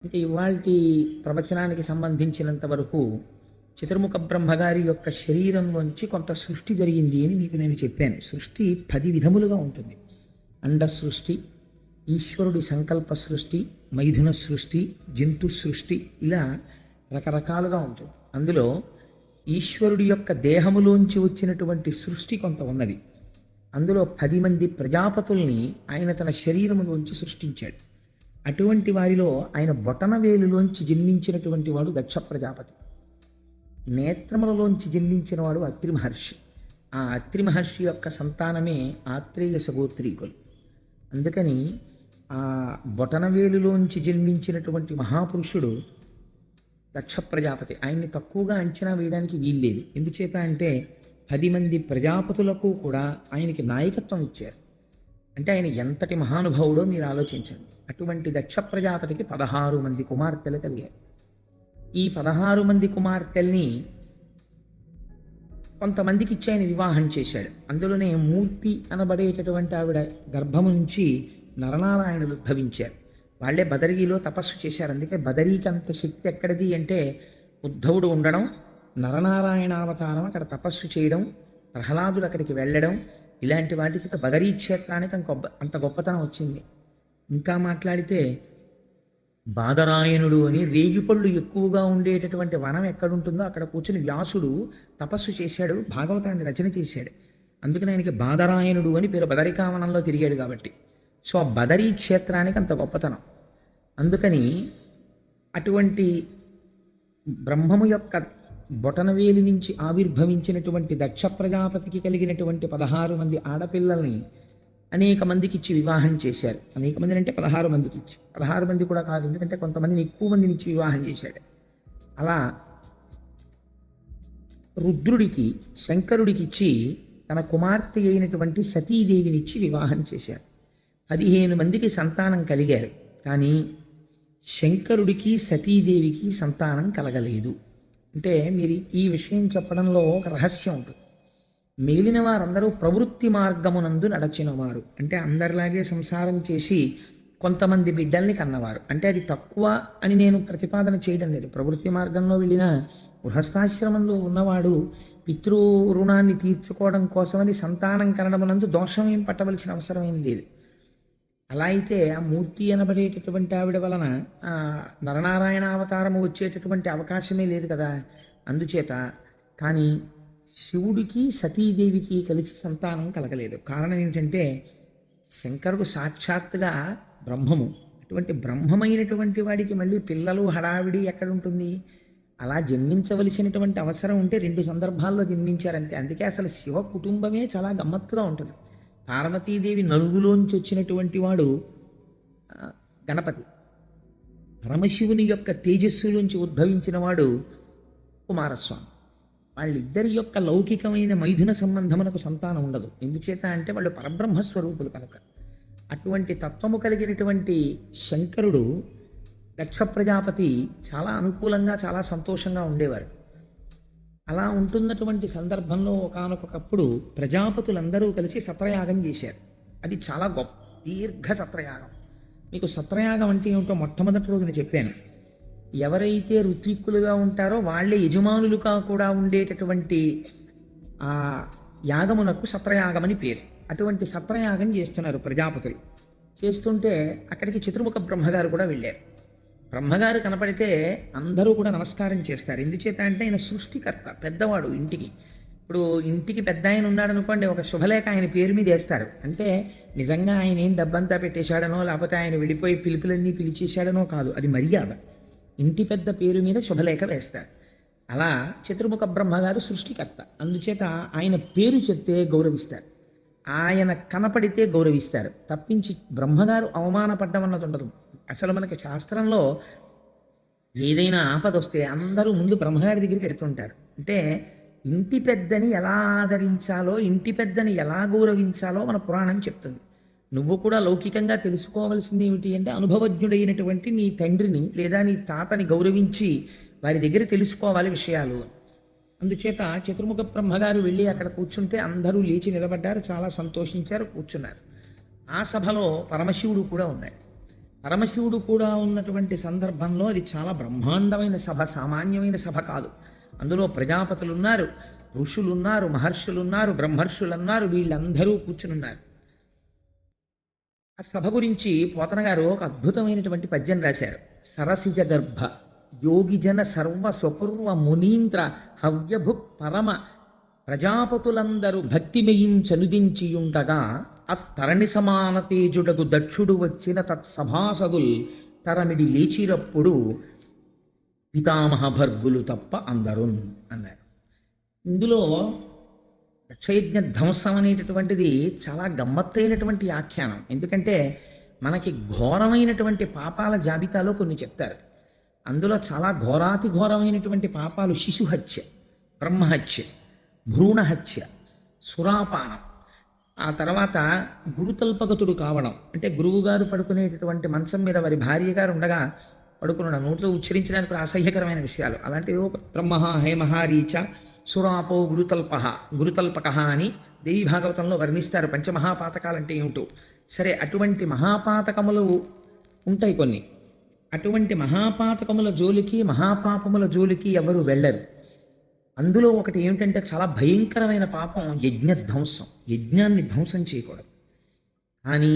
అంటే ఇవాల్టి ప్రవచనానికి సంబంధించినంత వరకు చతుర్ముఖ బ్రహ్మగారి యొక్క శరీరంలోంచి కొంత సృష్టి జరిగింది అని మీకు నేను చెప్పాను. సృష్టి 10 విధములుగా ఉంటుంది. అండ సృష్టి, ఈశ్వరుడి సంకల్ప సృష్టి, మైథున సృష్టి, జంతు సృష్టి, ఇలా రకరకాలుగా ఉంటుంది. అందులో ఈశ్వరుడి యొక్క దేహములోంచి వచ్చినటువంటి సృష్టి కొంత ఉన్నది. అందులో 10 మంది ప్రజాపతుల్ని ఆయన తన శరీరములోంచి సృష్టించాడు. అటువంటి వారిలో ఆయన బొటనవేలులోంచి జన్మించినటువంటి వాడు దక్ష ప్రజాపతి. నేత్రములలోంచి జన్మించిన వాడు అత్రి మహర్షి. ఆ అత్రి మహర్షి యొక్క సంతానమే ఆత్రేయ సగోత్రీకులు. అందుకని ఆ బొటనవేలులోంచి జన్మించినటువంటి మహాపురుషుడు దక్ష ప్రజాపతి. ఆయన్ని తక్కువగా అంచనా వేయడానికి వీల్లేదు. ఎందుచేత అంటే 10 మంది ప్రజాపతులకు కూడా ఆయనకి నాయకత్వం ఇచ్చారు. అంటే ఆయన ఎంతటి మహానుభావుడో మీరు ఆలోచించండి. అటువంటి దక్ష ప్రజాపతికి 16 మంది కుమార్తెలు కలిగారు. ఈ 16 మంది కుమార్తెల్ని కొంతమందికి ఇచ్చి ఆయన వివాహం చేశాడు. అందులోనే మూర్తి అనబడేటటువంటి ఆవిడ గర్భము నుంచి నరనారాయణులు ఉద్భవించారు. వాళ్ళే బదరీలో తపస్సు చేశారు. అందుకే బదరీకి అంత శక్తి ఎక్కడిది అంటే ఉద్ధవుడు ఉండడం, నరనారాయణ అవతారం అక్కడ తపస్సు చేయడం, ప్రహ్లాదులు అక్కడికి వెళ్ళడం, ఇలాంటి వాటి చేత బదరీ క్షేత్రానికి అంత గొప్పతనం వచ్చింది. ఇంకా మాట్లాడితే బాదరాయణుడు అని రేగిపళ్ళు ఎక్కువగా ఉండేటటువంటి వనం ఎక్కడుంటుందో అక్కడ కూర్చుని వ్యాసుడు తపస్సు చేశాడు, భాగవతాన్ని రచన చేశాడు. అందుకని ఆయనకి బాదరాయణుడు అని పేరు. బదరికావనంలో తిరిగాడు కాబట్టి. సో ఆ బదరీ క్షేత్రానికి అంత గొప్పతనం. అందుకని అటువంటి బ్రహ్మము యొక్క బొటనవేలి నుంచి ఆవిర్భవించినటువంటి దక్ష ప్రజాపతికి కలిగినటువంటి 16 మంది ఆడపిల్లల్ని అనేక మందికి ఇచ్చి వివాహం చేశారు. అనేక మంది అంటే 16 మందికి ఇచ్చి, 16 మంది కూడా కాదు, ఎందుకంటే కొంతమందిని ఎక్కువ మందిని ఇచ్చి వివాహం చేశాడు. అలా రుద్రుడికి, శంకరుడికి ఇచ్చి తన కుమార్తె అయినటువంటి సతీదేవినిచ్చి వివాహం చేశారు. 15 మందికి సంతానం కలిగారు. కానీ శంకరుడికి సతీదేవికి సంతానం కలగలేదు. అంటే మీరు ఈ విషయం చెప్పడంలో ఒక రహస్యం ఉంటుంది. మిగిలిన వారందరూ ప్రవృత్తి మార్గమునందు నడచిన వారు. అంటే అందరిలాగే సంసారం చేసి కొంతమంది బిడ్డల్ని కన్నవారు. అంటే అది తక్కువ అని నేను ప్రతిపాదన చేయడం లేదు. ప్రవృత్తి మార్గంలో వెళ్ళిన గృహస్థాశ్రమంలో ఉన్నవాడు పితృ రుణాన్ని తీర్చుకోవడం కోసమని సంతానం కనడమునందు దోషం ఏం పట్టవలసిన అవసరం ఏం లేదు. అలా అయితే ఆ మూర్తి అనబడేటటువంటి ఆవిడ వలన నరనారాయణ అవతారము వచ్చేటటువంటి అవకాశమే లేదు కదా. అందుచేత కానీ శివుడికి సతీదేవికి కలిసి సంతానం కలగలేదు. కారణం ఏమిటంటే శంకరుడు సాక్షాత్తుగా బ్రహ్మము. అటువంటి బ్రహ్మమైనటువంటి వాడికి మళ్ళీ పిల్లలు హడావిడి ఎక్కడుంటుంది? అలా జన్మించవలసినటువంటి అవసరం ఉంటే 2 సందర్భాల్లో జన్మించారంతే. అందుకే అసలు శివ కుటుంబమే చాలా గమ్మత్తుగా ఉంటుంది. పార్వతీదేవి నలుగులోంచి వచ్చినటువంటి వాడు గణపతి. పరమశివుని యొక్క తేజస్సులోంచి ఉద్భవించిన వాడు కుమారస్వామి. వాళ్ళిద్దరి యొక్క లౌకికమైన మైథున సంబంధమునకు సంతానం ఉండదు. ఎందుచేత అంటే వాళ్ళు పరబ్రహ్మస్వరూపులు కనుక. అటువంటి తత్వము కలిగినటువంటి శంకరుడు, దక్ష ప్రజాపతి చాలా అనుకూలంగా, చాలా సంతోషంగా ఉండేవారు. అలా ఉంటున్నటువంటి సందర్భంలో ఒకానొకప్పుడు ప్రజాపతులందరూ కలిసి సత్రయాగం చేశారు. అది చాలా గొప్ప దీర్ఘ సత్రయాగం. మీకు సత్రయాగం అంటే ఏమిటో మొట్టమొదటి రోజున చెప్పాను. ఎవరైతే ఋత్విక్కులుగా ఉంటారో వాళ్ళే యజమానులుగా కూడా ఉండేటటువంటి ఆ యాగమునకు సత్రయాగమని పేరు. అటువంటి సత్రయాగం చేస్తున్నారు ప్రజాపతులు. చేస్తుంటే అక్కడికి చతుర్ముఖ బ్రహ్మగారు కూడా వెళ్ళారు. బ్రహ్మగారు కనపడితే అందరూ కూడా నమస్కారం చేస్తారు. ఎందుచేత అంటే ఆయన సృష్టికర్త, పెద్దవాడు ఇంటికి. ఇప్పుడు ఇంటికి పెద్ద ఆయన ఉన్నాడు అనుకోండి, ఒక శుభలేఖ ఆయన పేరు మీద వేస్తారు. అంటే నిజంగా ఆయన ఏం డబ్బంతా పెట్టేశాడనో, లేకపోతే ఆయన వెళ్ళిపోయి పిలుపులన్నీ పిలిచేశాడనో కాదు, అది మర్యాద. ఇంటి పెద్ద పేరు మీద శుభలేఖ వేస్తారు. అలా చతుర్ముఖ బ్రహ్మగారు సృష్టికర్త. అందుచేత ఆయన పేరు చెప్తే గౌరవిస్తారు, ఆయన కనపడితే గౌరవిస్తారు. తప్పించి బ్రహ్మగారు అవమానపడ్డం అన్నది ఉండదు. అసలు మనకి శాస్త్రంలో ఏదైనా ఆపద వస్తే అందరూ ముందు బ్రహ్మగారి దగ్గరికి ఎడుతుంటారు. అంటే ఇంటి పెద్దని ఎలా ఆదరించాలో, ఇంటి పెద్దని ఎలా గౌరవించాలో మన పురాణం చెప్తుంది. నువ్వు కూడా లౌకికంగా తెలుసుకోవాల్సింది ఏమిటి అంటే అనుభవజ్ఞుడైనటువంటి నీ తండ్రిని లేదా నీ తాతని గౌరవించి వారి దగ్గర తెలుసుకోవాలి విషయాలు. అందుచేత చతుర్ముఖ బ్రహ్మగారు వెళ్ళి అక్కడ కూర్చుంటే అందరూ లేచి నిలబడ్డారు, చాలా సంతోషించారు, కూర్చున్నారు. ఆ సభలో పరమశివుడు కూడా ఉన్నాడు. పరమశివుడు కూడా ఉన్నటువంటి సందర్భంలో అది చాలా బ్రహ్మాండమైన సభ, సామాన్యమైన సభ కాదు. అందులో ప్రజాపతులు ఉన్నారు, ఋషులున్నారు, మహర్షులున్నారు, బ్రహ్మర్షులున్నారు, వీళ్ళందరూ కూర్చునున్నారు. ఆ సభ గురించి పోతన గారు ఒక అద్భుతమైనటువంటి పద్యం రాశారు. సరసిజ గర్భ యోగిజన సర్వ స్వపూర్వ మునీంద్ర హవ్యభు పరమ ప్రజాపతులందరూ భక్తిమయించనుదించియుండగా అత్తరణి సమాన తేజుడకు దక్షుడు వచ్చిన తత్సభాసదుల్ తరమిడి లేచిరప్పుడు పితామహ భర్గులు తప్ప అందరున్ అన్నారు. ఇందులో దక్షయజ్ఞ ధ్వంసం అనేటటువంటిది చాలా గమ్మత్తైనటువంటి ఆఖ్యానం. ఎందుకంటే మనకి ఘోరమైనటువంటి పాపాల జాబితాలో కొన్ని చెప్తారు. అందులో చాలా ఘోరాతి ఘోరమైనటువంటి పాపాలు శిశుహత్య, బ్రహ్మహత్య, భ్రూణహత్య, సురాపానం, ఆ తర్వాత గురుతల్పగతుడు కావడం, అంటే గురువుగారు పడుకునేటటువంటి మంచం మీద వారి భార్య గారు ఉండగా పడుకున్న నోట్లో ఉచ్చరించడానికి కూడా అసహ్యకరమైన విషయాలు. అలాంటివి బ్రహ్మ హేమహారీచ సురాపో గురుతల్పక అని దేవి భాగవతంలో వర్ణిస్తారు. పంచమహాపాతకాలంటే ఏమిటో. సరే, అటువంటి మహాపాతకములు ఉంటాయి కొన్ని. అటువంటి మహాపాతకముల జోలికి, మహాపాపముల జోలికి ఎవరు వెళ్ళరు. అందులో ఒకటి ఏమిటంటే చాలా భయంకరమైన పాపం యజ్ఞధ్వంసం. యజ్ఞాన్ని ధ్వంసం చేయకూడదు. కానీ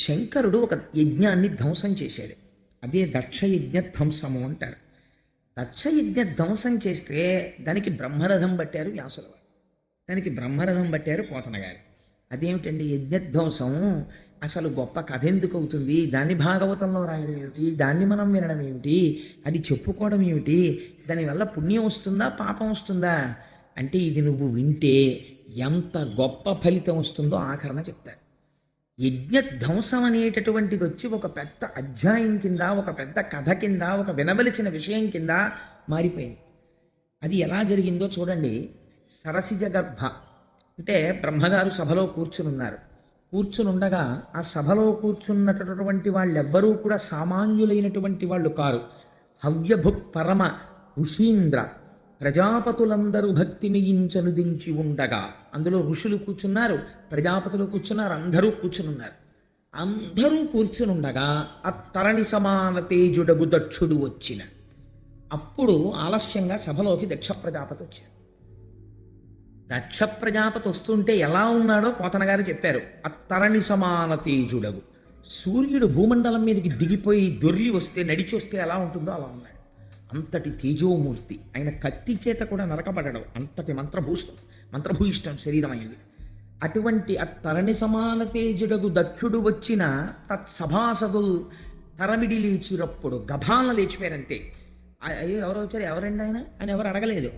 శంకరుడు ఒక యజ్ఞాన్ని ధ్వంసం చేశాడు. అదే దక్షయజ్ఞ ధ్వంసము అంటారు. దక్షయజ్ఞ ధ్వంసం చేస్తే దానికి బ్రహ్మరథం పట్టారు వ్యాసుల వారు, దానికి బ్రహ్మరథం పట్టారు పోతన గారు. అదేమిటండి యజ్ఞధ్వంసం? అసలు గొప్ప కథ ఎందుకు అవుతుంది? దాన్ని భాగవతంలో రాయడం ఏమిటి? దాన్ని మనం వినడం ఏమిటి? అది చెప్పుకోవడం ఏమిటి? దానివల్ల పుణ్యం వస్తుందా, పాపం వస్తుందా? అంటే ఇది నువ్వు వింటే ఎంత గొప్ప ఫలితం వస్తుందో ఆఖరణ చెప్తారు. యజ్ఞధ్వంసం అనేటటువంటిది వచ్చి ఒక పెద్ద అధ్యాయం కింద, ఒక పెద్ద కథ కింద, ఒక వినవలసిన విషయం కింద మారిపోయింది. అది ఎలా జరిగిందో చూడండి. సరసిజ గర్భ అంటే బ్రహ్మగారు సభలో కూర్చునున్నారు. కూర్చునుండగా ఆ సభలో కూర్చున్నటువంటి వాళ్ళెవ్వరూ కూడా సామాన్యులైనటువంటి వాళ్ళు కారు. హవ్యభు పరమ ఋషీంద్ర ప్రజాపతులందరూ భక్తి మియించనుదించి ఉండగా, అందులో ఋషులు కూర్చున్నారు, ప్రజాపతులు కూర్చున్నారు, అందరూ కూర్చునున్నారు. అందరూ కూర్చునుండగా అత్తరణి సమాన తేజుడగు దక్షుడు వచ్చిన. అప్పుడు ఆలస్యంగా సభలోకి దక్ష ప్రజాపతి వచ్చారు. దక్ష ప్రజాపతి వస్తుంటే ఎలా ఉన్నాడో పోతన గారు చెప్పారు. అత్తరణి సమాన తేజుడగు, సూర్యుడు భూమండలం మీదకి దిగిపోయి దొర్లి వస్తే, నడిచి వస్తే ఎలా ఉంటుందో అలా ఉన్నాడు. అంతటి తేజోమూర్తి. ఆయన కత్తి చేత కూడా నరకబడడం, అంతటి మంత్రభూయిష్టం శరీరం అయింది. అటువంటి అత్తరణి సమాన తేజుడగు దక్షుడు వచ్చిన తత్సభాసదులు తరమిడి లేచిరప్పుడు గభాలను లేచిపోయారంతే. అయ్యో ఎవరు వచ్చారు, ఎవరండి ఆయన అని ఎవరు అడగలేదు.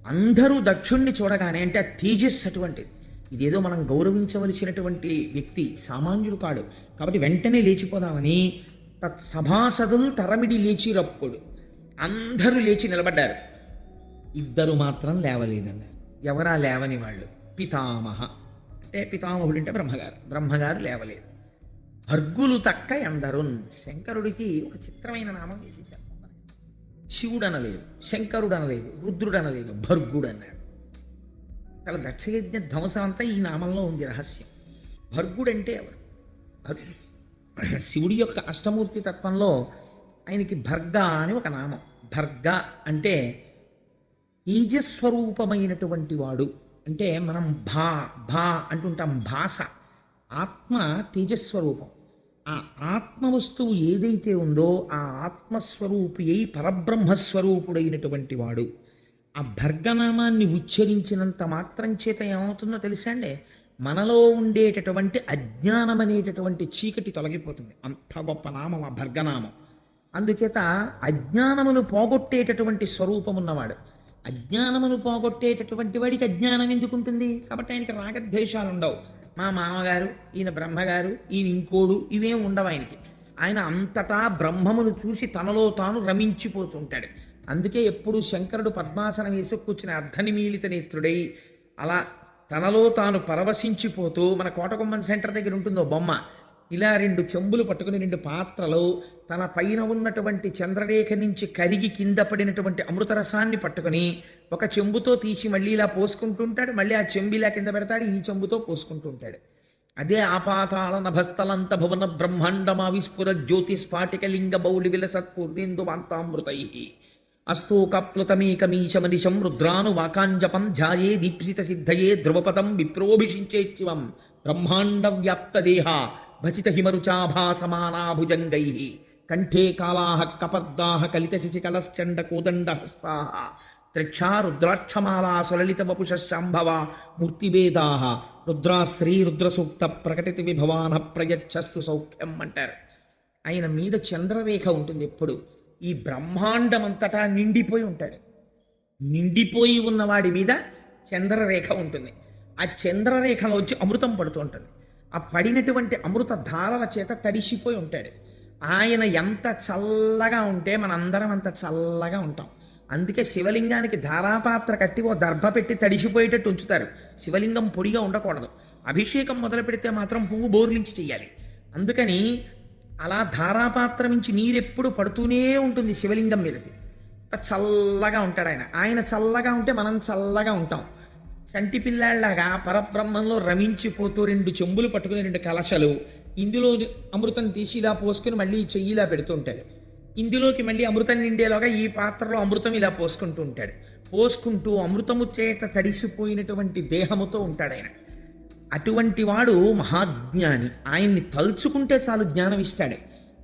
అందరూ దక్షుణ్ణి చూడగానే, అంటే ఆ తేజస్ అటువంటిది. ఇదేదో మనం గౌరవించవలసినటువంటి వ్యక్తి, సామాన్యుడు కాడు. కాబట్టి వెంటనే లేచిపోదామని తత్సభాసదులు తరమిడి లేచిరప్పుడు అందరూ లేచి నిలబడ్డారు. ఇద్దరు మాత్రం లేవలేదన్నారు. ఎవరా లేవని వాళ్ళు? పితామహ అంటే పితామహుడు అంటే బ్రహ్మగారు లేవలేదు. భర్గులు తక్క ఎందరున్. శంకరుడికి ఒక చిత్రమైన నామం వేసేశారు. శివుడు అనలేదు, శంకరుడు అనలేదు, రుద్రుడు అనలేదు, భర్గుడు అన్నాడు. అసలు దక్షయజ్ఞ ధ్వంసం అంతా ఈ నామంలో ఉంది రహస్యం. భర్గుడు అంటే ఎవరు? శివుడి యొక్క అష్టమూర్తి తత్వంలో ఆయనకి భర్గ అని ఒక నామం. భర్గ అంటే తేజస్వరూపమైనటువంటి వాడు. అంటే మనం భా అంటుంటాం, భాష. ఆత్మ తేజస్వరూపం. ఆ ఆత్మ వస్తువు ఏదైతే ఉందో ఆ ఆత్మస్వరూపి అయి పరబ్రహ్మస్వరూపుడైనటువంటి వాడు. ఆ భర్గనామాన్ని ఉచ్చరించినంత మాత్రం చేత ఏమవుతుందో తెలుసా అండి? మనలో ఉండేటటువంటి అజ్ఞానం అనేటటువంటి చీకటి తొలగిపోతుంది. అంత గొప్ప నామం ఆ భర్గనామం. అందుచేత అజ్ఞానమును పోగొట్టేటటువంటి స్వరూపం ఉన్నవాడు. అజ్ఞానమును పోగొట్టేటటువంటి వాడికి అజ్ఞానం ఎందుకుంటుంది? కాబట్టి ఆయనకి రాగద్వేషాలు ఉండవు. మా మామగారు, ఈయన బ్రహ్మగారు, ఈయన ఇంకోడు, ఇవేం ఉండవు ఆయనకి. ఆయన అంతటా బ్రహ్మమును చూసి తనలో తాను రమించిపోతుంటాడు. అందుకే ఎప్పుడు శంకరుడు పద్మాసనం వేసి కూర్చుని అర్ధనిమీలిత నేత్రుడై అలా తనలో తాను పరవశించిపోతూ, మన కోటకొమ్మన్ సెంటర్ దగ్గర ఉంటుందో బొమ్మ, ఇలా 2 చెంబులు పట్టుకుని 2 పాత్రలు తన పైన ఉన్నటువంటి చంద్రరేఖ నుంచి కరిగి కింద పడినటువంటి అమృతరసాన్ని పట్టుకుని ఒక చెంబుతో తీసి మళ్ళీ ఇలా పోసుకుంటుంటాడు. మళ్ళీ ఆ చెంబు ఇలా కింద పెడతాడు, ఈ చెంబుతో పోసుకుంటూ ఉంటాడు. అదే ఆపాతాళ నభస్థలంత భువన బ్రహ్మాండమా విస్ఫుర జ్యోతి స్ఫాటికలింగ బౌలి విలసత్పూర్ణేందు మాంతామృతై అస్తోకప్లుతమేకమీశమనిశం రుద్రాను వాకాంజపం ధ్యాయే దీప్సిత సిద్ధయే ధ్రువపదం విప్రోభిషించేత్సివం బ్రహ్మాండ వ్యాప్తదేహ భసిత హిమరుచాభాసమానాభుజంగై కంఠే కాళాః కపర్దాః కలిత శశికళశ్చండ కోదండహస్తాః త్రిక్షా రుద్రాక్షమాలా సులలిత వపుషశాంభవ మూర్తిభేదాః రుద్రాశ్రీ రుద్రసూక్త ప్రకటిత విభవాన ప్రయచ్చస్తు సౌఖ్యం అంటారు. ఆయన మీద చంద్రరేఖ ఉంటుంది ఎప్పుడు. ఈ బ్రహ్మాండమంతటా నిండిపోయి ఉంటాడు. నిండిపోయి ఉన్నవాడి మీద చంద్రరేఖ ఉంటుంది. ఆ చంద్రరేఖలోంచి అమృతం పడుతూ ఉంటుంది. ఆ పడినటువంటి అమృత ధారల చేత తడిసిపోయి ఉంటాడు. ఆయన ఎంత చల్లగా ఉంటే మనందరం అంత చల్లగా ఉంటాం. అందుకే శివలింగానికి ధారాపాత్ర కట్టి ఓ దర్భ పెట్టి తడిసిపోయేటట్టు ఉంచుతారు. శివలింగం పొడిగా ఉండకూడదు. అభిషేకం మొదలు పెడితే మాత్రం పువ్వు బోర్లించి చెయ్యాలి. అందుకని అలా ధారాపాత్ర నుంచి నీరెప్పుడు పడుతూనే ఉంటుంది శివలింగం మీదకి. చల్లగా ఉంటాడు ఆయన. ఆయన చల్లగా ఉంటే మనం చల్లగా ఉంటాం. చంటి పిల్లాళ్లాగా పరబ్రహ్మంలో రమించిపోతూ 2 చెంబులు పట్టుకుని 2 కలశలు, ఇందులో అమృతం తీసి ఇలా పోసుకుని మళ్ళీ చెయ్యిలా పెడుతూ ఉంటాడు. ఇందులోకి మళ్ళీ అమృతం నిండేలాగా ఈ పాత్రలో అమృతం ఇలా పోసుకుంటూ ఉంటాడు. పోసుకుంటూ అమృతము చేత తడిసిపోయినటువంటి దేహముతో ఉంటాడు ఆయన. అటువంటి వాడు మహాజ్ఞాని. ఆయన్ని తలుచుకుంటే చాలు జ్ఞానం ఇస్తాడు.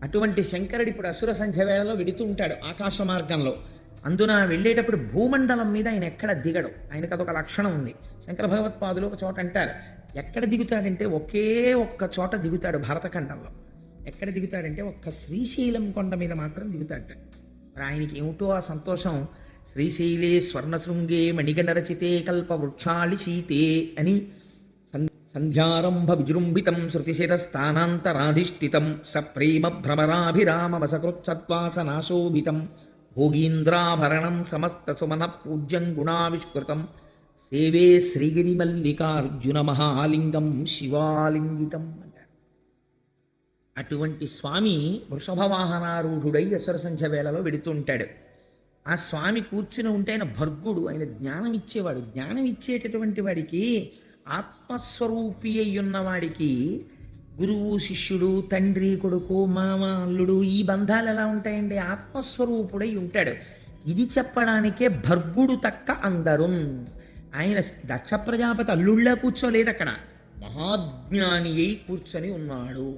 అటువంటి శంకరుడు ఇప్పుడు అసుర సంధ్య వేళలో వెడుతూ ఉంటాడు ఆకాశ మార్గంలో. అందున వెళ్ళేటప్పుడు భూమండలం మీద ఆయన ఎక్కడ దిగడు. ఆయనకు అదొక లక్షణం ఉంది. శంకర భగవత్పాదులు ఒక చోట అంటారు, ఎక్కడ దిగుతాడంటే ఒకే ఒక్క చోట దిగుతాడు భారతఖండంలో. ఎక్కడ దిగుతాడంటే ఒక్క శ్రీశైలం కొండ మీద మాత్రం దిగుతాడట. మరి ఆయనకి ఏమిటో ఆ సంతోషం. శ్రీశైలే స్వర్ణశృంగే మణిగణరచితే కల్పవృక్షాళి శీతే అని సంధ్యారంభ విజృంభితం శృతిశిరస్థానాంతరాధిష్ఠితం సప్రేమ భ్రమరాభిరామ వసకృత్సత్వాసనాశోభితం భోగీంద్రాభరణం సమస్త సుమన పూజ్యం గుణావిష్కృతం సేవే శ్రీగిరి మల్లికార్జున మహాలింగం శివాలింగితం అంటారు. అటువంటి స్వామి వృషభవాహనారూఢుడై అసుర సంధ్య వేళలో వెడుతూ ఉంటాడు. ఆ స్వామి కూర్చుని ఉంటే ఆయన భర్గుడు, ఆయన జ్ఞానం ఇచ్చేవాడు. జ్ఞానం ఇచ్చేటటువంటి వాడికి, ఆత్మస్వరూపి అయ్యున్నవాడికి గురువు శిష్యుడు, తండ్రి కొడుకు, మామ అల్లుడు, ఈ బంధాలు ఎలా ఉంటాయండి? ఆత్మస్వరూపుడై ఉంటాడు. ఇది చెప్పడానికే భర్గుడు తక్క అందరు. ఆయన దక్ష ప్రజాపతి అల్లుళ్ళ కూర్చోలేదు అక్కడ, మహాజ్ఞాని అయి కూర్చొని ఉన్నాడు.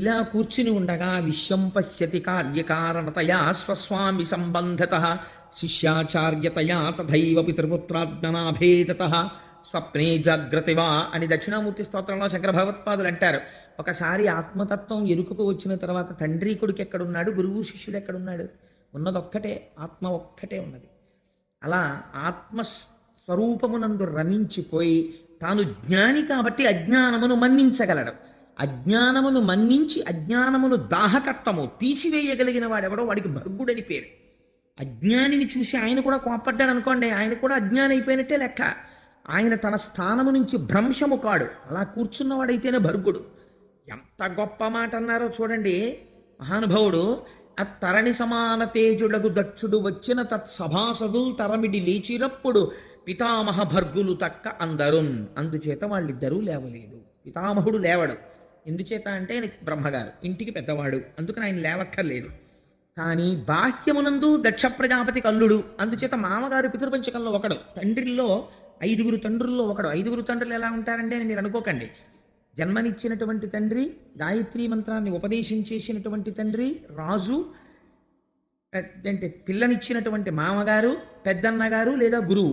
ఇలా కూర్చుని ఉండగా విశ్వం పశ్యతి కార్యకారణతయా స్వస్వామి సంబంధత శిష్యాచార్యతయా తథైవ పితృపుత్రాజ్ఞనాభేదత స్వప్నే జాగ్రత్తవా అని దక్షిణామూర్తి స్తోత్రంలో శంకర భగవత్పాదులు అంటారు. ఒకసారి ఆత్మతత్వం ఎరుకకు వచ్చిన తర్వాత తండ్రి కొడుకు ఎక్కడున్నాడు, గురువు శిష్యుడు ఎక్కడున్నాడు? ఉన్నదొక్కటే, ఆత్మ ఒక్కటే ఉన్నది. అలా ఆత్మస్వరూపమునందు రమించిపోయి తాను జ్ఞాని కాబట్టి అజ్ఞానమును మన్నించగలడు. అజ్ఞానమును మన్నించి అజ్ఞానమును దాహకత్వము తీసివేయగలిగిన వాడెవడో వాడికి భర్గుడని పేరు. అజ్ఞానిని చూసి ఆయన కూడా కోపడ్డాడు అనుకోండి, ఆయన కూడా అజ్ఞాని అయిపోయినట్టే లెక్క. ఆయన తన స్థానము నుంచి భ్రంశము కాడు. అలా కూర్చున్నవాడైతేనే భర్గుడు. ఎంత గొప్ప మాట అన్నారో చూడండి మహానుభావుడు. అత్తరణి సమాన తేజుడగు దక్షుడు వచ్చిన తత్సభాసదుల్ తరమిడి లేచినప్పుడు పితామహ భర్గులు తక్క అందరున్. అందుచేత వాళ్ళిద్దరూ లేవలేదు. పితామహుడు లేవడు. ఎందుచేత అంటే ఆయన బ్రహ్మగారు, ఇంటికి పెద్దవాడు, అందుకని ఆయన లేవక్కర్లేదు. కానీ బాహ్యమునందు దక్ష ప్రజాపతికి అల్లుడు, అందుచేత మామగారు పితృపంచకంలో ఒకడు, తండ్రిలో 5 తండ్రుల్లో ఒకడు. 5 తండ్రులు ఎలా ఉంటారంటే మీరు అనుకోకండి. జన్మనిచ్చినటువంటి తండ్రి, గాయత్రీ మంత్రాన్ని ఉపదేశం చేసినటువంటి తండ్రి, రాజు, అంటే పిల్లనిచ్చినటువంటి మామగారు, పెద్దన్నగారు లేదా గురువు,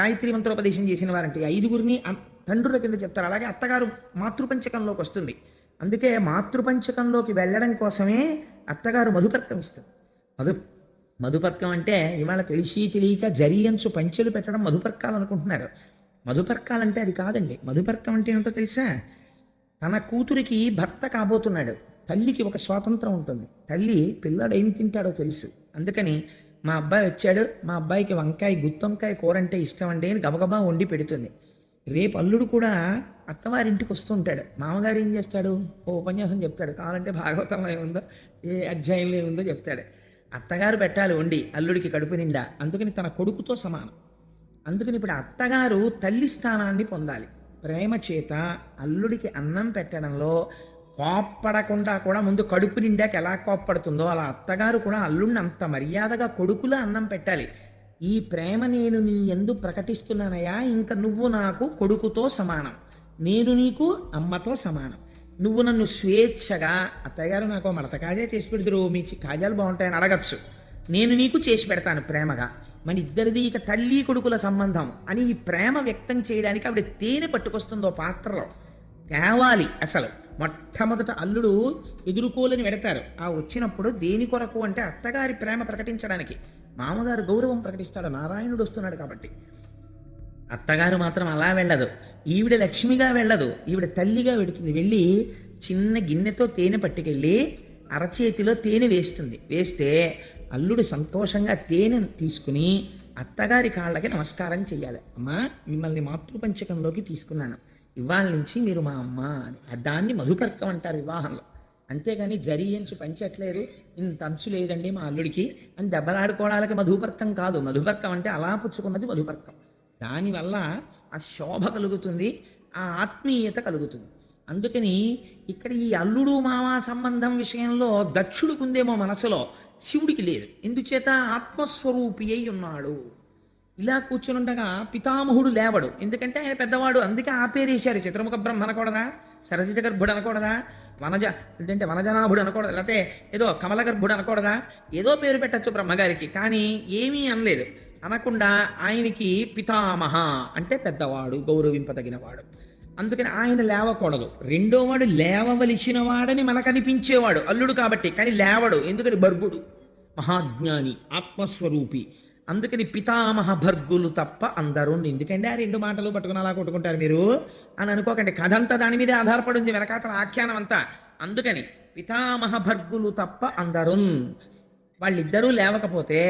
గాయత్రీ మంత్రోపదేశం చేసిన వారంటే 5 తండ్రుల కింద చెప్తారు. అలాగే అత్తగారు మాతృపంచకంలోకి వస్తుంది. అందుకే మాతృపంచకంలోకి వెళ్ళడం కోసమే అత్తగారు మధుపర్కం ఇస్తుంది. మధుపర్కం అంటే ఇవాళ తెలిసి తెలియక జరియంచు పంచెలు పెట్టడం మధుపర్కాలు అనుకుంటున్నారు. మధుపర్కాలంటే అది కాదండి. మధుపర్కం అంటే ఏమిటో తెలుసా? తన కూతురికి భర్త కాబోతున్నాడు. తల్లికి ఒక స్వాతంత్రం ఉంటుంది. తల్లి పిల్లాడు ఏం తింటాడో తెలుసు. అందుకని మా అబ్బాయి వచ్చాడు, మా అబ్బాయికి వంకాయ గుత్తొంకాయ కూర అంటే ఇష్టం అండి అని గబగబా వండి పెడుతుంది. రేపు అల్లుడు కూడా అత్తవారింటికి వస్తూ ఉంటాడు. మామగారు ఏం చేస్తాడు? ఓ ఉపన్యాసం చెప్తాడు, కావాలంటే భాగవతంలో ఏముందో ఏ అధ్యాయంలో ఏముందో చెప్తాడు. అత్తగారు పెట్టాలి వండి అల్లుడికి కడుపు నిండా. అందుకని తన కొడుకుతో సమానం. అందుకని ఇప్పుడు అత్తగారు తల్లి స్థానాన్ని పొందాలి. ప్రేమ చేత అల్లుడికి అన్నం పెట్టడంలో కోప్పడకుండా కూడా ముందు కడుపు నిండాక ఎలా కోప్పడుతుందో అలా అత్తగారు కూడా అల్లుడిని అంత మర్యాదగా కొడుకులా అన్నం పెట్టాలి. ఈ ప్రేమ నేను నీ యందు ప్రకటిస్తున్నానయ్యా, ఇంక నువ్వు నాకు కొడుకుతో సమానం, నేను నీకు అమ్మతో సమానం. నువ్వు నన్ను స్వేచ్ఛగా అత్తయ్యగారు నాకు మడత కాజా చేసి పెడతారు, మీ కాజాలు బాగుంటాయని అడగచ్చు, నేను నీకు చేసి పెడతాను ప్రేమగా, మన ఇద్దరిది ఇక తల్లి కొడుకుల సంబంధం అని ఈ ప్రేమ వ్యక్తం చేయడానికి ఆవిడ తేనె పట్టుకొస్తుందో పాత్రలో తేవాలి. అసలు మొట్టమొదట అల్లుడు ఎదుర్కోలేని పెడతారు. ఆ వచ్చినప్పుడు దేని కొరకు అంటే అత్తగారి ప్రేమ ప్రకటించడానికి, మామగారు గౌరవం ప్రకటిస్తాడు, నారాయణుడు వస్తున్నాడు కాబట్టి. అత్తగారు మాత్రం అలా వెళ్ళదు, ఈవిడ లక్ష్మిగా వెళ్ళదు, ఈవిడ తల్లిగా వెడుతుంది. వెళ్ళి చిన్న గిన్నెతో తేనె పట్టుకెళ్ళి అరచేతిలో తేనె వేస్తుంది. వేస్తే అల్లుడు సంతోషంగా తేనెను తీసుకుని అత్తగారి కాళ్ళకి నమస్కారం చెయ్యాలి. అమ్మా, మిమ్మల్ని మాతృపంచకంలోకి తీసుకున్నాను, ఇవాళ నుంచి మీరు మా అమ్మ అని. దాన్ని మధుపర్కం అంటారు వివాహంలో. అంతేగాని జరి ఎంచి పంచట్లేదు, ఇంత అంచు లేదండి మా అల్లుడికి అని దెబ్బలాడుకోవడానికి మధుపర్కం కాదు. మధుపర్కం అంటే అలా పుచ్చుకున్నది మధుపర్కం. దానివల్ల ఆ శోభ కలుగుతుంది, ఆ ఆత్మీయత కలుగుతుంది. అందుకని ఇక్కడ ఈ అల్లుడు మామ సంబంధం విషయంలో దక్షుడికుందేమో మనసులో, శివుడికి లేదు. ఎందుచేత ఆత్మస్వరూపి అయి ఉన్నాడు. ఇలా కూర్చునుండగా పితామహుడు లేవడు, ఎందుకంటే ఆయన పెద్దవాడు, అందుకే ఆ పేరేశారు. చతుర్ముఖ బ్రహ్మ అనకూడదా, సరసిజ గర్భుడు అనకూడదా, వనజనాభుడు అనకూడదు, లేకపోతే ఏదో కమల గర్భుడు అనకూడదా, ఏదో పేరు పెట్టచ్చు బ్రహ్మగారికి, కానీ ఏమీ అనలేదు. అనకుండా ఆయనకి పితామహ అంటే పెద్దవాడు, గౌరవింపదగినవాడు. అందుకని ఆయన లేవకూడదు. రెండోవాడు లేవవలసిన వాడని మనకు అనిపించేవాడు అల్లుడు కాబట్టి, కానీ లేవడు. ఎందుకని భర్గుడు మహాజ్ఞాని, ఆత్మస్వరూపి. అందుకని పితామహ భర్గులు తప్ప అందరూ. ఎందుకంటే ఆ రెండు మాటలు పట్టుకుని అలా కొట్టుకుంటారు మీరు అని అనుకోకండి. కథ అంతా దాని మీదే ఆధారపడి ఉంది, వెనకాతల ఆఖ్యానం అంతా. అందుకని పితామహ భర్గులు తప్ప అందరూ. వాళ్ళిద్దరూ లేవకపోతే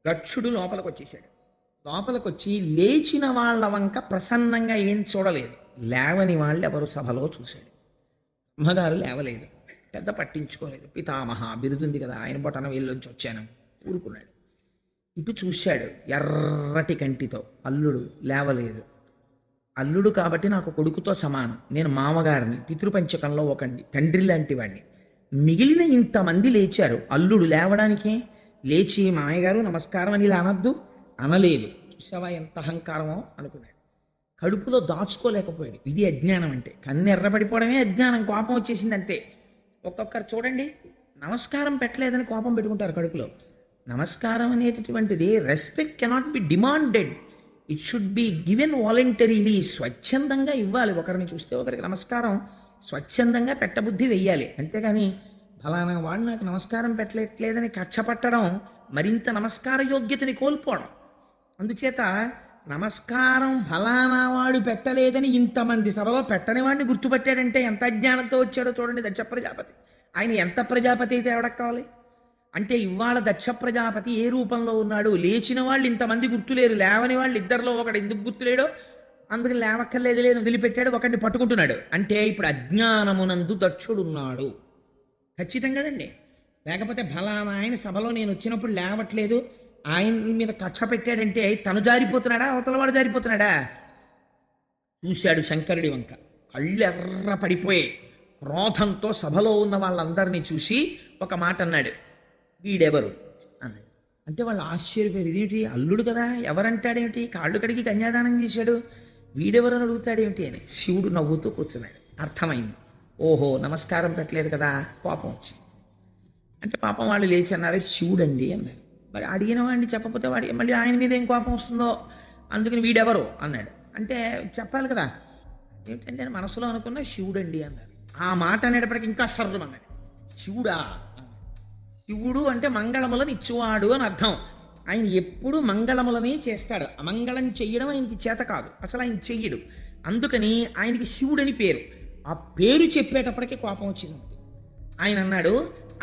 దక్షుడు లోపలికి వచ్చేసాడు. లోపలికి వచ్చి లేచిన వాళ్ళ వంక ప్రసన్నంగా ఏం చూడలేదు, లేవని వాళ్ళు ఎవరు సభలో చూశాడు. బ్రహ్మగారు లేవలేదు, పెద్ద పట్టించుకోలేదు. పితామహ బిరుదుంది కదా, ఆయన బొటన వేళ్ళొంచి వచ్చాను ఊరుకున్నాడు. ఇటు చూశాడు ఎర్రటి కంటితో, అల్లుడు లేవలేదు. అల్లుడు కాబట్టి నాకు కొడుకుతో సమానం, నేను మామగారిని, పితృపంచకంలో ఒకండి, తండ్రి లాంటి వాడిని. మిగిలిన ఇంతమంది లేచారు, అల్లుడు లేవడానికి లేచి మామయ్యగారు నమస్కారం అని ఇలా అనద్దు, అనలేదు. చూసావా ఎంత అహంకారమో అనుకున్నాడు. కడుపులో దాచుకోలేకపోయాడు. ఇది అజ్ఞానం అంటే. కన్ను ఎర్రబడిపోవడమే అజ్ఞానం, కోపం వచ్చేసింది అంతే. ఒక్కొక్కరు చూడండి, నమస్కారం పెట్టలేదని కోపం పెట్టుకుంటారు కడుపులో. నమస్కారం అనేటటువంటిది respect cannot be demanded, it should be given voluntarily. స్వచ్ఛందంగా ఇవ్వాలి. ఒకరిని చూస్తే ఒకరికి నమస్కారం స్వచ్ఛందంగా పెట్టబుద్ధి వెయ్యాలి. అంతేగాని ఫలానా వాడు నాకు నమస్కారం పెట్టలేదని కక్షపట్టడం మరింత నమస్కార యోగ్యతని కోల్పోవడం. అందుచేత నమస్కారం ఫలానా వాడు పెట్టలేదని ఇంతమంది సభలో పెట్టని వాడిని గుర్తుపట్టాడంటే ఎంత అజ్ఞానంతో వచ్చాడో చూడండి దక్ష ప్రజాపతి. ఆయన ఎంత ప్రజాపతి అయితే ఎవడకు కావాలి అంటే, ఇవాళ దక్ష ప్రజాపతి ఏ రూపంలో ఉన్నాడు? లేచిన వాళ్ళు ఇంతమంది గుర్తులేరు, లేవని వాళ్ళు ఇద్దరిలో ఒకడు ఎందుకు గుర్తులేడో అందుకని లేవక్కర్లేదు లేని వదిలిపెట్టాడు, ఒకడిని పట్టుకుంటున్నాడు. అంటే ఇప్పుడు అజ్ఞానమునందు దక్షుడున్నాడు ఖచ్చితంగా కదండి. లేకపోతే ఫలానా ఆయన సభలో నేను వచ్చినప్పుడు లేవట్లేదు, ఆయన మీద కక్ష పెట్టాడంటే తను జారిపోతున్నాడా, అవతల వాడు జారిపోతున్నాడా? చూశాడు శంకరుడి వంక, కళ్ళు ఎర్ర పడిపోయాయి. క్రోధంతో సభలో ఉన్న వాళ్ళందరినీ చూసి ఒక మాట అన్నాడు, వీడెవరు అన్నాడు. అంటే వాళ్ళు ఆశ్చర్యపోయారు, ఇదేమిటి అల్లుడు కదా, ఎవరంటాడేమిటి, కాళ్ళు కడిగి కన్యాదానం చేశాడు, వీడెవరు అని అడుగుతాడేమిటి అని. శివుడు నవ్వుతూ కూర్చున్నాడు. అర్థమైంది, ఓహో నమస్కారం పెట్టలేదు కదా, కోపం వచ్చింది. అంటే పాపం వాళ్ళు లేచి అన్నారు, శివుడండి అన్నారు. మరి అడిగిన వాడిని చెప్పకపోతే వాడి మళ్ళీ ఆయన మీద ఏం కోపం వస్తుందో, అందుకని వీడెవరు అన్నాడు. అంటే చెప్పాలి కదా, ఏమిటంటే నేను మనసులో అనుకున్న శివుడండి అన్నారు. ఆ మాట అనేటప్పటికి ఇంకా సర్రం అన్నాడు, శివుడా అన్నాడు. శివుడు అంటే మంగళములను ఇచ్చువాడు అని అర్థం. ఆయన ఎప్పుడు మంగళములనే చేస్తాడు, అమంగళం చెయ్యడం ఆయనకి చేత కాదు, అసలు ఆయన చెయ్యడు. అందుకని ఆయనకి శివుడని పేరు. ఆ పేరు చెప్పేటప్పటికీ కోపం వచ్చింది. ఆయన అన్నాడు,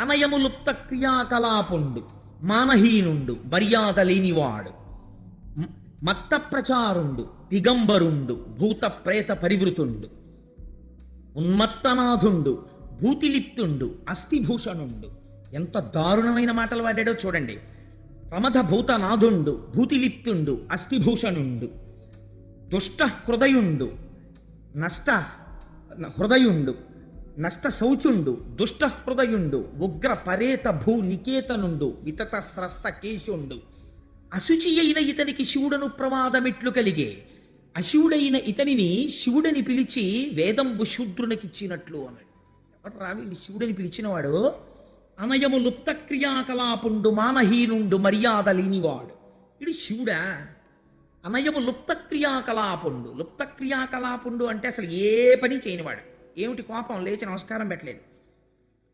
అనయములుప్త క్రియాకలాపుండు, మానహీనుండు, మర్యాద లేనివాడు, మత్త ప్రచారుండు, దిగంబరుండు, భూత ప్రేత పరివృతుండు, ఉన్మత్తనాథుండు, భూతిలిప్తుండు, అస్థిభూషణుండు. ఎంత దారుణమైన మాటలు వాడాడో చూడండి. ప్రమథ భూతనాథుండు, భూతిలిప్తుండు, అస్థిభూషణుండు, దుష్ట హృదయుండు, నష్ట హృదయుండు, నష్ట శౌచుండు, దుష్ట హృదయుండు, ఉగ్ర పరేత భూ నికేతనుండు, వితత స్రస్త కేశుండు. అశుచి అయిన ఇతనికి శివుడను ప్రమాదమిట్లు కలిగే, అశివుడైన ఇతనిని శివుడని పిలిచి వేదంబు శూద్రునికిచ్చినట్లు అన్నాడు. ఎవరు రావి శివుడని పిలిచినవాడు? అనయము లుప్త క్రియాకలాపుండు మానహీనుండు మర్యాద లేనివాడు. ఇది శివుడా? అనయము లుప్త క్రియాకలాపుండు. లుప్త క్రియాకలాపుండు అంటే అసలు ఏ పని చేయనివాడు. ఏమిటి కోపం? లేచి నమస్కారం పెట్టలేదు.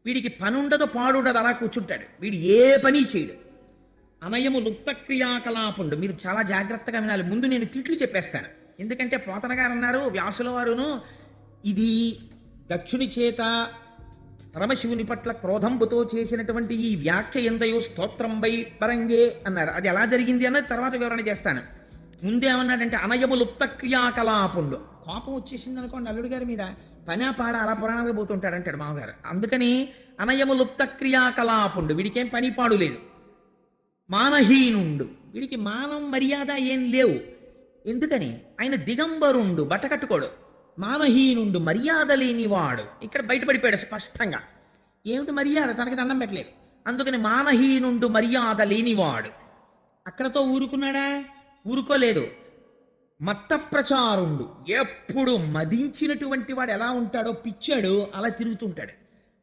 వీడికి పని ఉండదు, పాడుండదు, అలా కూర్చుంటాడు. వీడు ఏ పని చేయడు. అనయము లుప్త క్రియాకలాపుండు. మీరు చాలా జాగ్రత్తగా వినాలి. ముందు నేను తిట్లు చెప్పేస్తాను. ఎందుకంటే పోతన గారు అన్నారు, వ్యాసుల వారును, ఇది దక్షుని చేత పరమశివుని పట్ల క్రోధంబుతో చేసినటువంటి ఈ వ్యాఖ్య ఎందయో స్తోత్రంబై పరంగే అన్నారు. అది ఎలా జరిగింది అన్నది తర్వాత వివరణ చేస్తాను. ముందేమన్నాడంటే అనయము లుప్త క్రియాకలాపుండు. కోపం వచ్చేసింది అనుకోండి అల్లుడు గారి మీద, పనా పాడ అలా పురాణాలు పోతుంటాడు అంటాడు మామగారు. అందుకని అనయము లుప్త క్రియాకలాపుండు. వీడికేం పని పాడు లేదు. మానహీనుండు. వీడికి మానం మర్యాద ఏం లేవు. ఎందుకని? ఆయన దిగంబరుండు, బట్టకట్టుకోడు. మానహీనుండు, మర్యాద లేనివాడు. ఇక్కడ బయటపడిపోయాడు స్పష్టంగా. ఏమిటి మర్యాద? తనకి దండం పెట్టలేదు. అందుకని మానహీనుండు, మర్యాద లేనివాడు. అక్కడతో ఊరుకున్నాడా? ఊరుకోలేదు. మత్త ప్రచారుండు. ఎప్పుడు మదించినటువంటి వాడు ఎలా ఉంటాడో, పిచ్చాడు అలా తిరుగుతుంటాడు.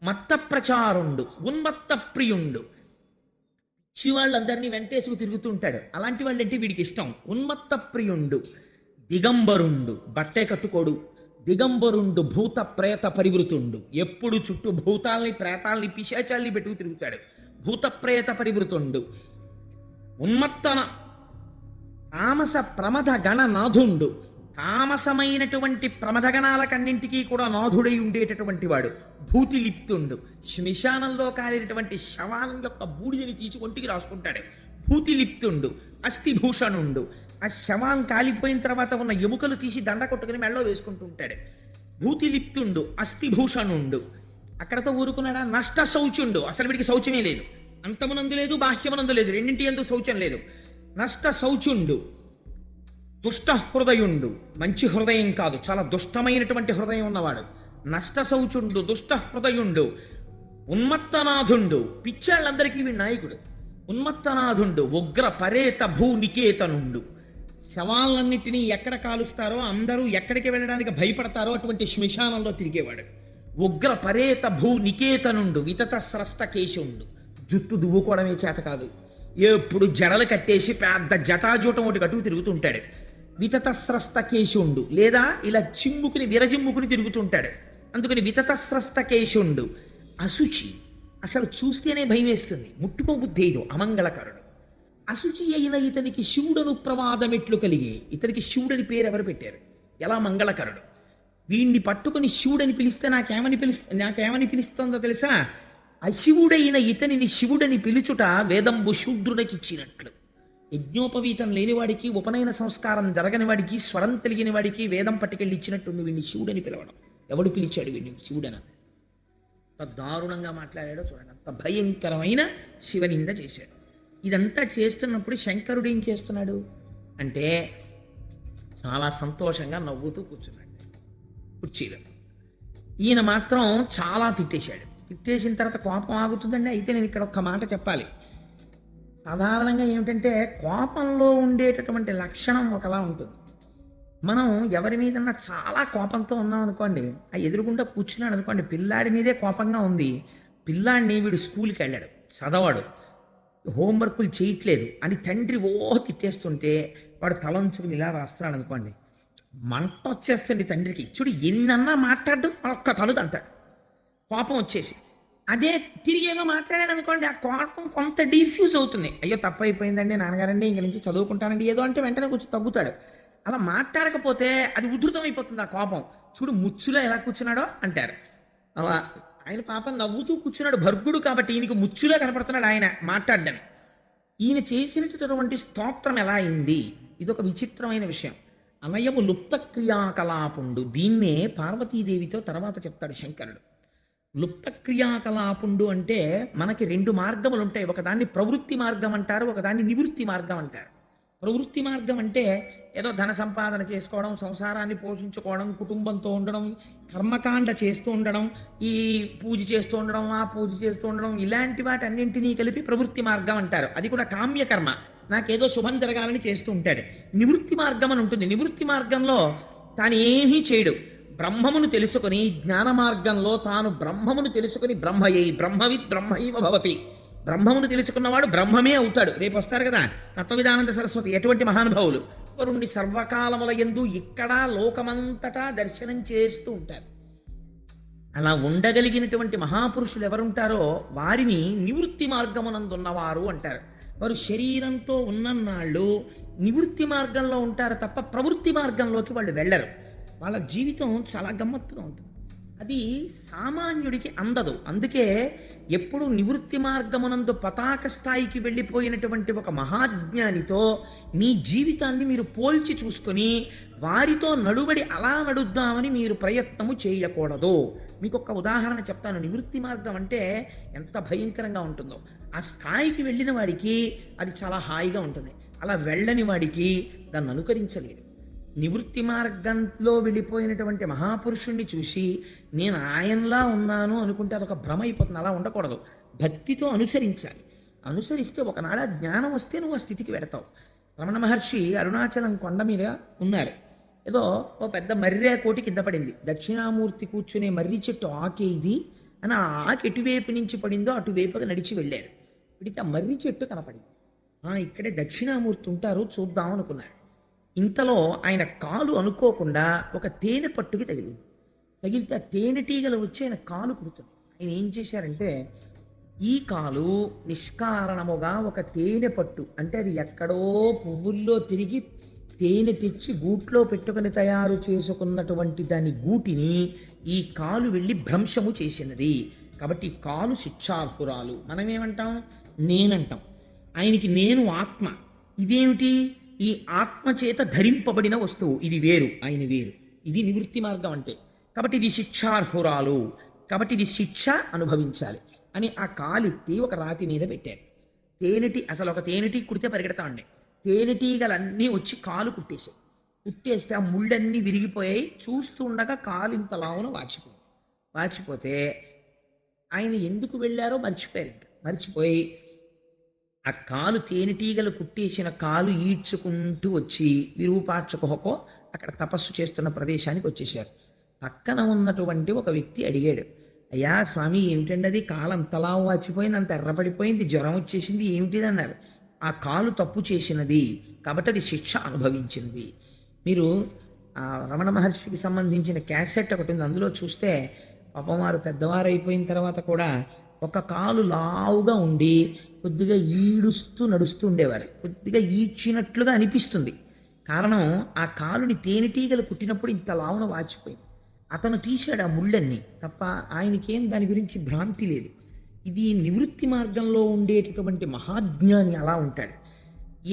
మత్త ప్రచారుండు, ఉన్మత్త ప్రియుండు. పిచ్చి వాళ్ళందరినీ వెంటేసుకు తిరుగుతుంటాడు. అలాంటి వాళ్ళంటే వీడికి ఇష్టం. ఉన్మత్త ప్రియుండు, దిగంబరుండు, బట్టే కట్టుకోడు. దిగంబరుండు, భూత ప్రేత పరివృతుండు. ఎప్పుడు చుట్టూ భూతాల్ని, ప్రేతాల్ని, పిశాచాల్ని పెట్టుకు తిరుగుతాడు. భూత ప్రేత పరివృతుండు. ఉన్మత్తన తామస ప్రమథ గణ నాథుండు. తామసమైనటువంటి ప్రమథగణాల కన్నింటికీ కూడా నాథుడై ఉండేటటువంటి వాడు. భూతిలిప్తుండు. శ్మశానంలో కాలినటువంటి శవానం యొక్క బూడిదని తీసి ఒంటికి రాసుకుంటాడు. భూతిలిప్తుండు. అస్థిభూషణుండు. ఆ శవం కాలిపోయిన తర్వాత ఉన్న ఎముకలు తీసి దండ కొట్టుకుని మెళ్ళలో వేసుకుంటూ ఉంటాడు. భూతిలిప్తుండు, అస్థిభూషణుండు. అక్కడతో ఊరుకున్నాడా? నష్ట శౌచుండు. అసలు వీడికి శౌచమే లేదు. అంతమునందు లేదు, బాహ్యమునందు లేదు. రెండింటి ఎందుకు శౌచం లేదు. నష్ట శౌచుండు, దుష్ట హృదయుండు. మంచి హృదయం కాదు, చాలా దుష్టమైనటువంటి హృదయం ఉన్నవాడు. నష్ట శౌచుండు, దుష్ట హృదయుండు. ఉన్మత్తనాథుండు. పిచ్చాళ్ళందరికీ వీడి నాయకుడు. ఉన్మత్తనాథుండు, ఉగ్ర పరేత భూ నికేతనుండు. శవాలన్నింటినీ ఎక్కడ కాలుస్తారో, అందరూ ఎక్కడికి వెళ్ళడానికి భయపడతారో అటువంటి శ్మశానంలో తిరిగేవాడు. ఉగ్ర పరేత భూ నికేతనుండు, వితత స్రస్త కేశుండు. జుట్టు దువ్వుకోవడమే చేత కాదు, ఎప్పుడు జడలు కట్టేసి పెద్ద జటాజూటం ఒకటి కట్టుకు తిరుగుతుంటాడు. వితత స్రస్త కేశుండు, లేదా ఇలా చిమ్ముకుని విరజిమ్ముకుని తిరుగుతుంటాడు. అందుకని వితత స్రస్త కేశుండు. అశుచి, అసలు చూస్తేనే భయం వేస్తుంది, ముట్టుకోబుద్ధి ఇది, అమంగళకరుడు. అశుచి అయిన ఇతనికి శివుడను ప్రమాదమెట్లు కలిగి. ఇతనికి శివుడని పేరు ఎవరు పెట్టారు? ఎలా మంగళకరుడు. వీణ్ణి పట్టుకుని శివుడని పిలిస్తే నాకేమని పిలుస్తోందో తెలుసా? అశివుడైన ఇతనిని శివుడని పిలుచుట వేదంబు శూద్రునికిచ్చినట్లు. యజ్ఞోపవీతం లేనివాడికి, ఉపనయన సంస్కారం జరగని వాడికి, స్వరం తెలియని వాడికి వేదం పట్టుకెళ్ళి ఇచ్చినట్టుంది వీడిని శివుడని పిలవడం. ఎవడు పిలిచాడు వీడిని శివుడన? అంత దారుణంగా మాట్లాడాడో చూడండి. అంత భయంకరమైన శివనింద చేశాడు. ఇదంతా చేస్తున్నప్పుడు శంకరుడు ఏం చేస్తున్నాడు అంటే చాలా సంతోషంగా నవ్వుతూ కూర్చున్నాడు కుర్చీలో. ఈయన మాత్రం చాలా తిట్టేశాడు. తిట్టేసిన తర్వాత కోపం ఆగుతుందండి. అయితే నేను ఇక్కడ ఒక్క మాట చెప్పాలి. సాధారణంగా ఏమిటంటే కోపంలో ఉండేటటువంటి లక్షణం ఒకలా ఉంటుంది. మనం ఎవరి మీదన్నా చాలా కోపంతో ఉన్నాం అనుకోండి, ఆ ఎదురుగుండా కూర్చున్నాడు అనుకోండి, పిల్లాడి మీదే కోపంగా ఉంది. పిల్లాడిని వీడు స్కూల్కి వెళ్ళాడు, చదవాడు, హోంవర్కులు చేయట్లేదు అని తండ్రి తిట్టేస్తుంటే వాడు తలంచుకుని ఇలా రాస్తున్నాడు అనుకోండి, మంట వచ్చేస్తుంది తండ్రికి. చూడు ఎన్నన్నా మాట్లాడు, ఒక్క తలుగు అంటాడు కోపం వచ్చేసి. అదే తిరిగి ఏదో మాట్లాడాడు అనుకోండి, ఆ కోపం కొంత డిఫ్యూజ్ అవుతుంది. అయ్యో తప్పు అయిపోయిందండి నాన్నగారండి, ఇంక నుంచి చదువుకుంటానండి ఏదో అంటే వెంటనే కొంచెం తగ్గుతాడు. అలా మాట్లాడకపోతే అది ఉధృతం అయిపోతుంది ఆ కోపం. చూడు ముచ్చులో ఎలా కూర్చున్నాడో అంటారు. అలా ఆయన పాపం నవ్వుతూ కూర్చున్నాడు, భర్గుడు కాబట్టి ఈయనకి ముచ్చులో కనపడుతున్నాడు ఆయన మాట్లాడని. ఈయన చేసినటువంటి స్తోత్రం ఎలా అయింది? ఇదొక విచిత్రమైన విషయం. అనయము లుప్త క్రియాకలాపుండు. దీన్నే పార్వతీదేవితో తర్వాత చెప్తాడు శంకరుడు. లుప్త క్రియాకలాపుండు అంటే మనకి రెండు మార్గములు ఉంటాయి. ఒకదాన్ని ప్రవృత్తి మార్గం అంటారు, ఒకదాన్ని నివృత్తి మార్గం అంటారు. ప్రవృత్తి మార్గం అంటే ఏదో ధన సంపాదన చేసుకోవడం, సంసారాన్ని పోషించుకోవడం, కుటుంబంతో ఉండడం, కర్మకాండ చేస్తూ ఉండడం, ఈ పూజ చేస్తూ ఉండడం, ఆ పూజ చేస్తూ ఉండడం, ఇలాంటి వాటన్నింటినీ కలిపి ప్రవృత్తి మార్గం అంటారు. అది కూడా కామ్యకర్మ, నాకేదో శుభం జరగాలని చేస్తూ ఉంటాడు. నివృత్తి మార్గం అని ఉంటుంది. నివృత్తి మార్గంలో తాను ఏమీ చేయడు. బ్రహ్మమును తెలుసుకొని జ్ఞాన మార్గంలో తాను బ్రహ్మమును తెలుసుకొని బ్రహ్మయై బ్రహ్మవిత్ బ్రహ్మైవ భవతి, బ్రహ్మమును తెలుసుకున్నవాడు బ్రహ్మమే అవుతాడు. రేపు వస్తారు కదా తత్వవిధానంద సరస్వతి, ఎటువంటి మహానుభావులు వరుణ్ణి సర్వకాలముల యందు ఇక్కడ లోకమంతటా దర్శనం చేస్తూ ఉంటారు. అలా ఉండగలిగినటువంటి మహాపురుషులు ఎవరుంటారో వారిని నివృత్తి మార్గమునందున్నవారు అంటారు. వారు శరీరంతో ఉన్నన్నాళ్ళు నివృత్తి మార్గంలో ఉంటారు తప్ప ప్రవృత్తి మార్గంలోకి వాళ్ళు వెళ్ళరు. వాళ్ళ జీవితం చాలా గమ్మత్తుగా ఉంటుంది. అది సామాన్యుడికి అందదు. అందుకే ఎప్పుడు నివృత్తి మార్గమునందు పతాక స్థాయికి వెళ్ళిపోయినటువంటి ఒక మహాజ్ఞానితో మీ జీవితాన్ని మీరు పోల్చి చూసుకొని వారితో నడుబడి అలా నడుద్దామని మీరు ప్రయత్నము చేయకూడదు. మీకు ఒక ఉదాహరణ చెప్తాను. నివృత్తి మార్గం అంటే ఎంత భయంకరంగా ఉంటుందో. ఆ స్థాయికి వెళ్ళిన వాడికి అది చాలా హాయిగా ఉంటుంది. అలా వెళ్ళని వాడికి దాన్ని అనుకరించలేడు. నివృత్తి మార్గంలో వెళ్ళిపోయినటువంటి మహాపురుషుణ్ణి చూసి నేను ఆయనలా ఉన్నాను అనుకుంటే అదొక భ్రమ అయిపోతుంది. అలా ఉండకూడదు. భక్తితో అనుసరించాలి. అనుసరిస్తే ఒకనాడ జ్ఞానం వస్తే నువ్వు ఆ స్థితికి వెడతావు. రమణ మహర్షి అరుణాచలం కొండ మీద ఉన్నారు. ఏదో ఓ పెద్ద మర్రి కోటి కింద పడింది. దక్షిణామూర్తి కూర్చునే మర్రి చెట్టు ఆకే ఇది అని ఆ ఆకు ఎటువైపు నుంచి పడిందో అటువైపుగా నడిచి వెళ్ళారు. ఇడితే ఆ మర్రి చెట్టు కనపడింది. ఇక్కడే దక్షిణామూర్తి ఉంటారు, చూద్దాం అనుకున్నారు. ఇంతలో ఆయన కాలు అనుకోకుండా ఒక తేనె పట్టుకి తగిలింది. తగిలితే ఆ తేనెటీగలు వచ్చి ఆయన కాలు కుడుతుంది. ఆయన ఏం చేశారంటే ఈ కాలు నిష్కారణముగా ఒక తేనె పట్టు, అంటే అది ఎక్కడో పువ్వుల్లో తిరిగి తేనె తెచ్చి గూట్లో పెట్టుకుని తయారు చేసుకున్నటువంటి దాని గూటిని ఈ కాలు వెళ్ళి భ్రంశము చేసినది. కాబట్టి ఈ కాలు శిక్షార్హురాలు. మనమేమంటాం? నేనంటాం. ఆయనకి నేను ఆత్మ. ఇదేమిటి? ఈ ఆత్మ చేత ధరింపబడిన వస్తువు. ఇది వేరు, ఆయన వేరు. ఇది నివృత్తి మార్గం అంటే. కాబట్టి ఇది శిక్షార్హురాలు, కాబట్టి ఇది శిక్ష అనుభవించాలి అని ఆ కాలెత్తి ఒక రాతి మీద పెట్టారు. అసలు ఒక తేనెటీ కుడితే పరిగెడతా ఉండే. తేనెటీగలన్నీ వచ్చి కాలు కుట్టేశాయి. కుట్టేస్తే ఆ ముళ్ళన్నీ విరిగిపోయాయి. చూస్తూ ఉండగా కాలు ఇంత లావున వాచిపోతే ఆయన ఎందుకు వెళ్ళారో మర్చిపోయారు. మర్చిపోయి ఆ కాలు తేనెటీగలు కుట్టేసిన కాలు ఈడ్చుకుంటూ వచ్చి విరూపాక్ష గుహకో అక్కడ తపస్సు చేస్తున్న ప్రదేశానికి వచ్చేసారు. పక్కన ఉన్నటువంటి ఒక వ్యక్తి అడిగాడు, అయ్యా స్వామి ఏమిటండి అది? కాలు అంతలా వాచిపోయింది, అంత ఎర్రపడిపోయింది, జ్వరం వచ్చేసింది, ఏమిటిది అన్నారు. ఆ కాలు తప్పు చేసినది కాబట్టి అది శిక్ష అనుభవించింది. మీరు ఆ రమణ మహర్షికి సంబంధించిన క్యాసెట్ ఒకటి ఉంది, అందులో చూస్తే పాపం వారు పెద్దవారు అయిపోయిన తర్వాత కూడా ఒక కాలు లావుగా ఉండి కొద్దిగా ఈడుస్తూ నడుస్తూ ఉండేవారు. కొద్దిగా ఈడ్చినట్లుగా అనిపిస్తుంది. కారణం ఆ కాలుని తేనెటీగలు కుట్టినప్పుడు ఇంత లావున వాచిపోయింది. అతను తీశాడు ఆ ముళ్ళన్నీ తప్ప ఆయనకేం దాని గురించి భ్రాంతి లేదు. ఇది నివృత్తి మార్గంలో ఉండేటటువంటి మహాజ్ఞాని అలా ఉంటాడు.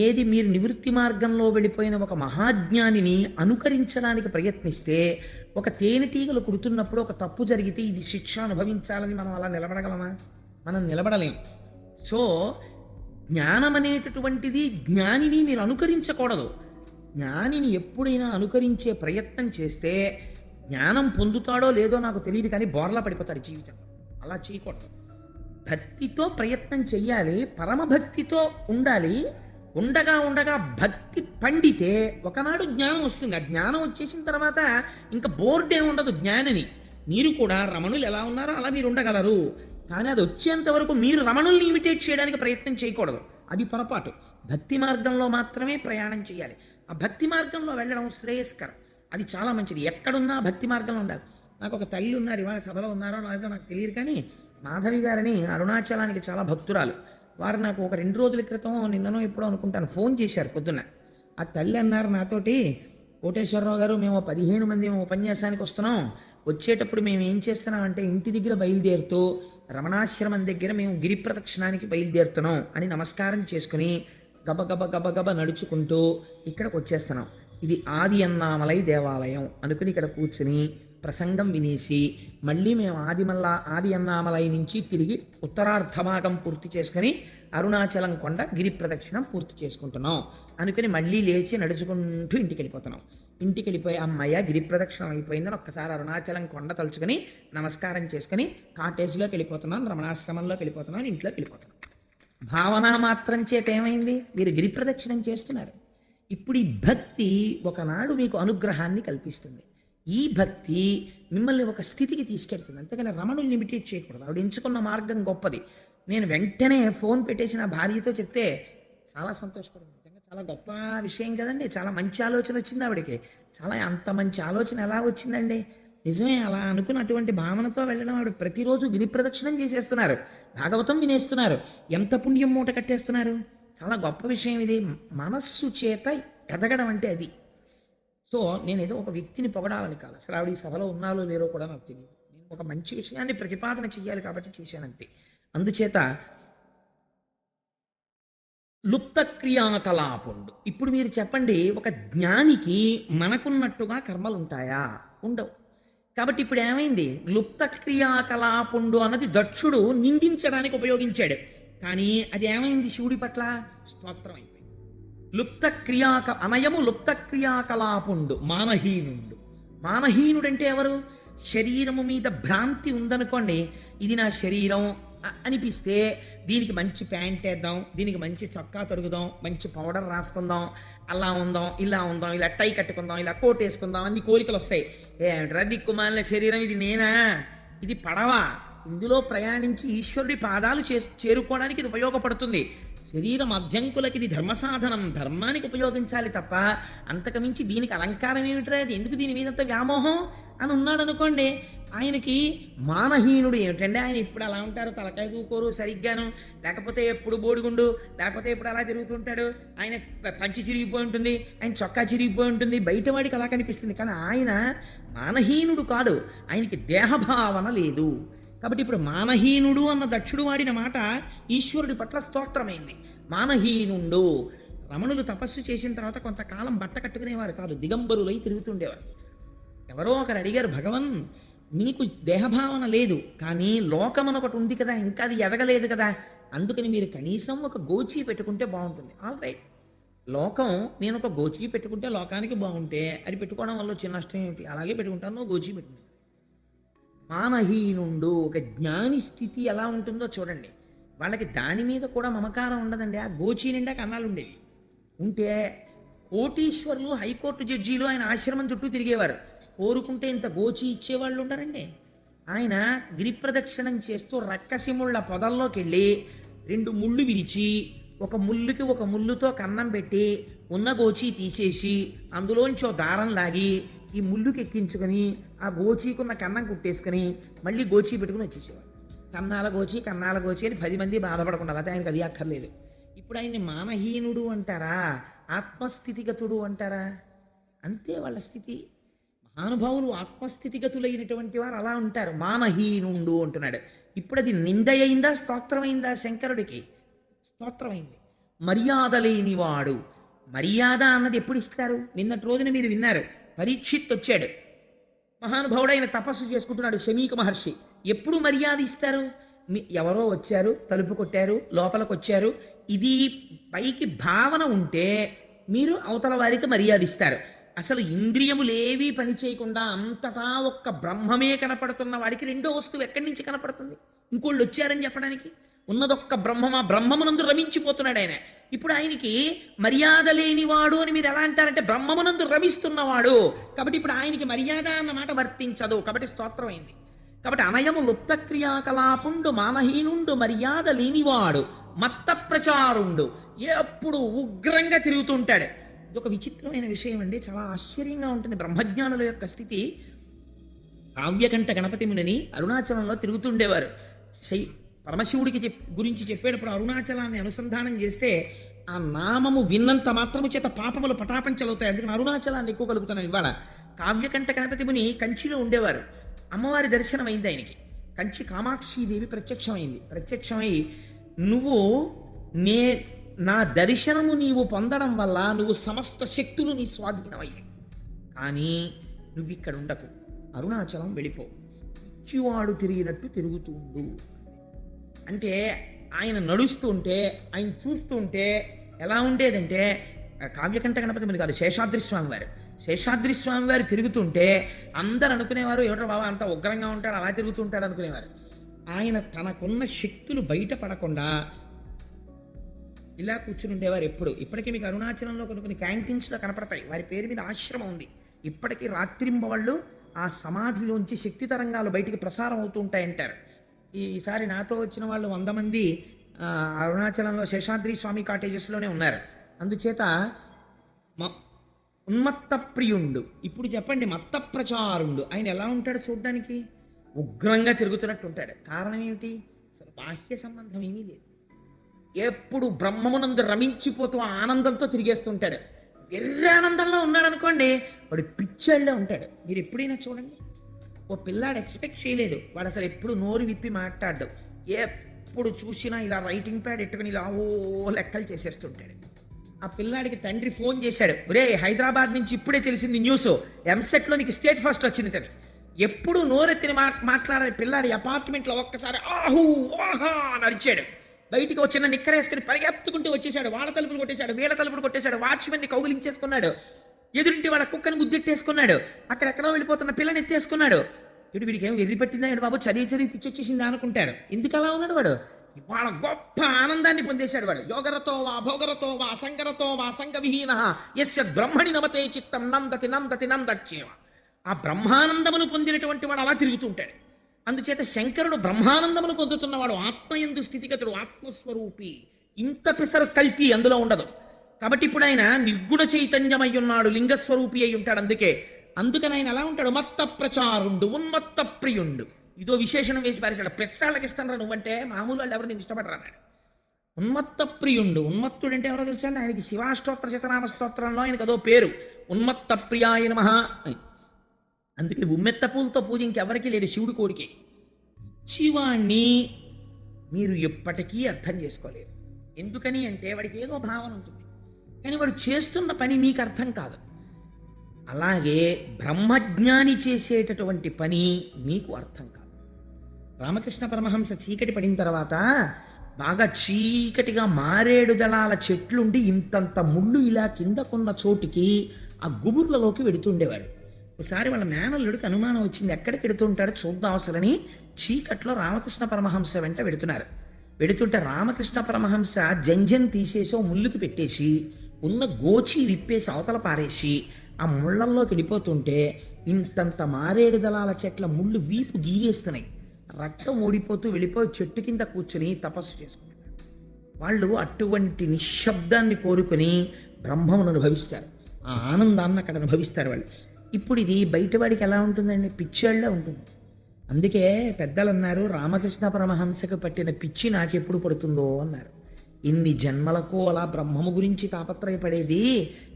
ఏది మీరు నివృత్తి మార్గంలో వెళ్ళిపోయిన ఒక మహాజ్ఞానిని అనుకరించడానికి ప్రయత్నిస్తే, ఒక తేనెటీగలు కుడుతున్నప్పుడు ఒక తప్పు జరిగితే ఇది శిక్ష అనుభవించాలని మనం అలా నిలబడగలమా? మనం నిలబడలేం. సో జ్ఞానం అనేటటువంటిది జ్ఞానిని మీరు అనుకరించకూడదు. జ్ఞానిని ఎప్పుడైనా అనుకరించే ప్రయత్నం చేస్తే జ్ఞానం పొందుతాడో లేదో నాకు తెలియదు, కానీ బోర్లా పడిపోతాడు జీవితం. అలా చేయకూడదు. భక్తితో ప్రయత్నం చెయ్యాలి, పరమభక్తితో ఉండాలి. ఉండగా ఉండగా భక్తి పండితే ఒకనాడు జ్ఞానం వస్తుంది. ఆ జ్ఞానం వచ్చేసిన తర్వాత ఇంకా బోర్డే ఉండదు జ్ఞానిని. మీరు కూడా రమణులు ఎలా ఉన్నారో అలా మీరు ఉండగలరు, కానీ అది వచ్చేంత వరకు మీరు రమణుల్ని ఇమిటేట్ చేయడానికి ప్రయత్నం చేయకూడదు. అది పొరపాటు. భక్తి మార్గంలో మాత్రమే ప్రయాణం చేయాలి. ఆ భక్తి మార్గంలో వెళ్ళడం శ్రేయస్కరం. అది చాలా మంచిది. ఎక్కడున్నా భక్తి మార్గంలో ఉండాలి. నాకు ఒక తల్లి ఉన్నారు, ఇవాళ సభలో ఉన్నారో లేదో నాకు తెలియదు, కానీ మాధవి గారిని అరుణాచలానికి చాలా భక్తురాలు. వారు నాకు ఒక 2 రోజుల క్రితం, నిన్ననో ఎప్పుడో అనుకుంటాను, ఫోన్ చేశారు పొద్దున్న. ఆ తల్లి అన్నారు నాతోటి, కోటేశ్వరరావు గారు మేము 15 మంది ఉపన్యాసానికి వస్తున్నాం, వచ్చేటప్పుడు మేము ఏం చేస్తున్నామంటే ఇంటి దగ్గర బయలుదేరుతూ రమణాశ్రమం దగ్గర మేము గిరి ప్రదక్షిణానికి బయలుదేరుతున్నాం అని నమస్కారం చేసుకుని గబగబ గబగబ నడుచుకుంటూ ఇక్కడికి వచ్చేస్తున్నాం. ఇది ఆది అన్నామలై దేవాలయం అనుకుని ఇక్కడ కూర్చుని ప్రసంగం వినేసి మళ్ళీ మేము ఆది అన్నామలై నుంచి తిరిగి ఉత్తరార్ధభాగం పూర్తి చేసుకుని అరుణాచలం కొండ గిరి ప్రదక్షిణం పూర్తి చేసుకుంటున్నాం అనుకుని మళ్ళీ లేచి నడుచుకుంటూ ఇంటికి వెళ్ళిపోతున్నాం. ఇంటికి వెళ్ళిపోయి అమ్మయ్య గిరి ప్రదక్షిణం అయిపోయిందని ఒక్కసారి అరుణాచలం కొండ తలుచుకొని నమస్కారం చేసుకుని కాటేజ్లోకి వెళ్ళిపోతున్నాం, రమణాశ్రమంలోకి వెళ్ళిపోతున్నాం, ఇంట్లోకి వెళ్ళిపోతున్నాం. భావన మాత్రం చేత ఏమైంది? మీరు గిరి ప్రదక్షిణం చేస్తున్నారు. ఇప్పుడు ఈ భక్తి ఒకనాడు మీకు అనుగ్రహాన్ని కల్పిస్తుంది. ఈ భక్తి మిమ్మల్ని ఒక స్థితికి తీసుకెళ్తుంది. అంతేకాని రమణుల్ని ఇమిటేట్ చేయకూడదు. ఆవిడ ఎంచుకున్న మార్గం గొప్పది. నేను వెంటనే ఫోన్ పెట్టేసి నా భార్యతో చెప్తే చాలా సంతోషపడింది. నిజంగా చాలా గొప్ప విషయం కదండి. చాలా మంచి ఆలోచన వచ్చింది ఆవిడకి. చాలా అంత మంచి ఆలోచన ఎలా వచ్చిందండి? నిజమే, అలా అనుకున్నటువంటి భావనతో వెళ్ళడం. ఆవిడ ప్రతిరోజు గిరి ప్రదక్షిణం చేసేస్తున్నారు, భాగవతం వినేస్తున్నారు, ఎంత పుణ్యం మూట కట్టేస్తున్నారు. చాలా గొప్ప విషయం ఇది. మనస్సు చేత ఎదగడం అంటే అది. సో నేను ఏదో ఒక వ్యక్తిని పొగడాలని కాదు, అసలు ఆవిడ ఈ సభలో ఉన్నాలో లేరో కూడా నాకు తెలియదు. నేను ఒక మంచి విషయాన్ని ప్రతిపాదన చెయ్యాలి కాబట్టి చేశానంతే. అందుచేత లుప్త క్రియాకలాపుండు. ఇప్పుడు మీరు చెప్పండి, ఒక జ్ఞానికి మనకున్నట్టుగా కర్మలు ఉంటాయా? ఉండవు. కాబట్టి ఇప్పుడు ఏమైంది? లుప్త క్రియాకలాపుండు అన్నది దక్షుడు నిందించడానికి ఉపయోగించాడు. కానీ అది ఏమైంది? శివుడి పట్ల స్తోత్రం అయిపోయింది. అనయము లుప్త క్రియాకలాపుండు మానహీనుండు. మానహీనుడంటే ఎవరు? శరీరము మీద భ్రాంతి ఉందనుకోండి, ఇది నా శరీరం అనిపిస్తే దీనికి మంచి ప్యాంట్ వేద్దాం, దీనికి మంచి చొక్కా తొడుగుదాం, మంచి పౌడర్ రాసుకుందాం, అలా ఉందాం, ఇలా ఉందాం, ఇలా టై కట్టుకుందాం, ఇలా కోట్ వేసుకుందాం, అన్ని కోరికలు వస్తాయి. ఏమిట్రా దిక్కుమాలిన శరీరం ఇది, నేనా? ఇది పడవ. ఇందులో ప్రయాణించి ఈశ్వరుడి పాదాలు చేరుకోవడానికి ఇది ఉపయోగపడుతుంది. శరీరం అధ్యంకులకి ఇది ధర్మ సాధనం, ధర్మానికి ఉపయోగించాలి తప్ప అంతకుమించి దీనికి అలంకారం ఏమిట్రా, అది ఎందుకు దీని మీదంత వ్యామోహం అని ఉన్నాడు అనుకోండి. ఆయనకి మానహీనుడు ఏమిటంటే, ఆయన ఇప్పుడు అలా ఉంటారు, తలకాయ దూకోరు సరిగ్గాను, లేకపోతే ఎప్పుడు బోడిగుండు, లేకపోతే ఎప్పుడు అలా తిరుగుతుంటాడు, ఆయన పంచి చిరిగిపోయి ఉంటుంది, ఆయన చొక్కా చిరిగిపోయి ఉంటుంది, బయటవాడికి అలా కనిపిస్తుంది. కానీ ఆయన మానహీనుడు కాడు, ఆయనకి దేహభావన లేదు. కాబట్టి ఇప్పుడు మానహీనుడు అన్న దక్షుడు వాడిన మాట ఈశ్వరుడి పట్ల స్తోత్రమైంది. మానహీనుండు. రమణులు తపస్సు చేసిన తర్వాత కొంతకాలం బట్ట కట్టుకునేవారు కాదు, దిగంబరులై తిరుగుతుండేవారు. ఎవరో ఒకరు అడిగారు, భగవన్ మీకు దేహభావన లేదు, కానీ లోకం ఒకటి ఉంది కదా, ఇంకా అది ఎదగలేదు కదా, అందుకని మీరు కనీసం ఒక గోచీ పెట్టుకుంటే బాగుంటుంది. ఆల్ రైట్, లోకం, నేను ఒక గోచీ పెట్టుకుంటే లోకానికి బాగుంటే అది పెట్టుకోవడం వల్ల చిన్న నష్టం ఏమిటి? అలాగే పెట్టుకుంటాను, గోచీ పెట్టుకుంటాను. మానహీనుండు. ఒక జ్ఞాని స్థితి ఎలా ఉంటుందో చూడండి. వాళ్ళకి దాని మీద కూడా మమకారం ఉండదండి. ఆ గోచీ నిండా కన్నాలు ఉండేవి. ఉంటే కోటీశ్వరులు, హైకోర్టు జడ్జీలు ఆయన ఆశ్రమం చుట్టూ తిరిగేవారు. కోరుకుంటే ఇంత గోచి ఇచ్చేవాళ్ళు ఉంటారండి. ఆయన గిరి ప్రదక్షిణం చేస్తూ రక్కసిముళ్ళ పొదల్లోకి వెళ్ళి 2 ముళ్ళు విరిచి ఒక ముళ్ళుకి ఒక ముళ్ళుతో కన్నం పెట్టి ఉన్న గోచి తీసేసి అందులోంచి ఓ దారం లాగి ఈ ముళ్ళుకి ఎక్కించుకొని ఆ గోచీకున్న కన్నం కుట్టేసుకొని మళ్ళీ గోచీ పెట్టుకుని వచ్చేసేవాడు. కన్నాల గోచి అని 10 మంది బాధపడకుండా, అయితే ఆయనకు అది అక్కర్లేదు. ఇప్పుడు ఆయన్ని మానహీనుడు అంటారా, ఆత్మస్థితిగతుడు అంటారా? అంతే వాళ్ళ స్థితి. మహానుభావులు ఆత్మస్థితిగతులైనటువంటి వారు అలా ఉంటారు. మానహీనుండు అంటున్నాడు. ఇప్పుడు అది నిందయిందా, స్తోత్రమైందా? శంకరుడికి స్తోత్రమైంది. మర్యాద లేనివాడు. మర్యాద అన్నది ఎప్పుడు ఇస్తారు? నిన్నటి రోజున మీరు విన్నారు, పరీక్షిత్ వచ్చాడు, మహానుభావుడైన తపస్సు చేసుకుంటున్నాడు శమీక మహర్షి. ఎప్పుడు మర్యాద ఇస్తారు? ఎవరో వచ్చారు, తలుపు కొట్టారు, లోపలికి వచ్చారు, ఇది పైకి భావన ఉంటే మీరు అవతల వారికి మర్యాద ఇస్తారు. అసలు ఇంద్రియములేవీ పని చేయకుండా అంతటా ఒక్క బ్రహ్మమే కనపడుతున్న వాడికి రెండో వస్తువు ఎక్కడి నుంచి కనపడుతుంది? ఇంకోళ్ళు వచ్చారని చెప్పడానికి. ఉన్నదొక్క బ్రహ్మం, ఆ బ్రహ్మమునందు రమించిపోతున్నాడు ఆయన. ఇప్పుడు ఆయనకి మర్యాద లేనివాడు అని మీరు ఎలా అంటారంటే బ్రహ్మమునందు రమిస్తున్నవాడు. కాబట్టి ఇప్పుడు ఆయనకి మర్యాద అన్న మాట వర్తించదు. కాబట్టి స్తోత్రమైంది. కాబట్టి అనయము లుప్త క్రియాకలాపుండు మానహీనుండు మర్యాద లేనివాడు మత్త ప్రచారుండు. ఎప్పుడు ఉగ్రంగా తిరుగుతుంటాడు. ఇది ఒక విచిత్రమైన విషయం అండి, చాలా ఆశ్చర్యంగా ఉంటుంది. బ్రహ్మజ్ఞానుల యొక్క స్థితి. కావ్యకంఠ గణపతి మునిని అరుణాచలంలో తిరుగుతుండేవారు. పరమశివుడికి గురించి చెప్పేటప్పుడు అరుణాచలాన్ని అనుసంధానం చేస్తే ఆ నామము విన్నంత మాత్రము చేత పాపములు పటాపంచలవుతాయి. అందుకని అరుణాచలాన్ని ఎక్కువ కలుగుతున్నాను ఇవాళ. కావ్యకంఠ గణపతి ముని కంచిలో ఉండేవారు. అమ్మవారి దర్శనం అయింది ఆయనకి. కంచి కామాక్షీదేవి ప్రత్యక్షమై నువ్వు నా దర్శనము నీవు పొందడం వల్ల నువ్వు సమస్త శక్తులు నీ స్వాధీనమయ్యాయి, కానీ నువ్వు ఇక్కడ ఉండకు, అరుణాచలం వెళ్ళిపో, పిచ్చివాడు తిరిగినట్టు తిరుగుతుండు. అంటే ఆయన నడుస్తుంటే, ఆయన చూస్తుంటే ఎలా ఉండేదంటే, కావ్యకంఠ గణపతి మీద కాదు, శేషాద్రి స్వామి వారు, శేషాద్రి స్వామి వారు తిరుగుతుంటే అందరు అనుకునేవారు ఏమిటో బాబా అంత ఉగ్రంగా ఉంటాడు, అలా తిరుగుతుంటాడు అనుకునేవారు. ఆయన తనకున్న శక్తులు బయటపడకుండా ఇలా కూర్చుని ఉండేవారు ఎప్పుడు. ఇప్పటికీ మీకు అరుణాచలంలో కొన్ని క్యాంటీన్స్లో కనపడతాయి, వారి పేరు మీద ఆశ్రమం ఉంది. ఇప్పటికీ రాత్రింబవళ్ళు ఆ సమాధిలోంచి శక్తి తరంగాలు బయటికి ప్రసారం అవుతూ ఉంటాయంటారు. ఈసారి నాతో వచ్చిన వాళ్ళు 100 మంది అరుణాచలంలో శేషాద్రి స్వామి కాటేజెస్లోనే ఉన్నారు. అందుచేత ఉన్మత్త ప్రియుండు. ఇప్పుడు చెప్పండి, మత్త ప్రచారుండు. ఆయన ఎలా ఉంటాడు చూడ్డానికి? ఉగ్రంగా తిరుగుతున్నట్టు ఉంటాడు. కారణం ఏమిటి? అసలు బాహ్య సంబంధం ఏమీ లేదు. ఎప్పుడు బ్రహ్మమునందు రమించిపోతూ ఆనందంతో తిరిగేస్తుంటాడు. వెర్రి ఆనందంలో ఉన్నాడు అనుకోండి, వాడు పిచ్చాళ్ళే ఉంటాడు. మీరు ఎప్పుడైనా చూడండి, ఓ పిల్లాడు ఎక్స్పెక్ట్ చేయలేదు, వాడు అసలు ఎప్పుడు నోరు విప్పి మాట్లాడ్డు, ఎప్పుడు చూసినా ఇలా రైటింగ్ ప్యాడ్ ఎట్టుకుని ఇలా ఓ లెక్కలు చేసేస్తుంటాడు. ఆ పిల్లాడికి తండ్రి ఫోన్ చేశాడు, ఒరే హైదరాబాద్ నుంచి ఇప్పుడే తెలిసింది న్యూస్, ఎంసెట్లో నీకు స్టేట్ ఫస్ట్ వచ్చింది తను. ఎప్పుడు నోరెత్తిని మాట్లాడే పిల్లాడి అపార్ట్మెంట్లో ఒక్కసారి ఆహూ ఆహా అని అరిచాడు. బయటికి వచ్చిన నిక్కరేసుకుని పరిగెత్తుకుంటూ వచ్చేసాడు. వాళ్ళ తలుపులు కొట్టేశాడు, వీళ్ళ తలుపులు కొట్టేశాడు, వాచ్మెన్ని కౌగిలించేసుకున్నాడు, ఎదురింటి వాళ్ళ కుక్కని ముద్దెట్టేసుకున్నాడు, అక్కడెక్కడో వెళ్ళిపోతున్న పిల్లని ఎత్తేసుకున్నాడు. ఇటు వీడికి ఏం వెర్రి పట్టిందా ఏంటి బాబు, చదివి పిచ్చొచ్చేసిందా అనుకుంటారు. ఎందుకు అలా ఉన్నాడు వాడు? వాళ్ళ గొప్ప ఆనందాన్ని పొందేశాడు వాడు. యోగరతో వా భోగరతో వా సంగరతో వా సంగవిహీన యస్య బ్రహ్మణి నమతే చిత్తం నందతి నందతి నందచ్చేవ. ఆ బ్రహ్మానందమును పొందినటువంటి వాడు అలా తిరుగుతుంటాడు. అందుచేత శంకరుడు బ్రహ్మానందమును పొందుతున్నవాడు, ఆత్మయందు స్థితిగతుడు, ఆత్మస్వరూపి. ఇంత పిసరు కల్తీ అందులో ఉండదు. కాబట్టి ఇప్పుడు ఆయన నిర్గుణ చైతన్యమై ఉన్నాడు, లింగస్వరూపి అయి ఉంటాడు. అందుకని ఆయన ఎలా ఉంటాడు? మత్త ప్రచారుండు, ఉన్మత్త ప్రియుండు. ఇదో విశేషణం వేసి పారేశాడు. ప్రత్సాళ్ళకి ఇష్టం రా నువ్వంటే, మామూలు వాళ్ళు ఎవరు నేను ఇష్టపడరా అన్నాడు. ఉన్మత్త ప్రియుండు. ఉన్మత్తుడు అంటే ఎవరో తెలుసా అండి? ఆయనకి శివాష్టోత్తర శతనామ స్తోత్రంలో ఆయనకు అదో పేరు, ఉన్మత్త ప్రియాయ నమః. అందుకే ఉమ్మెత్త పూలతో పూజ ఇంకెవరికి లేదు, శివుడి కోడికి. శివాణ్ణి మీరు ఎప్పటికీ అర్థం చేసుకోలేరు. ఎందుకని అంటే వాడికి ఏదో భావన ఉంటుంది, కానీ వాడు చేస్తున్న పని మీకు అర్థం కాదు. అలాగే బ్రహ్మజ్ఞాని చేసేటటువంటి పని మీకు అర్థం కాదు. రామకృష్ణ పరమహంస చీకటి పడిన తర్వాత బాగా చీకటిగా మారేడు దళాల చెట్లుండి ఇంతంత ముళ్ళు ఇలా కిందకున్న చోటికి ఆ గుబుర్లలోకి వెడుతుండేవాడు. ఒకసారి వాళ్ళ మేనల్లుడికి అనుమానం వచ్చింది, ఎక్కడికి వెడుతుంటాడో చూద్దాం అసలని చీకట్లో రామకృష్ణ పరమహంస వెంట వెడుతుంటే రామకృష్ణ పరమహంస జంజన్ తీసేసి ఓ ముళ్ళుకి పెట్టేసి ఉన్న గోచి విప్పేసి అవతల పారేసి ఆ ముళ్ళల్లోకి వెళ్ళిపోతుంటే ఇంతంత మారేడు దళాల చెట్ల ముళ్ళు వీపు గీరేస్తున్నాయి. రక్తం ఓడిపోతూ వెళ్ళిపోయి చెట్టు కింద కూర్చుని తపస్సు చేసుకుంటారు. వాళ్ళు అటువంటి నిశ్శబ్దాన్ని కోరుకొని బ్రహ్మమును అనుభవిస్తారు, ఆ ఆనందాన్ని అక్కడ అనుభవిస్తారు వాళ్ళు. ఇప్పుడు ఇది బయటవాడికి ఎలా ఉంటుందండి? పిచ్చాళ్ళే ఉంటుంది. అందుకే పెద్దలు అన్నారు, రామకృష్ణ పరమహంసకు పట్టిన పిచ్చి నాకెప్పుడు పడుతుందో అన్నారు. ఇన్ని జన్మలకు అలా బ్రహ్మము గురించి తాపత్రయపడేది.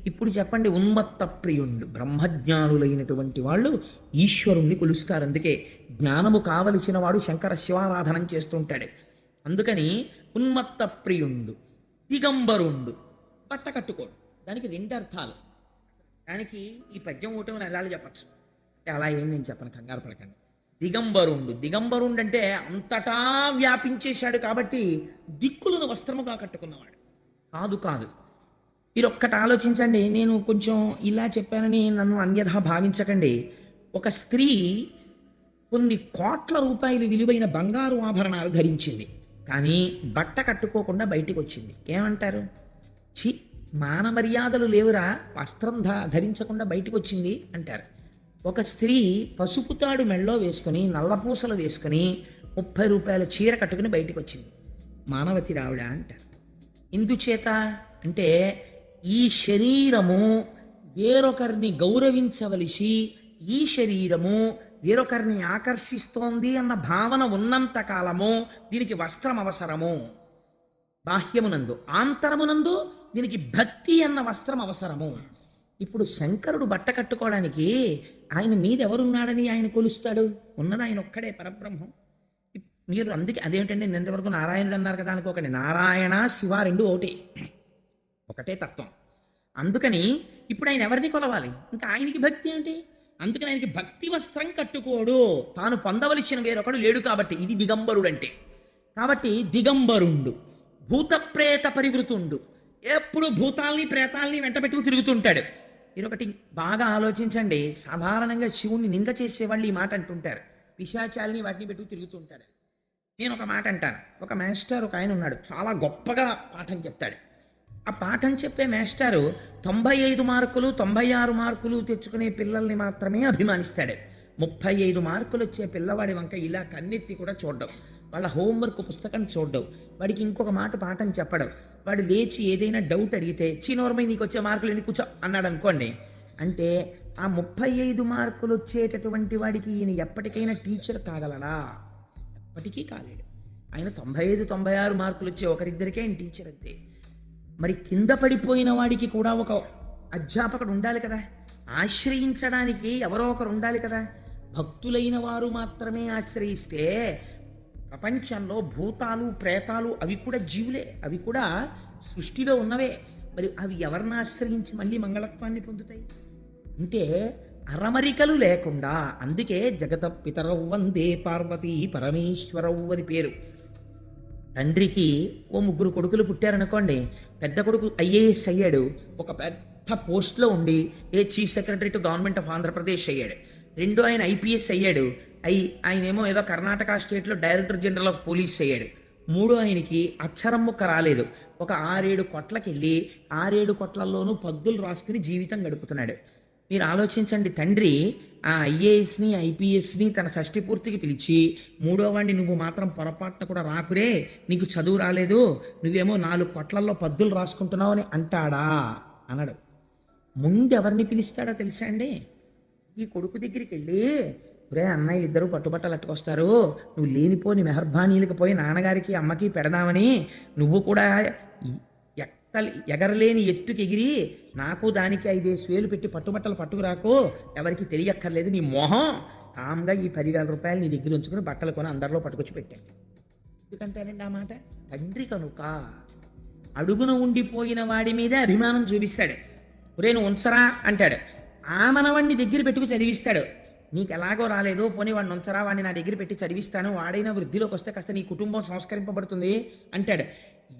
ఇప్పుడు చెప్పండి, ఉన్మత్త ప్రియుండు, బ్రహ్మజ్ఞానులైనటువంటి వాళ్ళు ఈశ్వరుణ్ణి కొలుస్తారు. అందుకే జ్ఞానము కావలసిన వాడు శంకర శివారాధనం చేస్తుంటాడు. అందుకని ఉన్మత్త ప్రియుండు, దిగంబరుండు, బట్ట కట్టుకోడు. దానికి 2 అర్థాలు. దానికి ఈ పద్యం ఒకటి నెలలు చెప్పచ్చు, అలా ఏం నేను చెప్పను, కంగారు పడకండి. దిగంబరుండు అంటే అంతటా వ్యాపించేశాడు కాబట్టి దిక్కులను వస్త్రముగా కట్టుకున్నవాడు కాదు. మీరు ఒక్కటి ఆలోచించండి. నేను కొంచెం ఇలా చెప్పానని నన్ను అన్యథా భావించకండి. ఒక స్త్రీ కొన్ని కోట్ల రూపాయలు విలువైన బంగారు ఆభరణాలు ధరించింది, కానీ బట్ట కట్టుకోకుండా బయటికి వచ్చింది. ఏమంటారు? మాన మర్యాదలు లేవురా, వస్త్రం ధరించకుండా బయటికి వచ్చింది అంటారు. ఒక స్త్రీ పసుపు తాడు మెళ్ళో వేసుకుని నల్లపూసలు వేసుకుని 30 రూపాయల చీర కట్టుకుని బయటికి వచ్చింది, మానవతి రావిడ అంటారు. ఎందుచేత అంటే ఈ శరీరము వేరొకరిని గౌరవించవలసి, ఈ శరీరము వేరొకరిని ఆకర్షిస్తోంది అన్న భావన ఉన్నంత కాలము దీనికి వస్త్రం అవసరము. బాహ్యమునందు, ఆంతరమునందు దీనికి భక్తి అన్న వస్త్రం అవసరము. ఇప్పుడు శంకరుడు బట్ట కట్టుకోవడానికి ఆయన మీద ఎవరున్నాడని ఆయన కొలుస్తాడు? ఉన్నది ఆయన ఒక్కడే, పరబ్రహ్మం. మీరు అందుకే అదేంటండి నిన్నవరకు నారాయణుడు అన్నారు కదా అనుకోకండి, నారాయణ శివ 2 ఒకటే తత్వం. అందుకని ఇప్పుడు ఆయన ఎవరిని కొలవాలి? ఇంకా ఆయనకి భక్తి ఏంటి? అందుకని ఆయనకి భక్తి వస్త్రం కట్టుకోడు, తాను పొందవలసిన వేరొకడు లేడు కాబట్టి. ఇది దిగంబరుడు అంటే. కాబట్టి దిగంబరుండు, భూతప్రేత పరివృతుండు, ఎప్పుడు భూతాల్ని ప్రేతాల్ని వెంట పెట్టుకు తిరుగుతుంటాడు. మీరు ఒకటి బాగా ఆలోచించండి. సాధారణంగా శివుణ్ణి నింద చేసేవాళ్ళు ఈ మాట అంటుంటారు, పిశాచాల్ని వాటిని పెట్టుకు తిరుగుతుంటాడు. నేను ఒక మాట అంటాను. ఒక మాస్టర్ ఒక ఆయన ఉన్నాడు, చాలా గొప్పగా పాఠం చెప్తాడు. ఆ పాఠం చెప్పే మాస్టారు 95 మార్కులు 96 మార్కులు తెచ్చుకునే పిల్లల్ని మాత్రమే అభిమానిస్తాడు. 35 మార్కులు వచ్చే పిల్లవాడి వంక ఇలా కన్నెత్తి కూడా చూడడం, వాళ్ళ హోంవర్క్ పుస్తకం చూడడం, వాడికి ఇంకొక మాట పాఠం చెప్పడం. వాడు లేచి ఏదైనా డౌట్ అడిగితే చిన్నోరమై నీకు వచ్చే మార్కులు ఎన్ని కూర్చో అన్నాడు అనుకోండి, అంటే ఆ 35 మార్కులు వచ్చేటటువంటి వాడికి ఈయన ఎప్పటికైనా టీచర్ కాగలడా? ఎప్పటికీ కాలేడు. ఆయన 95 96 మార్కులు వచ్చే ఒకరిద్దరికే ఆయన టీచర్ అంతే. మరి కింద పడిపోయిన వాడికి కూడా ఒక అధ్యాపకుడు ఉండాలి కదా, ఆశ్రయించడానికి ఎవరో ఒకరు ఉండాలి కదా. భక్తులైన వారు మాత్రమే ఆశ్రయిస్తే, ప్రపంచంలో భూతాలు ప్రేతాలు అవి కూడా జీవులే, అవి కూడా సృష్టిలో ఉన్నవే. మరి అవి ఎవరిని ఆశ్రయించి మళ్ళీ మంగళత్వాన్ని పొందుతాయి? అంటే అరమరికలు లేకుండా. అందుకే జగత పితరౌ వందే పార్వతీ పరమేశ్వరౌ అని పేరు. తండ్రికి ఓ 3 కొడుకులు పుట్టారనుకోండి, పెద్ద కొడుకు ఐఏఎస్ అయ్యాడు, ఒక పెద్ద పోస్ట్లో ఉండి chief secretary to government of Andhra Pradesh అయ్యాడు. రెండో ఆయన ఐపీఎస్ అయ్యాడు, ఆయనేమో ఏదో కర్ణాటక స్టేట్లో డైరెక్టర్ జనరల్ ఆఫ్ పోలీస్ అయ్యాడు. మూడో ఆయనకి అక్షరం ముక్క రాలేదు, ఒక 6-7 కొట్లకి వెళ్ళి 6-7 కొట్లల్లోనూ పద్దులు రాసుకుని జీవితం గడుపుతున్నాడు. మీరు ఆలోచించండి, తండ్రి ఆ ఐఏఎస్ని ఐపీఎస్ని తన షష్ఠి పూర్తికి పిలిచి, మూడో వాడిని నువ్వు మాత్రం పొరపాటున కూడా రాకురే, నీకు చదువు రాలేదు, నువ్వేమో 4 కొట్లల్లో పద్దులు రాసుకుంటున్నావు అని అంటాడా? అనడు. ముందు ఎవరిని పిలుస్తాడో తెలుసా అండి? ఈ కొడుకు దగ్గరికి వెళ్ళి, రే అన్నయ్య ఇద్దరు పట్టుబట్టలు అట్టుకొస్తారు, నువ్వు లేనిపోని మెహర్బానీలకు పోయి నాన్నగారికి అమ్మకి పెడదామని నువ్వు కూడా ఎగరలేని ఎత్తుకి ఎగిరి నాకు దానికి 5 వేలు పెట్టి పట్టుబట్టలు పట్టుకురాకు, ఎవరికి తెలియక్కర్లేదు, నీ మొహం కామ్గా ఈ 10,000 రూపాయలు నీ దగ్గర ఉంచుకుని బట్టలు కొని అందరిలో పట్టుకొచ్చి పెట్టాడు. ఎందుకంటేనండి ఆ మాట, తండ్రి కనుక అడుగున ఉండిపోయిన వాడి మీదే అభిమానం చూపిస్తాడు. ఒరే నువ్వు ఉంచరా అంటాడు, ఆ మనవాడిని దగ్గర పెట్టుకు చదివిస్తాడు. నీకు ఎలాగో రాలేదు, పోనీ వాడిని ఉంచరా, వాడిని నా దగ్గర పెట్టి చదివిస్తాను, వాడైనా వృద్ధిలోకి వస్తే కాస్త నీ కుటుంబం సంస్కరింపబడుతుంది అంటాడు.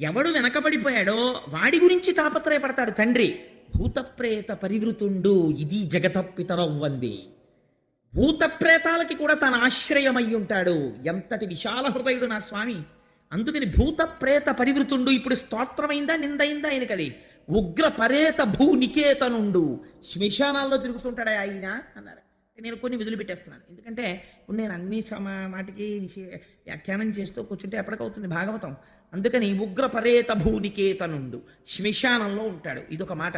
ఎవడు వెనకబడిపోయాడో వాడి గురించి తాపత్రయపడతాడు తండ్రి. భూతప్రేత పరివృతుండు, ఇది జగత పితరౌ వందే. భూతప్రేతాలకి కూడా తన ఆశ్రయమై ఉంటాడు. ఎంతటి విశాల హృదయుడు నా స్వామి. అందుకని భూతప్రేత పరివృతుండు. ఇప్పుడు స్తోత్రమైందా నిందైందా ఆయనకది? ఉగ్ర పరేత భూ నికేతనుండు, శ్మశానాల్లో తిరుగుతుంటాడా ఆయన అన్నారు. నేను కొన్ని విధులు పెట్టేస్తున్నాను, ఎందుకంటే ఇప్పుడు నేను అన్ని మాటికి వ్యాఖ్యానం చేస్తూ కూర్చుంటే ఎప్పటికవుతుంది భాగవతం. అందుకని ఉగ్ర పరేత భూనికేతనుండు, శ్మశానంలో ఉంటాడు. ఇదొక మాట.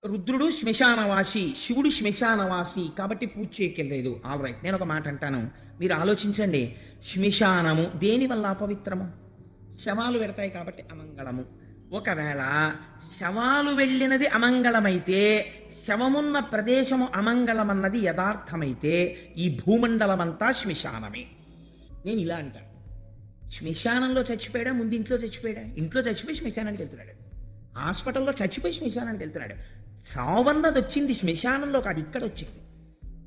రుద్రుడు శ్మశానవాసి, శివుడు శ్మశానవాసి, కాబట్టి పూజ చేయకెళ్ళలేదు. ఆల్ రైట్, నేను ఒక మాట అంటాను, మీరు ఆలోచించండి. శ్మశానము దేనివల్ల అపవిత్రము? శవాలు పెడతాయి కాబట్టి అమంగళము. ఒకవేళ శవాలు వెళ్ళినది అమంగళమైతే, శవమున్న ప్రదేశము అమంగళమన్నది యథార్థమైతే, ఈ భూమండలమంతా శ్మశానమే. నేను ఇలా అంటాను, శ్మశానంలో చచ్చిపోయాడా, ముందు ఇంట్లో చచ్చిపోయాడా? ఇంట్లో చచ్చిపోయి శ్మశానానికి వెళ్తున్నాడు, హాస్పిటల్లో చచ్చిపోయి శ్మశానానికి వెళ్తున్నాడు. చావన్నది వచ్చింది శ్మశానంలో కాదు, ఇక్కడ వచ్చింది.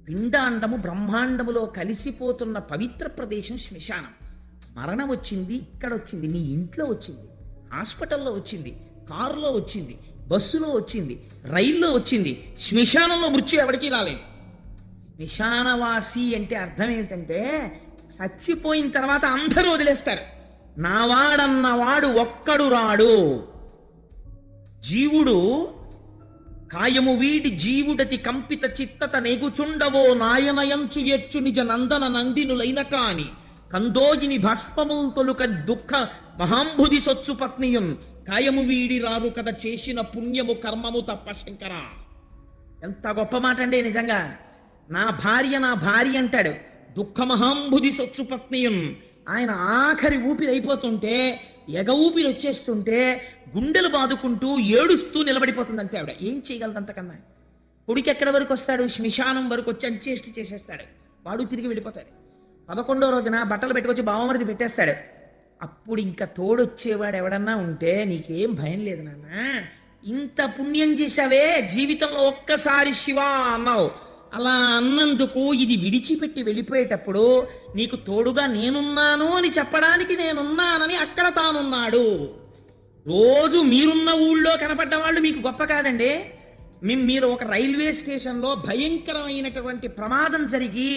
పిండాండము బ్రహ్మాండములో కలిసిపోతున్న పవిత్ర ప్రదేశం శ్మశానం. మరణం వచ్చింది ఇక్కడ వచ్చింది, నీ ఇంట్లో వచ్చింది, హాస్పిటల్లో వచ్చింది, కారులో వచ్చింది, బస్సులో వచ్చింది, రైల్లో వచ్చింది. శ్మశానంలో మృత్యు ఎవరికీ రాలేదు. శ్మశానవాసి అంటే అర్థం ఏమిటంటే, చచ్చిపోయిన తర్వాత అందరూ వదిలేస్తారు. నావాడన్నవాడు ఒక్కడు రాడు. జీవుడు కాయము వీడి జీవుడతి కంపిత చిత్తత నెగుచుండవో నాయనయంచు ఎచ్చు నిజ నందన నందినులైన కాని కందోజిని భస్మముల్ తొలుక దుఃఖ మహాంబుధి సొచ్చు పత్నియం కాయము వీడి రారు కథ చేసిన పుణ్యము కర్మము తప్ప శంకర. ఎంత గొప్ప మాట అండి నిజంగా. నా భార్య అంటాడు, దుఃఖ మహాంబుధి సొచ్చు పత్నియం. ఆయన ఆఖరి ఊపిరి అయిపోతుంటే, ఎగ ఊపిరి వచ్చేస్తుంటే గుండెలు బాదుకుంటూ ఏడుస్తూ నిలబడిపోతుంది అంతే ఆవిడ. ఏం చేయగలదు అంతకన్నా? కొడుకు ఎక్కడి వరకు వస్తాడు? శ్మశానం వరకు వచ్చి అంచేష్టి చేసేస్తాడు, వాడు తిరిగి వెళ్ళిపోతాడు. 11వ రోజున బట్టలు పెట్టుకొచ్చి బావమరిది పెట్టేస్తాడు. అప్పుడు ఇంకా తోడొచ్చేవాడు ఎవడన్నా ఉంటే, నీకేం భయం లేదు నాన్న, ఇంత పుణ్యం చేశావే, జీవితంలో ఒక్కసారి శివ అన్నావు, అలా అన్నందుకు ఇది విడిచిపెట్టి వెళ్ళిపోయేటప్పుడు నీకు తోడుగా నేనున్నాను అని చెప్పడానికి నేనున్నానని అక్కడ తానున్నాడు. రోజు మీరున్న ఊళ్ళో కనపడ్డ వాళ్ళు మీకు గొప్ప కాదండి. మీరు ఒక రైల్వే స్టేషన్లో భయంకరమైనటువంటి ప్రమాదం జరిగి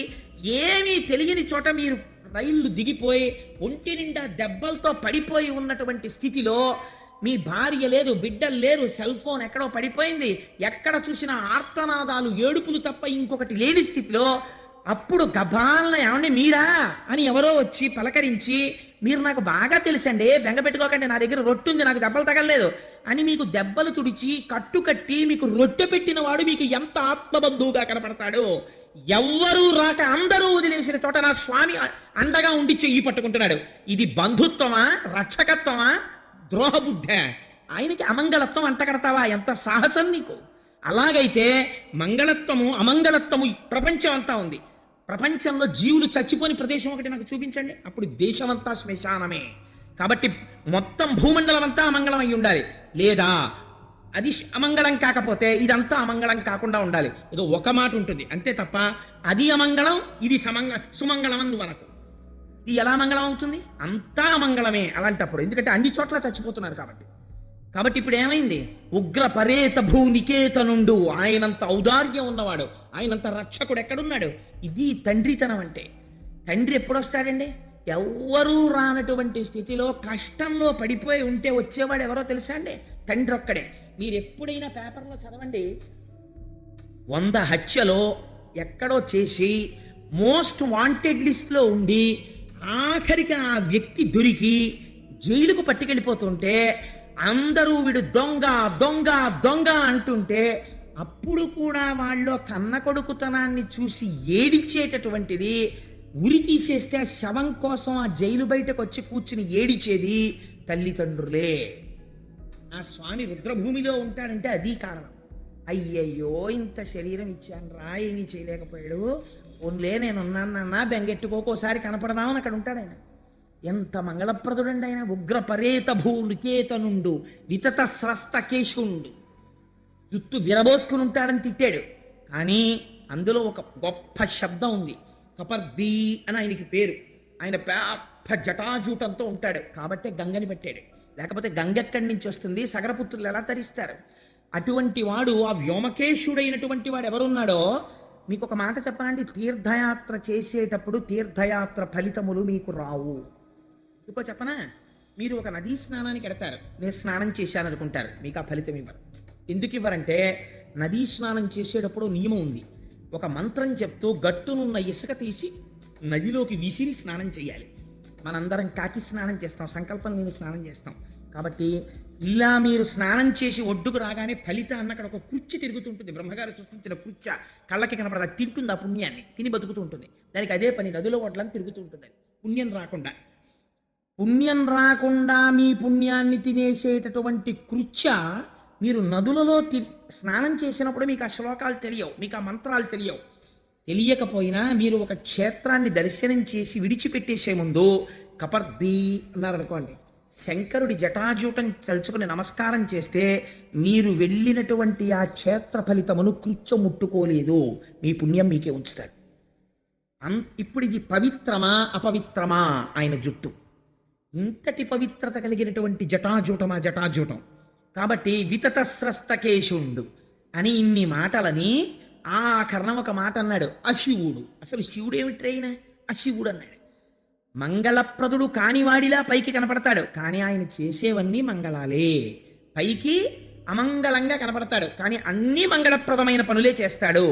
ఏమీ తెలియని చోట మీరు రైళ్లు దిగిపోయి ఒంటి నిండా దెబ్బలతో పడిపోయి ఉన్నటువంటి స్థితిలో మీ భార్య లేదు, బిడ్డలు లేరు, సెల్ ఫోన్ ఎక్కడో పడిపోయింది, ఎక్కడ చూసినా ఆర్తనాదాలు, ఏడుపులు తప్ప ఇంకొకటి లేని స్థితిలో అప్పుడు గబాలన ఏమండి మీరా అని ఎవరో వచ్చి పలకరించి, మీరు నాకు బాగా తెలుసండి, బెంగ పెట్టుకోకండి, నా దగ్గర రొట్టె ఉంది, నాకు దెబ్బలు తగలలేదు అని మీకు దెబ్బలు తుడిచి కట్టుకట్టి మీకు రొట్టె పెట్టిన వాడు మీకు ఎంత ఆత్మబంధువుగా కనపడతాడు. ఎవ్వరూ రాక అందరూ వదిలేసిన చోట నా స్వామి అండగా ఉండి చెయ్యి పట్టుకుంటున్నాడు. ఇది బంధుత్వమా, రక్షకత్వమా, ద్రోహబుద్ధ? ఆయనకి అమంగళత్వం అంటగడతావా? ఎంత సాహసం నీకు! అలాగైతే మంగళత్వము అమంగళత్వము ప్రపంచం అంతా ఉంది. ప్రపంచంలో జీవులు చచ్చిపోని ప్రదేశం ఒకటి నాకు చూపించండి, అప్పుడు దేశమంతా శ్మశానమే. కాబట్టి మొత్తం భూమండలం అంతా అమంగళం అయి ఉండాలి. లేదా అది అమంగళం కాకపోతే ఇదంతా అమంగళం కాకుండా ఉండాలి. ఏదో ఒక మాట ఉంటుంది అంతే తప్ప అది అమంగళం ఇది సుమంగళం అని నువ్వు అనకు. ఇది ఎలా మంగళం అవుతుంది? అంతా అమంగళమే అలాంటప్పుడు. ఎందుకంటే అన్ని చోట్ల చచ్చిపోతున్నారు కాబట్టి ఇప్పుడు ఏమైంది? ఉగ్ర పరేత భూనికేతనుండు, ఆయనంత ఔదార్యం ఉన్నవాడు, ఆయనంత రక్షకుడు ఎక్కడున్నాడు? ఇది తండ్రితనం అంటే. తండ్రి ఎప్పుడు వస్తాడండి? ఎవ్వరూ రానటువంటి స్థితిలో కష్టంలో పడిపోయి ఉంటే వచ్చేవాడు ఎవరో తెలుసా అండి? తండ్రి ఒక్కడే. మీరు ఎప్పుడైనా పేపర్లో చదవండి, 100 హత్యలో ఎక్కడో చేసి మోస్ట్ వాంటెడ్ లిస్ట్లో ఉండి ఆఖరికి ఆ వ్యక్తి దొరికి జైలుకు పట్టుకెళ్ళిపోతుంటే అందరూ వీడు దొంగ దొంగ దొంగ అంటుంటే అప్పుడు కూడా వాళ్ళు కన్న కొడుకుతనాన్ని చూసి ఏడిచేటటువంటిది, ఉరి తీసేస్తే ఆ శవం కోసం ఆ జైలు బయటకు వచ్చి కూర్చుని ఏడిచేది తల్లిదండ్రులే. ఆ స్వామి రుద్రభూమిలో ఉంటాడంటే అది కారణం. అయ్యయ్యో ఇంత శరీరం ఇచ్చాను రా, ఏమీ చేయలేకపోయాడు, ఓన్లే నేనున్నాను నాన్న, బెంగెట్టుకోకోసారి కనపడదామని అక్కడ ఉంటాడు ఆయన. ఎంత మంగళప్రదుడండి ఆయన. ఉగ్ర పరేత భూనికేతనుండు వితత స్రస్త కేశుండు, జుట్టు విరబోసుకుని ఉంటాడని తిట్టాడు. కానీ అందులో ఒక గొప్ప శబ్దం ఉంది. కపర్దీ అని ఆయనకి పేరు. ఆయన పెద్ద జటాజూటంతో ఉంటాడు కాబట్టే గంగని పెట్టాడు. లేకపోతే గంగ ఎక్కడి నుంచి వస్తుంది? సగరపుత్రులు ఎలా తరిస్తారు? అటువంటి వాడు, ఆ వ్యోమకేశుడైనటువంటి వాడు ఎవరున్నాడో మీకు ఒక మాట చెప్పాలంటే, తీర్థయాత్ర చేసేటప్పుడు తీర్థయాత్ర ఫలితములు మీకు రావు. ఎందుకో చెప్పనా? మీరు ఒక నదీ స్నానానికి వెడతారు, నేను స్నానం చేశాను అనుకుంటారు, మీకు ఆ ఫలితం ఇవ్వరు. ఎందుకు ఇవ్వరంటే నదీ స్నానం చేసేటప్పుడు నియమం ఉంది. ఒక మంత్రం చెప్తూ గట్టునున్న ఇసుక తీసి నదిలోకి విసిరి స్నానం చేయాలి. మనందరం కాకి స్నానం చేస్తాం, సంకల్పం లేని స్నానం చేస్తాం. కాబట్టి ఇలా మీరు స్నానం చేసి ఒడ్డుకు రాగానే ఫలితం అన్న అక్కడ ఒక కుర్చీ తిరుగుతుంటుంది. బ్రహ్మగారు సృష్టించిన కుర్చీ కళ్ళకి కనపడదు, అది తింటుంది, ఆ పుణ్యాన్ని తిని బతుకుతూ ఉంటుంది. దానికి అదే పని, నదిలో ఒడ్లని తిరుగుతూ ఉంటుంది. పుణ్యం రాకుండా మీ పుణ్యాన్ని తినేసేటటువంటి కృత్య మీరు నదులలో స్నానం చేసినప్పుడు మీకు ఆ శ్లోకాలు తెలియవు, మీకు ఆ మంత్రాలు తెలియవు. తెలియకపోయినా మీరు ఒక క్షేత్రాన్ని దర్శనం చేసి విడిచిపెట్టేసే ముందు కపర్దీ అన్నారనుకోండి, శంకరుడి జటాజూటం తలుచుకుని నమస్కారం చేస్తే మీరు వెళ్ళినటువంటి ఆ క్షేత్ర ఫలితమును కృత్యం ముట్టుకోలేదు, మీ పుణ్యం మీకే ఉంచుతాడు. ఇప్పుడు ఇది పవిత్రమా అపవిత్రమా? ఆయన జుట్టు ఇంతటి పవిత్రత కలిగినటువంటి జటాజూటం. కాబట్టి వితతస్రస్తకేశుండు అని ఇన్ని మాటలని ఆ కర్ణం ఒక మాట అన్నాడు, అశివుడు. అసలు శివుడు ఏమిట్రైనా అశివుడు అన్నాడు. మంగళప్రదుడు కానివాడిలా పైకి కనపడతాడు, కానీ ఆయన చేసేవన్నీ మంగళాలే. పైకి అమంగళంగా కనపడతాడు, కానీ అన్ని మంగళప్రదమైన పనులే చేస్తాడు.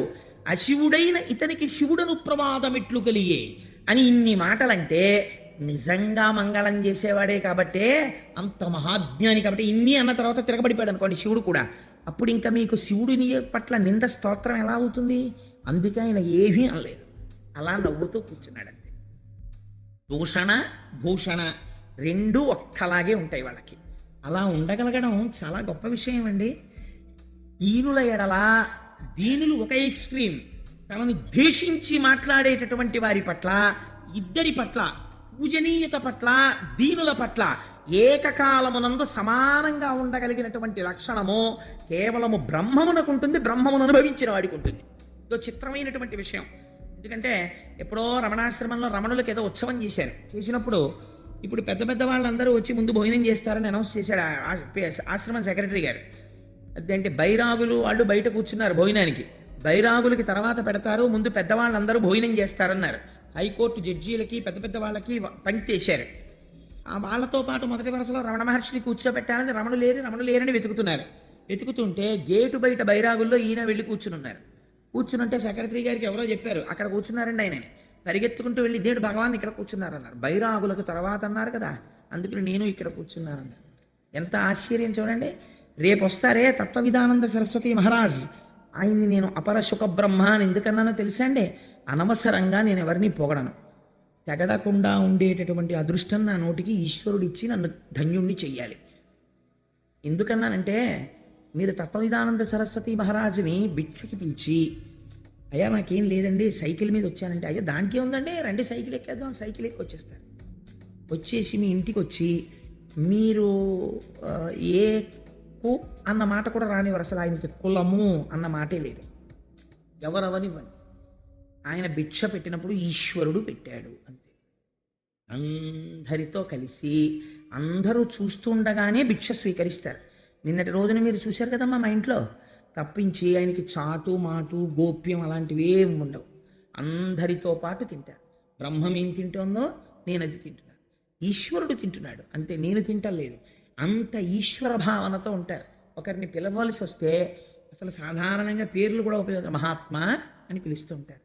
అశివుడైన ఇతనికి శివుడను ప్రమాదమెట్లు కలిగే అని ఇన్ని మాటలంటే నిజంగా మంగళం చేసేవాడే కాబట్టే, అంత మహాజ్ఞాని కాబట్టి ఇన్ని అన్న తర్వాత తిరగబడిపోయాడు అనుకోండి శివుడు కూడా. అప్పుడు ఇంకా మీకు శివుడిని పట్ల నింద స్తోత్రం ఎలా అవుతుంది? అందుకే ఆయన ఏమీ అనలేదు, అలా నవ్వుతూ కూర్చున్నాడు అంతే. దూషణ భూషణ రెండూ ఒక్కలాగే ఉంటాయి వాళ్ళకి. అలా ఉండగలగడం చాలా గొప్ప విషయం అండి. దీనుల ఎడల దీనులు ఒక ఎక్స్ట్రీమ్, తనని ద్వేషించి మాట్లాడేటటువంటి వారి పట్ల, ఇద్దరి పట్ల, పూజనీయత పట్ల, దీనుల పట్ల ఏకకాలమునందు సమానంగా ఉండగలిగినటువంటి లక్షణము కేవలము బ్రహ్మమునకు ఉంటుంది, బ్రహ్మమును అనుభవించిన వాడికి ఉంటుంది. ఇదో చిత్రమైనటువంటి విషయం. ఎందుకంటే ఎప్పుడో రమణాశ్రమంలో రమణులకు ఏదో ఉత్సవం చేసినప్పుడు ఇప్పుడు పెద్ద పెద్ద వాళ్ళందరూ వచ్చి ముందు భోజనం చేస్తారని అనౌన్స్ చేశాడు ఆశ్రమం సెక్రటరీ గారు. అదేంటి బైరాగులు వాళ్ళు బయట కూర్చున్నారు భోజనానికి, బైరాగులకి తర్వాత పెడతారు, ముందు పెద్దవాళ్ళందరూ భోజనం చేస్తారన్నారు. హైకోర్టు జడ్జీలకి పెద్ద పెద్ద వాళ్ళకి పంక్తి వేశారు. ఆ వాళ్ళతో పాటు మొదటి వరుసలో రమణ మహర్షిని కూర్చోబెట్టాలని రమణు లేరని వెతుకుతుంటే గేటు బయట బైరాగుల్లో ఈయన వెళ్ళి కూర్చునుంటే సెక్రటరీ గారికి ఎవరో చెప్పారు అక్కడ కూర్చున్నారండి ఆయన. పరిగెత్తుకుంటూ వెళ్ళి దేవుడు భగవాన్ ఇక్కడ కూర్చున్నారన్నారు. బైరాగులకు తర్వాత అన్నారు కదా, అందుకని నేను ఇక్కడ కూర్చున్నానన్నారు. ఎంత ఆశ్చర్యం చూడండి. రేపు వస్తారే తత్వవిధానంద సరస్వతి మహారాజ్, ఆయన్ని నేను అపర సుఖ బ్రహ్మ అని ఎందుకన్నానో తెలుసా అండి? అనవసరంగా నేను ఎవరిని పొగడను. తెగడకుండా ఉండేటటువంటి అదృష్టం నా నోటికి ఈశ్వరుడు ఇచ్చి నన్ను ధన్యుణ్ణి చెయ్యాలి. ఎందుకన్నానంటే మీరు తత్వవిధానంద సరస్వతి మహారాజుని భిక్షకి పిలిచి, అయ్యా నాకేం లేదండి సైకిల్ మీద వచ్చానంటే, అయ్యా దానికే ఉందండి రండి సైకిల్ ఎక్కేద్దాం, సైకిల్ ఎక్కి వచ్చేస్తారు. వచ్చేసి మీ ఇంటికి వచ్చి మీరు ఏ కు అన్న మాట కూడా రానివ్వరు. అసలు ఆయనకి కులము అన్న మాటే లేదు. ఎవరెవరివ్వండి, ఆయన భిక్ష పెట్టినప్పుడు ఈశ్వరుడు పెట్టాడు అంతే. అందరితో కలిసి అందరూ చూస్తుండగానే భిక్ష స్వీకరిస్తారు. నిన్నటి రోజున మీరు చూశారు కదమ్మా మా ఇంట్లో. తప్పించి ఆయనకి చాటు మాటు గోప్యం అలాంటివి ఏమి ఉండవు. అందరితో పాటు తింటారు. బ్రహ్మం ఏం తింటుందో నేను అది తింటున్నాను, ఈశ్వరుడు తింటున్నాడు అంతే, నేను తింటలేదు. అంత ఈశ్వర భావనతో ఉంటారు. ఒకరిని పిలవలసి వస్తే అసలు సాధారణంగా పేర్లు కూడా ఉపయోగం, మహాత్మా అని పిలుస్తూ ఉంటారు.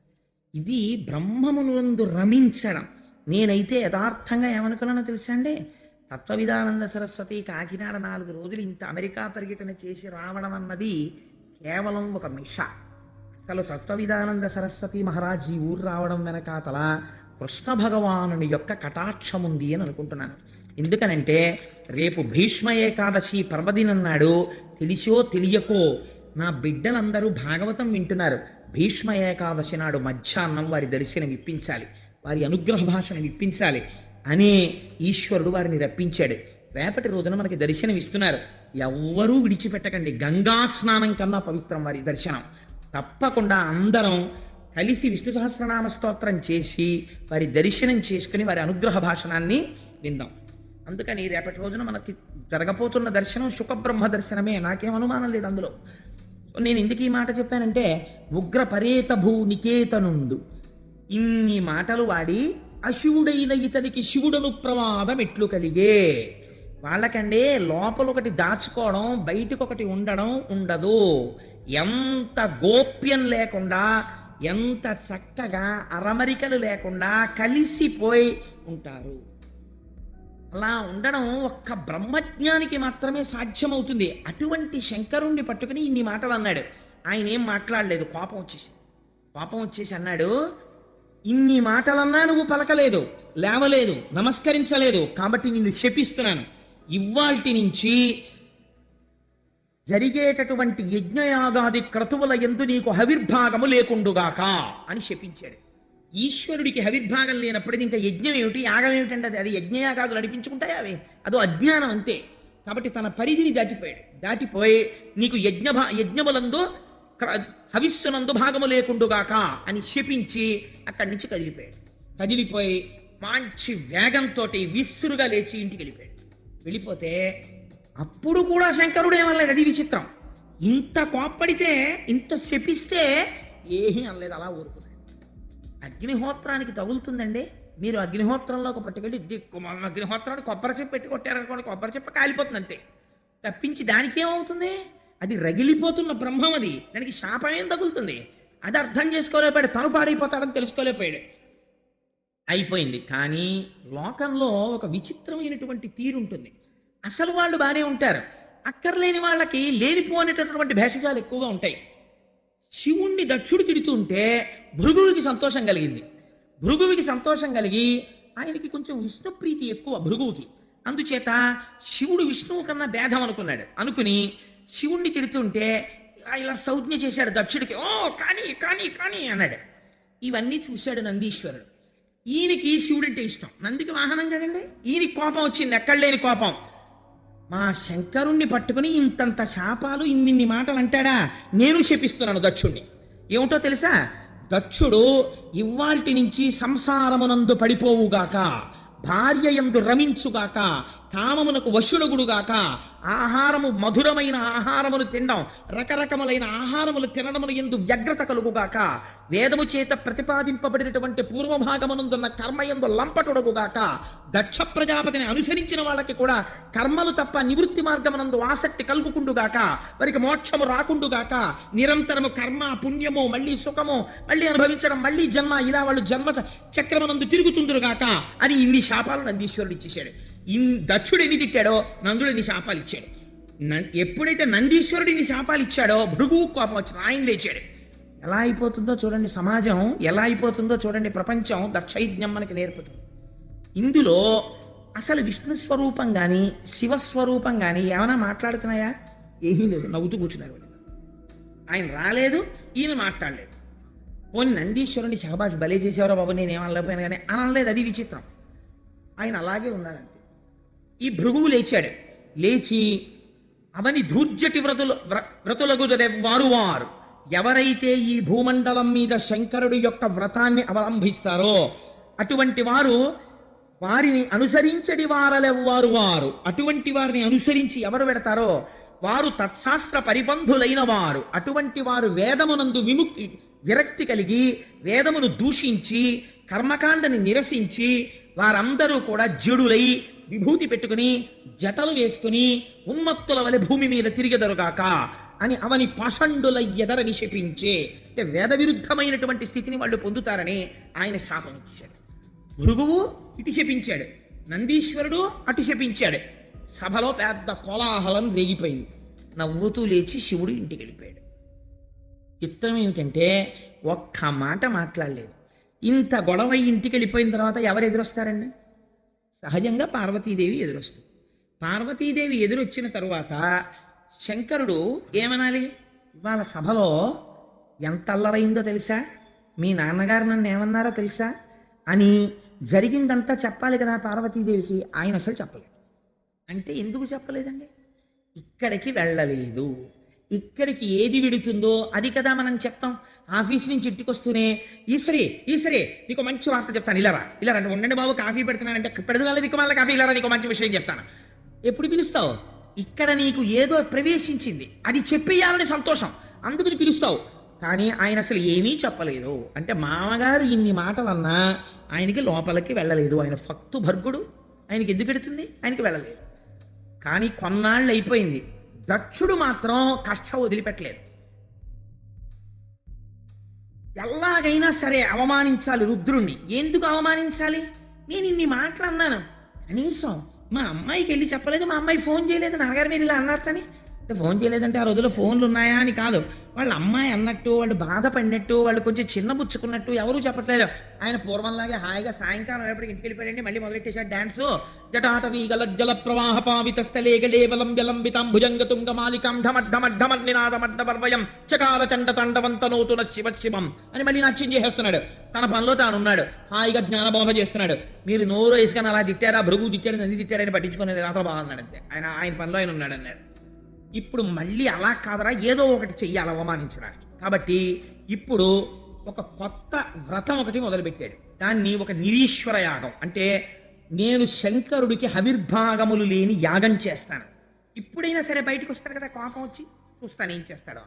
ఇది బ్రహ్మమునందు రమించడం. నేనైతే యథార్థంగా ఏమనుకున్నానో తెలుసా అండి? తత్వవిధానంద సరస్వతి కాకినాడ 4 రోజులు ఇంత అమెరికా పర్యటన చేసి రావడం అన్నది కేవలం ఒక మిష. అసలు తత్వవిధానంద సరస్వతి మహారాజ్ ఈ ఊరు రావడం వెనకాతల కృష్ణ భగవానుని యొక్క కటాక్షం ఉంది అని అనుకుంటున్నాను. ఎందుకనంటే రేపు భీష్మ ఏకాదశి పర్వదినం నాడు తెలిసో తెలియకో నా బిడ్డలందరూ భాగవతం వింటున్నారు. భీష్మ ఏకాదశి నాడు మధ్యాహ్నం వారి దర్శనం ఇప్పించాలి, వారి అనుగ్రహ భాషను ఇప్పించాలి అనే ఈశ్వరుడు వారిని రప్పించాడు. రేపటి రోజున మనకి దర్శనం ఇస్తున్నారు. ఎవ్వరూ విడిచిపెట్టకండి. గంగా స్నానం కన్నా పవిత్రం వారి దర్శనం. తప్పకుండా అందరం కలిసి విష్ణు సహస్రనామ స్తోత్రం చేసి వారి దర్శనం చేసుకుని వారి అనుగ్రహ భాషణాన్ని విందాం. అందుకని రేపటి రోజున మనకి జరగబోతున్న దర్శనం సుఖబ్రహ్మ దర్శనమే, నాకేం అనుమానం లేదు అందులో. నేను ఎందుకు ఈ మాట చెప్పానంటే, ఉగ్ర పరేత భూ నికేతనుండు ఇన్ని మాటలు వాడి అశివుడైన ఇతనికి శివుడను ప్రమాదం ఎట్లు కలిగే. వాళ్ళకంటే లోపల ఒకటి దాచుకోవడం బయటకు ఒకటి ఉండడం ఉండదు. ఎంత గోప్యం లేకుండా, ఎంత చక్కగా అరమరికలు లేకుండా కలిసిపోయి ఉంటారు. అలా ఉండడం ఒక్క బ్రహ్మజ్ఞానికి మాత్రమే సాధ్యమవుతుంది. అటువంటి శంకరుణ్ణి పట్టుకుని ఇన్ని మాటలు అన్నాడు. ఆయన ఏం మాట్లాడలేదు, కోపం వచ్చేసి అన్నాడు, ఇన్ని మాటలన్నా నువ్వు పలకలేదు, లేవలేదు, నమస్కరించలేదు, కాబట్టి నిన్ను శపిస్తున్నాను. ఇవ్వాల్టి నుంచి జరిగేటటువంటి యజ్ఞయాగాది క్రతువుల యందు నీకు హవిర్భాగము లేకుండుగాక అని శపించాడు. ఈశ్వరుడికి హవిర్భాగం లేనప్పుడు ఇంకా యజ్ఞం ఏమిటి, యాగం ఏమిటంటే అది యజ్ఞయాగాదులు నడిపించుకుంటాయి, అవి అదో అజ్ఞానం అంతే. కాబట్టి తన పరిధిని దాటిపోయి నీకు యజ్ఞములందు హవిస్సునందు భాగము లేకుండుగాక అని శపించి అక్కడి నుంచి కదిలిపోయి మంచి వేగంతో విస్సురుగా లేచి ఇంటికి వెళ్ళిపోతే అప్పుడు కూడా శంకరుడు ఏమనలేదు. అది విచిత్రం. ఇంత కోప్పడితే, ఇంత శపిస్తే ఏమీ అనలేదు, అలా ఊరుకున్నాడు. అగ్నిహోత్రానికి తగులుతుందండి. మీరు అగ్నిహోత్రంలోకి పట్టుకెళ్ళి అగ్నిహోత్రాన్ని కొబ్బరి చెప్పు పెట్టి కొట్టారనుకోండి, కొబ్బరి చెప్ప కాలిపోతుంది అంతే, తప్పించి దానికి ఏమవుతుంది? అది రగిలిపోతున్న బ్రహ్మం, అది దానికి శాపం ఏం తగులుతుంది? అది అర్థం చేసుకోలేకపోయాడు, తను పాడైపోతాడని తెలుసుకోలేకపోయాడు, అయిపోయింది. కానీ లోకంలో ఒక విచిత్రమైనటువంటి తీరుంటుంది. అసలు వాళ్ళు బాగానే ఉంటారు, అక్కర్లేని వాళ్ళకి లేనిపోనేటటువంటి భేషజాలు ఎక్కువగా ఉంటాయి. శివుణ్ణి దక్షుడు తిడుతుంటే భృగువుకి సంతోషం కలిగింది. భృగువుకి సంతోషం కలిగి ఆయనకి కొంచెం విష్ణుప్రీతి ఎక్కువ భృగువుకి. అందుచేత శివుడు విష్ణువు కన్నా భేదం అనుకుని శివుణ్ణి తిడుతుంటే ఇలా సంజ్ఞ చేశాడు దక్షుడికి. ఓ కానీ కానీ కానీ అన్నాడు. ఇవన్నీ చూశాడు నందీశ్వరుడు. ఈయనకి శివుడంటే ఇష్టం, నందికి వాహనం కదండి. ఈయనకి కోపం వచ్చింది, ఎక్కడ లేని కోపం. మా శంకరుణ్ణి పట్టుకుని ఇంతంత శాపాలు ఇన్నిన్ని మాటలు అంటాడా, నేను శపిస్తున్నాను దక్షుణ్ణి. ఏమిటో తెలుసా? దక్షుడు ఇవ్వాల్టి నుంచి సంసారమునందు పడిపోవుగాక, భార్య యందు రమించుగాక, కామమునకు వశుడగుడుగాక, ఆహారము మధురమైన ఆహారములు తినడం, రకరకములైన ఆహారములు తినడములు ఎందు వ్యగ్రత కలుగుగాక, వేదము చేత ప్రతిపాదింపబడినటువంటి పూర్వభాగమునందున్న కర్మయందు లంపటొడగుగాక, దక్ష ప్రజాపతిని అనుసరించిన వాళ్ళకి కూడా కర్మలు తప్ప నివృత్తి మార్గమునందు ఆసక్తి కలుగుకుండుగాక, వారికి మోక్షము రాకుండుగాక, నిరంతరము కర్మ పుణ్యము మళ్ళీ సుఖము మళ్ళీ అనుభవించడం, మళ్ళీ జన్మ, ఇలా వాళ్ళు జన్మ చక్రమునందు తిరుగుతుందురుగాక అని ఇన్ని శాపాలు నందీశ్వరుడు ఇచ్చేశాడు. దక్షుడు ఎన్ని తిట్టాడో నందుడు ఎన్ని శాపాలు ఇచ్చాడు. ఎప్పుడైతే నందీశ్వరుడు ఇన్ని శాపాలు ఇచ్చాడో భృగువు కోపం వచ్చిన ఆయన లేచాడు. ఎలా అయిపోతుందో చూడండి సమాజం, ఎలా అయిపోతుందో చూడండి ప్రపంచం. దక్షయజ్ఞం మనకి నేర్పుతుంది. ఇందులో అసలు విష్ణు స్వరూపం కానీ శివస్వరూపం కానీ ఏమైనా మాట్లాడుతున్నాయా? ఏమీ లేదు, నవ్వుతూ కూర్చున్నారు వాళ్ళు. ఆయన రాలేదు, ఈయన మాట్లాడలేదు. పోనీ నందీశ్వరుని శహబాష్ బలే చేసేవారో బాబు, నేనేం అనలేకపోయాను కానీ అనలేదు. అది విచిత్రం. ఆయన అలాగే ఉన్నాడంతే. ఈ భృగువు లేచాడు. లేచి అవని ధూర్జటి వ్రతులకు వారు ఎవరైతే ఈ భూమండలం మీద శంకరుడి యొక్క వ్రతాన్ని అవలంబిస్తారో అటువంటి వారు, వారిని అనుసరించడి వారు అటువంటి వారిని అనుసరించి ఎవరు పెడతారో వారు తత్శాస్త్ర పరిబంధులైన వారు. అటువంటి వారు వేదమునందు విరక్తి కలిగి వేదమును దూషించి కర్మకాండని నిరసించి వారందరూ కూడా జడులై విభూతి పెట్టుకుని జటలు వేసుకుని ఉన్మత్తుల వలె భూమి మీద తిరిగెదరుగాక అని అవని పాషండుల ఎదరని శపించే, అంటే వేద విరుద్ధమైనటువంటి స్థితిని వాళ్ళు పొందుతారని ఆయన శాపం ఇచ్చాడు. భృగువు ఇటు శపించాడు, నందీశ్వరుడు అటు శపించాడు. సభలో పెద్ద కోలాహలం రేగిపోయింది. నవ్వుతూ లేచి శివుడు ఇంటికి వెళ్ళిపోయాడు. చిత్రం ఏమిటంటే ఒక్క మాట మాట్లాడలేదు. ఇంత గొడవ ఇంటికి వెళ్ళిపోయిన తర్వాత ఎవరు ఎదురొస్తారండి? సహజంగా పార్వతీదేవి ఎదురొస్తుంది. పార్వతీదేవి ఎదురొచ్చిన తరువాత శంకరుడు ఏమనాలి? ఇవాళ సభలో ఎంత అల్లరైందో తెలుసా, మీ నాన్నగారు నన్ను ఏమన్నారో తెలుసా అని జరిగిందంతా చెప్పాలి కదా పార్వతీదేవికి. ఆయన అసలు చెప్పలేదు. అంటే ఎందుకు చెప్పలేదండి? ఇక్కడికి వెళ్ళలేదు. ఇక్కడికి ఏది విడుతుందో అది కదా మనం చెప్తాం. ఆఫీస్ నుంచి ఇంటికి వస్తూనే ఈశ్వరి నీకు మంచి వార్త చెప్తాను, ఇలా అంటే ఉండండి బాబు కాఫీ పెడుతున్నానంటే పెడదగాలి నీకు మళ్ళీ కాఫీ, ఇలా నీకు మంచి విషయం చెప్తాను. ఎప్పుడు పిలుస్తావు? ఇక్కడ నీకు ఏదో ప్రవేశించింది, అది చెప్పేయాలని సంతోషం, అందుకని పిలుస్తావు. కానీ ఆయన అసలు ఏమీ చెప్పలేదు. అంటే మామగారు ఇన్ని మాటలన్నా ఆయనకి లోపలికి వెళ్ళలేదు. ఆయన భక్తు భర్గుడు, ఆయనకి ఎందుకు ఎడుతుంది? ఆయనకి వెళ్ళలేదు. కానీ కొన్నాళ్ళు అయిపోయింది. దక్షుడు మాత్రం కక్ష వదిలిపెట్టలేదు. ఎలాగైనా సరే అవమానించాలి రుద్రుణ్ణి. ఎందుకు అవమానించాలి? నేను ఇన్ని మాటలు అన్నాను, కనీసం మా అమ్మాయికి వెళ్ళి చెప్పలేదు, మా అమ్మాయి ఫోన్ చేయలేదు, నాన్నగారు మీరు ఇలా అన్నారు. కానీ ఫోన్ చేయలేదంటే ఆ రోజుల్లో ఫోన్లు ఉన్నాయా అని కాదు, వాళ్ళ అమ్మాయి అన్నట్టు, వాళ్ళు బాధపడినట్టు, వాళ్ళు కొంచెం చిన్నబుచ్చుకున్నట్టు ఎవరూ చెప్పట్లేదు. ఆయన పూర్వంలాగే హాయిగా సాయంకాలం ఎప్పటికి ఇంటికి వెళ్ళిపోయాడండి. మళ్ళీ మొదలెట్టేశాడు డాన్సు. జటాటవీ గలజ్జల ప్రవాహ పావిత స్థలే గలేవలం వ్యలంబితం భుజంగతుంగ మాలికం ఢమడ్డమడ్డమడ్డమర్వయం చకార చండ తండవంతనోతున శివశివం అని మళ్ళీ నాట్యం చేసేస్తున్నాడు. తన పనిలో తానున్నాడు, హాయిగా జ్ఞానబోధ చేస్తున్నాడు. మీరు నోరు వేసుకొని అలా తిట్టారా, భృగు తిట్టాడు, నంది తిట్టాడని పట్టించుకునేది నాతో బాగున్నాడు అంతే. ఆయన పనిలో ఆయన ఉన్నాడు అన్నాడు. ఇప్పుడు మళ్ళీ అలా కాదరా, ఏదో ఒకటి చెయ్యాలి అవమానించడానికి. కాబట్టి ఇప్పుడు ఒక కొత్త వ్రతం ఒకటి మొదలుపెట్టాడు. దాన్ని ఒక నిరీశ్వర యాగం, అంటే నేను శంకరుడికి హవిర్భాగములు లేని యాగం చేస్తాను. ఇప్పుడైనా సరే బయటకు వస్తాడు కదా కోపం వచ్చి, చూస్తాను ఏం చేస్తాడో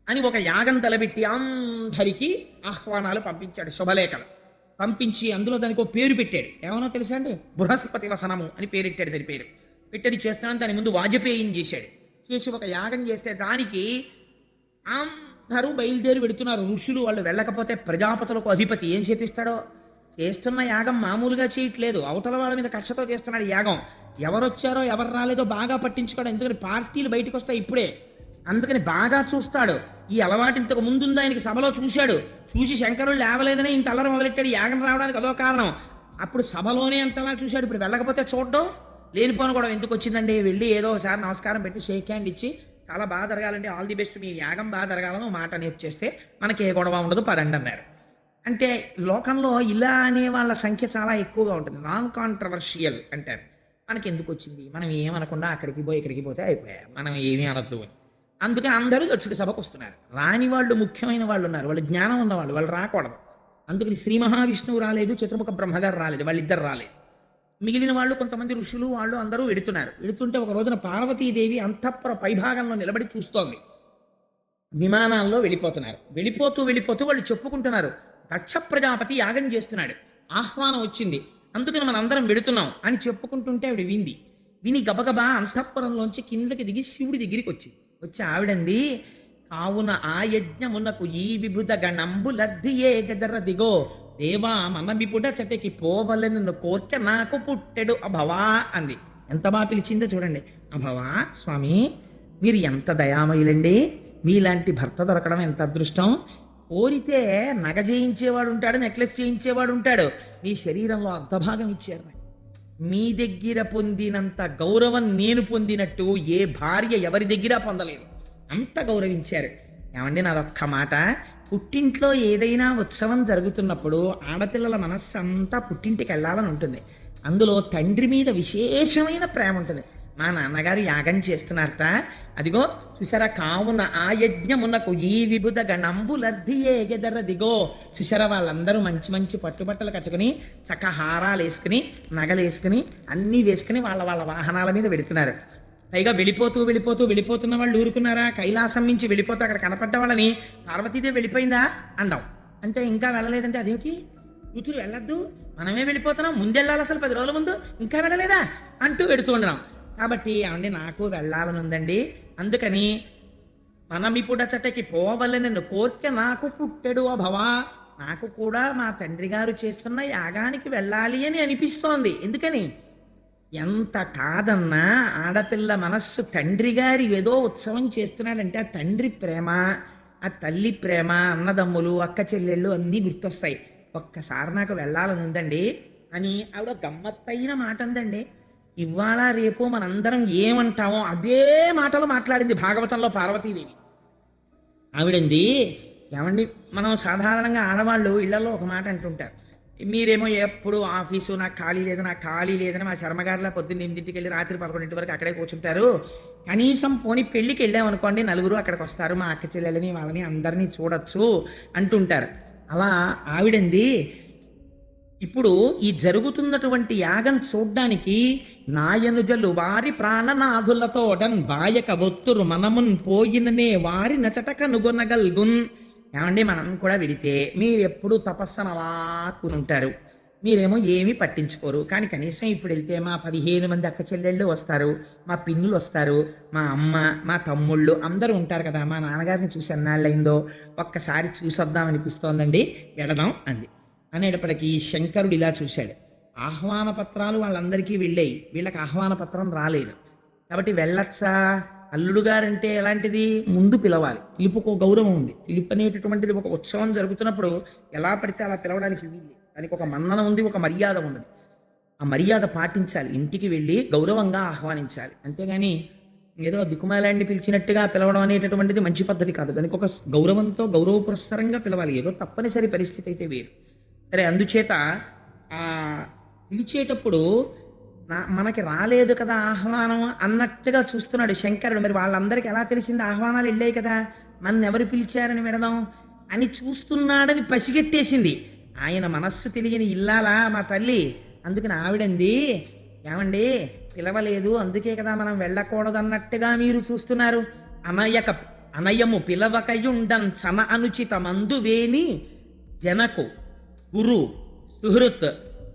అని ఒక యాగం తలబెట్టి అందరికీ ఆహ్వానాలు పంపించాడు, శుభలేఖలు పంపించి అందులో దానికి ఒక పేరు పెట్టాడు. ఏమనో తెలుసా అండి? బృహస్పతి వసనము అని పేరెట్టాడు. దాని పేరు పెట్టేది చేస్తానని దాని ముందు వాజపేయం చేశాడు. చేసి ఒక యాగం చేస్తే దానికి అందరూ బయలుదేరి పెడుతున్నారు. ఋషులు వాళ్ళు వెళ్ళకపోతే ప్రజాపతులకు అధిపతి ఏం చేపిస్తాడో. చేస్తున్న యాగం మామూలుగా చేయట్లేదు, అవతల వాళ్ళ మీద కక్షతో చేస్తున్నాడు యాగం. ఎవరొచ్చారో ఎవరు రాలేదో బాగా పట్టించుకోవడం. ఎందుకని పార్టీలు బయటకు వస్తాయి ఇప్పుడే, అందుకని బాగా చూస్తాడు. ఈ అలవాటు ఇంతకు ముందుందా ఆయనకి? సభలో చూశాడు, చూసి శంకరుడు లేవలేదని ఇంత అల్లరి మొదలెట్టాడు. యాగం రావడానికి అదో కారణం. అప్పుడు సభలోనే అంతలా చూశాడు. ఇప్పుడు వెళ్ళకపోతే చూడడం లేనిపోను కూడా ఎందుకు వచ్చిందండి? వెళ్ళి ఏదో ఒకసారి నమస్కారం పెట్టి షేక్ హ్యాండ్ ఇచ్చి చాలా బాగా జరగాలండి, ఆల్ ది బెస్ట్, మీ యాగం బాగా జరగాలని మాట నేర్చేస్తే మనకి ఏ గొడవ ఉండదు పదండి అన్నారు. అంటే లోకంలో ఇలా అనే వాళ్ళ సంఖ్య చాలా ఎక్కువగా ఉంటుంది. నాన్ కాంట్రవర్షియల్ అంటారు. మనకి ఎందుకు వచ్చింది, మనం ఏమనకుండా అక్కడికి పోయి ఇక్కడికి పోతే అయిపోయా, మనం ఏమీ అనద్దు అని. అందుకని అందరూ దక్షుడి సభకు వస్తున్నారు. రాని వాళ్ళు ముఖ్యమైన వాళ్ళు ఉన్నారు, వాళ్ళు జ్ఞానం ఉన్నవాళ్ళు, వాళ్ళు రాకూడదు. అందుకని శ్రీ మహావిష్ణువు రాలేదు, చతుర్ముఖ బ్రహ్మగారు రాలేదు, వాళ్ళిద్దరు రాలేదు. మిగిలిన వాళ్ళు కొంతమంది ఋషులు వాళ్ళు అందరూ వెడుతున్నారు. వెడుతుంటే ఒక రోజున పార్వతీదేవి అంతఃపుర పైభాగంలో నిలబడి చూస్తోంది. విమానాల్లో వెళ్ళిపోతున్నారు. వెళ్ళిపోతూ వాళ్ళు చెప్పుకుంటున్నారు, దక్ష ప్రజాపతి యాగం చేస్తున్నాడు, ఆహ్వానం వచ్చింది, అందుకని మనం అందరం వెడుతున్నాం అని చెప్పుకుంటుంటే ఆవిడ విని గబగబా అంతఃపురంలోంచి కిందకి దిగి శివుడి దగ్గరికి వచ్చి ఆవిడంది, కావున ఆ యజ్ఞమునకు ఈ విభుద గణంబు లద్దియే గదర దిగో దేవా మన విపుడ చటకి పోవలను కోర్క నాకు పుట్టెడు అభవా అంది. ఎంత బాగా పిలిచిందో చూడండి. అభవా స్వామి, మీరు ఎంత దయామయులండి, మీలాంటి భర్త దొరకడం ఎంత అదృష్టం. కోరితే నగ చేయించేవాడు ఉంటాడు, నెక్లెస్ చేయించేవాడు ఉంటాడు, మీ శరీరంలో అర్ధభాగం ఇచ్చారు. మీ దగ్గర పొందినంత గౌరవం నేను పొందినట్టు ఏ భార్య ఎవరి దగ్గర పొందలేదు, అంత గౌరవించారు. ఏమండి నాదొక్క మాట, పుట్టింట్లో ఏదైనా ఉత్సవం జరుగుతున్నప్పుడు ఆడపిల్లల మనస్సు అంతా పుట్టింటికి వెళ్ళాలని ఉంటుంది. అందులో తండ్రి మీద విశేషమైన ప్రేమ ఉంటుంది. మా నాన్నగారు యాగం చేస్తున్నారట, అదిగో చూసారా, కావున ఆ యజ్ఞమునకు ఈ విభుద గణంబు లద్దియే గెదర దిగో. చూసారా, వాళ్ళందరూ మంచి మంచి పట్టుబట్టలు కట్టుకుని చక్క హారాలు వేసుకుని నగలు వేసుకుని అన్నీ వేసుకుని వాళ్ళ వాళ్ళ వాహనాల మీద వెడుతున్నారు. పైగా వెళ్ళిపోతున్న వాళ్ళు ఊరుకున్నారా? కైలాసం నుంచి వెళ్ళిపోతూ అక్కడ కనపడ్డ వాళ్ళని పార్వతీదేవి వెళ్ళిపోయిందా అందాం అంటే, ఇంకా వెళ్ళలేదంటే అదేమిటి కూతురు వెళ్ళొద్దు, మనమే వెళ్ళిపోతున్నాం, ముందెళ్ళాలి, అసలు 10 రోజుల ముందు ఇంకా వెళ్ళలేదా అంటూ వెడుతూ ఉన్నాం. కాబట్టి ఏమండి నాకు వెళ్ళాలని ఉందండి, అందుకని మనమిపుడ చటకి పోవలనను కోర్క నాకు పుట్టెడు అభవా, నాకు కూడా మా తండ్రి గారు చేస్తున్న యాగానికి వెళ్ళాలి అని అనిపిస్తోంది. ఎందుకని, ఎంత కాదన్నా ఆడపిల్ల మనస్సు తండ్రి గారి ఏదో ఉత్సవం చేస్తున్నాడంటే ఆ తండ్రి ప్రేమ, ఆ తల్లి ప్రేమ, అన్నదమ్ములు, అక్క చెల్లెళ్ళు అన్నీ గుర్తొస్తాయి. ఒక్కసారి నాకు వెళ్ళాలని ఉందండి అని ఆవిడ గమ్మత్తైన మాట అందండి. ఇవాళ రేపు మనందరం ఏమంటామో అదే మాటలు మాట్లాడింది భాగవతంలో పార్వతీదేవి. ఆవిడంది, ఏమండి మనం సాధారణంగా ఆడవాళ్ళు ఇళ్లలో ఒక మాట అంటుంటారు, మీరేమో ఎప్పుడు ఆఫీసు నాకు ఖాళీ లేదని మా శర్మగారిలో పొద్దున్న 8ంటికి వెళ్ళి రాత్రి 11 వరకు అక్కడే కూర్చుంటారు, కనీసం పోనీ పెళ్ళికి వెళ్ళామనుకోండి నలుగురు అక్కడికి వస్తారు, మా అక్క చెల్లెలని వాళ్ళని అందరినీ చూడొచ్చు అంటుంటారు. అలా ఆవిడంది, ఇప్పుడు ఈ జరుగుతున్నటువంటి యాగం చూడ్డానికి నాయనుజలు వారి ప్రాణనాథులతోడన్ బాయక ఒత్తురు మనమున్ పోయిననే వారి నచటక నుగొనగల్గున్. ఏమండి మనం కూడా విడితే మీరు ఎప్పుడు తపస్సన అలా కూరుంటారు, మీరేమో ఏమీ పట్టించుకోరు. కానీ కనీసం ఇప్పుడు వెళ్తే మా 15 మంది అక్క చెల్లెళ్ళు వస్తారు, మా పిన్నులు వస్తారు, మా అమ్మ మా తమ్ముళ్ళు అందరూ ఉంటారు కదా, మా నాన్నగారిని చూసి ఎన్నాళ్ళైందో ఒక్కసారి చూసొద్దామనిపిస్తోందండి, వెళదాం అంది. అనేటప్పటికీ శంకరుడు ఇలా చూశాడు, ఆహ్వాన పత్రాలు వాళ్ళందరికీ వెళ్ళాయి, వీళ్ళకి ఆహ్వాన పత్రం రాలేదు. కాబట్టి వెళ్ళచ్చా? అల్లుడు గారంటే ఎలాంటిది, ముందు పిలవాలి, పిలుపుకు గౌరవం ఉంది. పిలుపు అనేటటువంటిది ఒక ఉత్సవం జరుగుతున్నప్పుడు ఎలా పడితే అలా పిలవడానికి వీలు, దానికి ఒక మన్నన ఉంది, ఒక మర్యాద ఉన్నది. ఆ మర్యాద పాటించాలి, ఇంటికి వెళ్ళి గౌరవంగా ఆహ్వానించాలి. అంతేగాని ఏదో దిక్కుమాలాండి పిలిచినట్టుగా పిలవడం అనేటటువంటిది మంచి పద్ధతి కాదు. దానికి ఒక గౌరవంతో గౌరవ పురస్సరంగా పిలవాలి, ఏదో తప్పనిసరి పరిస్థితి అయితే వేరు. సరే, అందుచేత ఆ పిలిచేటప్పుడు మనకి రాలేదు కదా ఆహ్వానం అన్నట్టుగా చూస్తున్నాడు శంకరుడు. మరి వాళ్ళందరికీ ఎలా తెలిసింది ఆహ్వానాలు వెళ్ళాయి కదా, మన ఎవరు పిలిచారని విడదాం అని చూస్తున్నాడని పసిగట్టేసింది. ఆయన మనస్సు తెలియని ఇల్లాలా మా తల్లి. అందుకని ఆవిడంది, ఏమండి పిలవలేదు అందుకే కదా మనం వెళ్ళకూడదు అన్నట్టుగా మీరు చూస్తున్నారు. అనయము పిలవకయుండన్ చన అనుచిత మందువేని జనకు గురు సుహృత్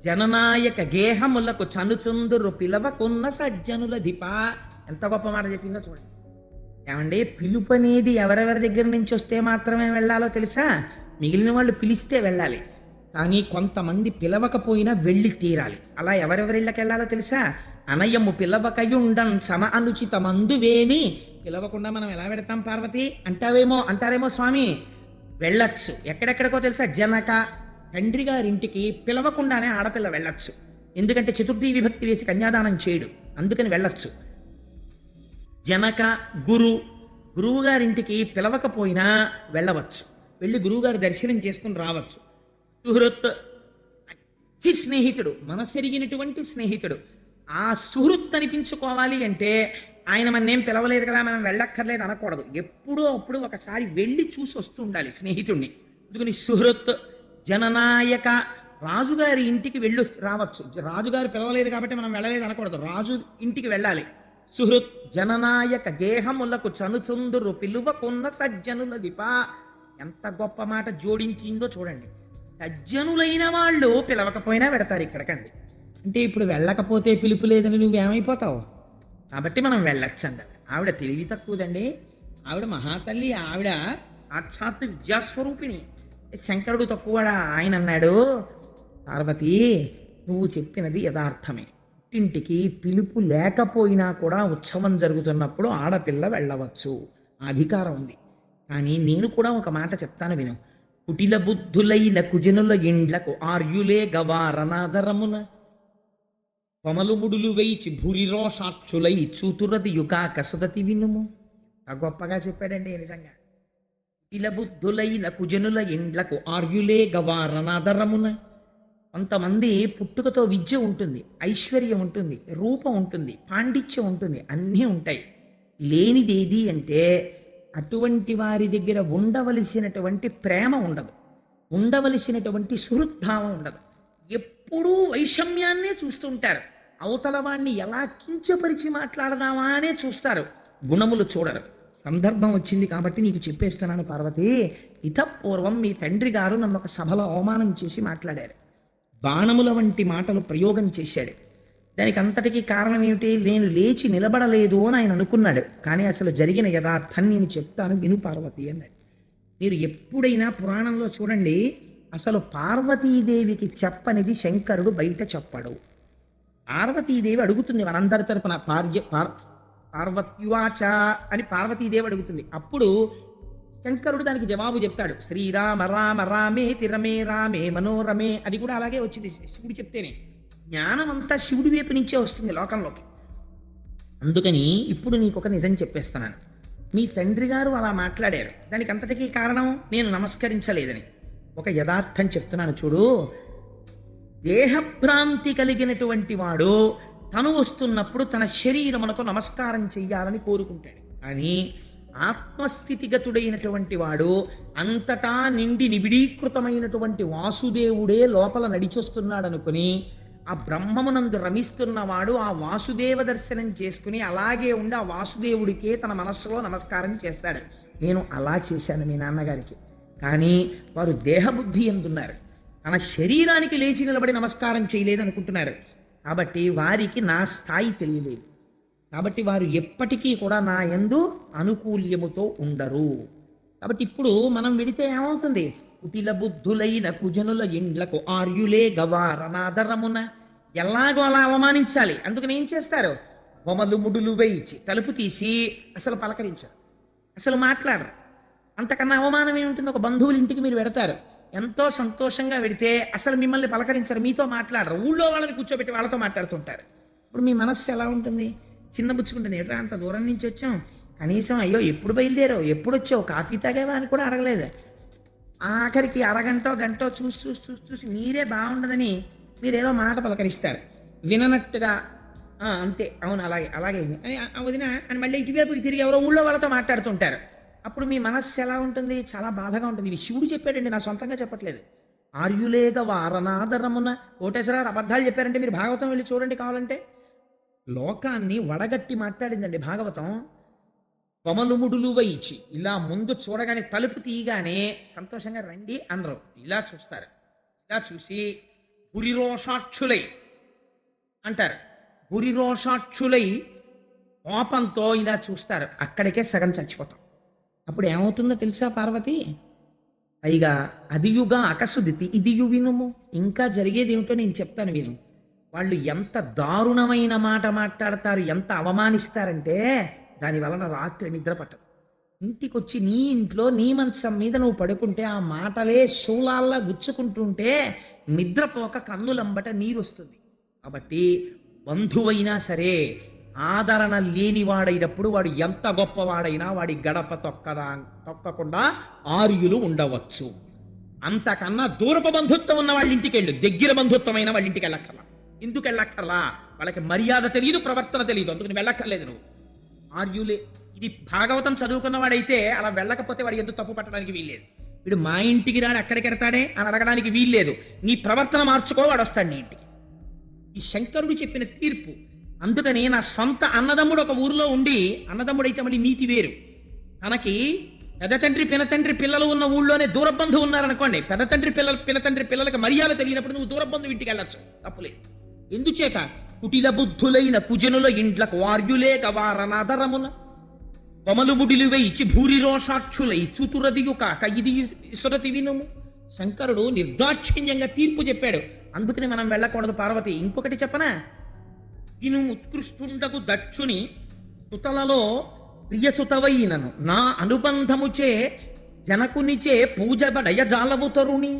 జననాయక గేహములకు చనుచుందురు పిలవకున్న సజ్జనుల దిప. ఎంత గొప్ప మాట చెప్పిందో చూడండి. ఏమండి పిలుపు అనేది ఎవరెవరి దగ్గర నుంచి వస్తే మాత్రమే వెళ్ళాలో తెలుసా? మిగిలిన వాళ్ళు పిలిస్తే వెళ్ళాలి, కానీ కొంతమంది పిలవకపోయినా వెళ్ళి తీరాలి. అలా ఎవరెవరిళ్ళకి వెళ్ళాలో తెలుసా? అనయము పిలవకయుండన్ చమ అనుచిత మందువేని. పిలవకుండా మనం ఎలా పెడతాం పార్వతి అంటారేమో స్వామి. వెళ్ళచ్చు, ఎక్కడెక్కడికో తెలుసా? జనక తండ్రి గారింటికి పిలవకుండానే ఆడపిల్ల వెళ్ళచ్చు, ఎందుకంటే చతుర్థి విభక్తి వేసి కన్యాదానం చేయడు, అందుకని వెళ్ళచ్చు. జనక గురువు గారింటికి పిలవకపోయినా వెళ్ళవచ్చు, వెళ్ళి గురువుగారి దర్శనం చేసుకుని రావచ్చు. సుహృత్ అతి స్నేహితుడు, మనసెరిగినటువంటి స్నేహితుడు. ఆ సుహృత్ అనిపించుకోవాలి అంటే ఆయన మన్నేం పిలవలేదు కదా మనం వెళ్ళక్కర్లేదు అనకూడదు. ఎప్పుడూ అప్పుడు ఒకసారి వెళ్ళి చూసి వస్తూ ఉండాలి స్నేహితుణ్ణి. అందుకని సుహృత్ జననాయక, రాజుగారి ఇంటికి వెళ్ళి రావచ్చు. రాజుగారు పిలవలేదు కాబట్టి మనం వెళ్ళలేదు అనకూడదు, రాజు ఇంటికి వెళ్ళాలి. సుహృత్ జననాయక గేహములకు చనుచుందురు పిలువకున్న సజ్జనుల దిప. ఎంత గొప్ప మాట జోడించిందో చూడండి. సజ్జనులైన వాళ్ళు పిలవకపోయినా పెడతారు ఇక్కడికంది. అంటే ఇప్పుడు వెళ్ళకపోతే పిలుపు లేదని నువ్వేమైపోతావు, కాబట్టి మనం వెళ్ళొచ్చండి. ఆవిడ తెలివి తక్కువదండి, ఆవిడ మహాతల్లి, ఆవిడ సాక్షాత్ విద్యాస్వరూపిణి. శంకరుడు తక్కువడా? ఆయన అన్నాడు, పార్వతి నువ్వు చెప్పినది యథార్థమే. ఇంటికి పిలుపు లేకపోయినా కూడా ఉత్సవం జరుగుతున్నప్పుడు ఆడపిల్ల వెళ్ళవచ్చు, ఆ అధికారం ఉంది. కానీ నేను కూడా ఒక మాట చెప్తాను విను. కుటిల బుద్ధులైన కుజనుల ఇండ్లకు ఆర్యులే గవారనాదరమున కొమలు ముడులు వేయిచి భూరిరోషాక్షులై చూతురది యుగాక సుదతి వినుము. గొప్పగా చెప్పాడండి నిజంగా. కుటిల బుద్ధులైన కుజనుల ఇండ్లకు ఆర్యులే గవారనాదరమున. కొంతమంది పుట్టుకతో విద్య ఉంటుంది, ఐశ్వర్యం ఉంటుంది, రూపం ఉంటుంది, పాండిత్యం ఉంటుంది, అన్నీ ఉంటాయి. లేనిదేది అంటే అటువంటి వారి దగ్గర ఉండవలసినటువంటి ప్రేమ ఉండదు, ఉండవలసినటువంటి సుహృద్భావం ఉండదు. ఎప్పుడూ వైషమ్యాన్నే చూస్తుంటారు. అవతల వాడిని ఎలా కించపరిచి మాట్లాడదామా అనే చూస్తారు, గుణములు చూడరు. సందర్భం వచ్చింది కాబట్టి నీకు చెప్పేస్తున్నాను పార్వతి. ఇతపూర్వం మీ తండ్రి గారు నన్ను ఒక సభలో అవమానం చేసి మాట్లాడారు, బాణముల వంటి మాటలు ప్రయోగం చేశాడు. దానికి అంతటికీ కారణం ఏమిటి? నేను లేచి నిలబడలేదు అని ఆయన అనుకున్నాడు. కానీ అసలు జరిగిన యథార్థాన్ని నేను చెప్తాను విను పార్వతి అన్నాడు. మీరు ఎప్పుడైనా పురాణంలో చూడండి, అసలు పార్వతీదేవికి చెప్పనిది శంకరుడు బయట చెప్పడు. పార్వతీదేవి అడుగుతుంది మనందరి తరపున, పార్వత్యువాచ అని పార్వతీదేవి అడుగుతుంది. అప్పుడు శంకరుడు దానికి జవాబు చెప్తాడు. శ్రీరామ రామ రామే తిరమే రామే మనోరమే. అది కూడా అలాగే వచ్చింది శివుడు చెప్తేనే. జ్ఞానం అంతా శివుడి వైపు నుంచే వస్తుంది లోకంలోకి. అందుకని ఇప్పుడు నీకు ఒక నిజం చెప్పేస్తున్నాను. మీ తండ్రి గారు అలా మాట్లాడారు, దానికి అంతటికీ కారణం నేను నమస్కరించలేదని. ఒక యథార్థం చెప్తున్నాను చూడు. దేహభ్రాంతి కలిగినటువంటి వాడు తను వస్తున్నప్పుడు తన శరీరమునకు నమస్కారం చెయ్యాలని కోరుకుంటాడు. కానీ ఆత్మస్థితిగతుడైనటువంటి వాడు అంతటా నిండి నిబిడీకృతమైనటువంటి వాసుదేవుడే లోపల నడిచొస్తున్నాడు అనుకుని ఆ బ్రహ్మమునందు రమిస్తున్నవాడు ఆ వాసుదేవ దర్శనం చేసుకుని అలాగే ఉండి ఆ వాసుదేవుడికే తన మనస్సులో నమస్కారం చేస్తాడు. నేను అలా చేశాను మీ నాన్నగారికి. కానీ వారు దేహబుద్ధి ఎందున్నారు, తన శరీరానికి లేచి నిలబడి నమస్కారం చేయలేదు అనుకుంటున్నారు. కాబట్టి వారికి నా స్థాయి తెలియలేదు. కాబట్టి వారు ఎప్పటికీ కూడా నా యందు అనుకూల్యముతో ఉండరు. కాబట్టి ఇప్పుడు మనం విడితే ఏమవుతుంది? కుటిల బుద్ధులైన కుజనుల ఇండ్లకు ఆర్యులే గవారనాదరమున. ఎలాగో అలా అవమానించాలి. అందుకని ఏం చేస్తారు? బొమ్మలు ముడులు వేయించి తలుపు తీసి అసలు పలకరించారు, అసలు మాట్లాడరు. అంతకన్నా అవమానం ఏముంటుంది? ఒక బంధువుల ఇంటికి మీరు వెడతారు, ఎంతో సంతోషంగా వెడితే అసలు మిమ్మల్ని పలకరించరు, మీతో మాట్లాడరు, ఊళ్ళో వాళ్ళని కూర్చోబెట్టి వాళ్ళతో మాట్లాడుతుంటారు. ఇప్పుడు మీ మనస్సు ఎలా ఉంటుంది? చిన్నబుచ్చుకుంటుంది. ఎట్లా అంత దూరం నుంచి వచ్చాం, కనీసం అయ్యో ఎప్పుడు బయలుదేరావు, ఎప్పుడు వచ్చావు, కాఫీ తాగేవా అని కూడా అడగలేదు. ఆఖరికి అరగంటో గంటో చూసి చూసి చూసి చూసి మీరే బాగుండదని మీరేదో మాట పలకరిస్తారు, విననట్టుగా అంతే, అవును అలాగే అలాగే అని వదిన అని మళ్ళీ ఇటువైపుకి తిరిగి ఎవరో ఊళ్ళో వాళ్ళతో మాట్లాడుతుంటారు. అప్పుడు మీ మనస్సు ఎలా ఉంటుంది? చాలా బాధగా ఉంటుంది. ఇవి శివుడు చెప్పాడండి, నా సొంతంగా చెప్పట్లేదు. ఆర్యులేగ వారనాదరమున. కోటేశ్వరరావు అబద్ధాలు చెప్పారంటే మీరు భాగవతం వెళ్ళి చూడండి కావాలంటే. లోకాన్ని వడగట్టి మాట్లాడిందండి భాగవతం. కొమలుముడులు వైచి ఇలా ముందు చూడగానే తలుపు తీయగానే సంతోషంగా రండి అనరు, ఇలా చూస్తారు. ఇలా చూసి భురిరోషాక్షులై అంటారు. భురిరోషాక్షులై కోపంతో ఇలా చూస్తారు. అక్కడికే సగం చచ్చిపోతాం. అప్పుడు ఏమవుతుందో తెలుసా పార్వతి? పైగా అదియుగా అకసుదితి ఇదియు వినుము. ఇంకా జరిగేది ఏమిటో నేను చెప్తాను విను. వాళ్ళు ఎంత దారుణమైన మాట మాట్లాడతారు, ఎంత అవమానిస్తారంటే దాని వలన రాత్రి నిద్ర పట్టదు. ఇంటికొచ్చి నీ ఇంట్లో నీ మంచం మీద నువ్వు పడుకుంటే ఆ మాటలే శూలాల్లా గుచ్చుకుంటుంటే నిద్రపోక కన్నులంబట నీరు వస్తుంది. కాబట్టి బంధువైనా సరే ఆదరణ లేనివాడైనప్పుడు వాడు ఎంత గొప్పవాడైనా వాడి గడప తొక్కకుండా ఆర్యులు ఉండవచ్చు. అంతకన్నా దూరపు బంధుత్వం ఉన్న వాళ్ళ ఇంటికి వెళ్ళు, దగ్గర బంధుత్వమైన వాళ్ళ ఇంటికి వెళ్ళక్కర్లా. ఎందుకు వెళ్ళక్కర్లా? వాళ్ళకి మర్యాద తెలియదు, ప్రవర్తన తెలియదు, అందుకని వెళ్ళక్కర్లేదు నువ్వు. ఆర్యులే. ఇది భాగవతం చదువుకున్నవాడైతే అలా వెళ్ళకపోతే వాడు ఎందుకు తప్పు పట్టడానికి వీల్లేదు. వీడు మా ఇంటికి రాని అక్కడికి వెడతాడే అని అడగడానికి వీల్లేదు. నీ ప్రవర్తన మార్చుకో, వాడు వస్తాడు నీ ఇంటికి. ఈ శంకరుడు చెప్పిన తీర్పు. అందుకని నా సొంత అన్నదమ్ముడు ఒక ఊరిలో ఉండి, అన్నదమ్ముడైతే మళ్ళీ నీతి వేరు. తనకి పెద్ద తండ్రి పినతండ్రి పిల్లలు ఉన్న ఊళ్ళోనే దూరబంధువు ఉన్నారనుకోండి, పెద్ద తండ్రి పినతండ్రి పిల్లలకి మర్యాద తెలియనప్పుడు నువ్వు దూరబంధువు ఇంటికి వెళ్ళొచ్చు, తప్పులేదు. ఎందుచేత కుటిల బుద్ధులైన కుజనుల ఇండ్లకు వార్యులేక వారనాదరమున కొమలు ముడిలు వేయిచి భూరి రోషాక్షులై చూతురదియు కాక ఇది సురతి వినుము. శంకరుడు నిర్దాక్షిణ్యంగా తీర్పు చెప్పాడు. అందుకని మనం వెళ్ళకూడదు పార్వతి. ఇంకొకటి చెప్పనా, ఇను ఉత్కృష్టుండకు దక్షుని సుతలలో ప్రియసుతవైనను నా అనుబంధముచే జనకునిచే పూజబడయ జాలవు తరుణి.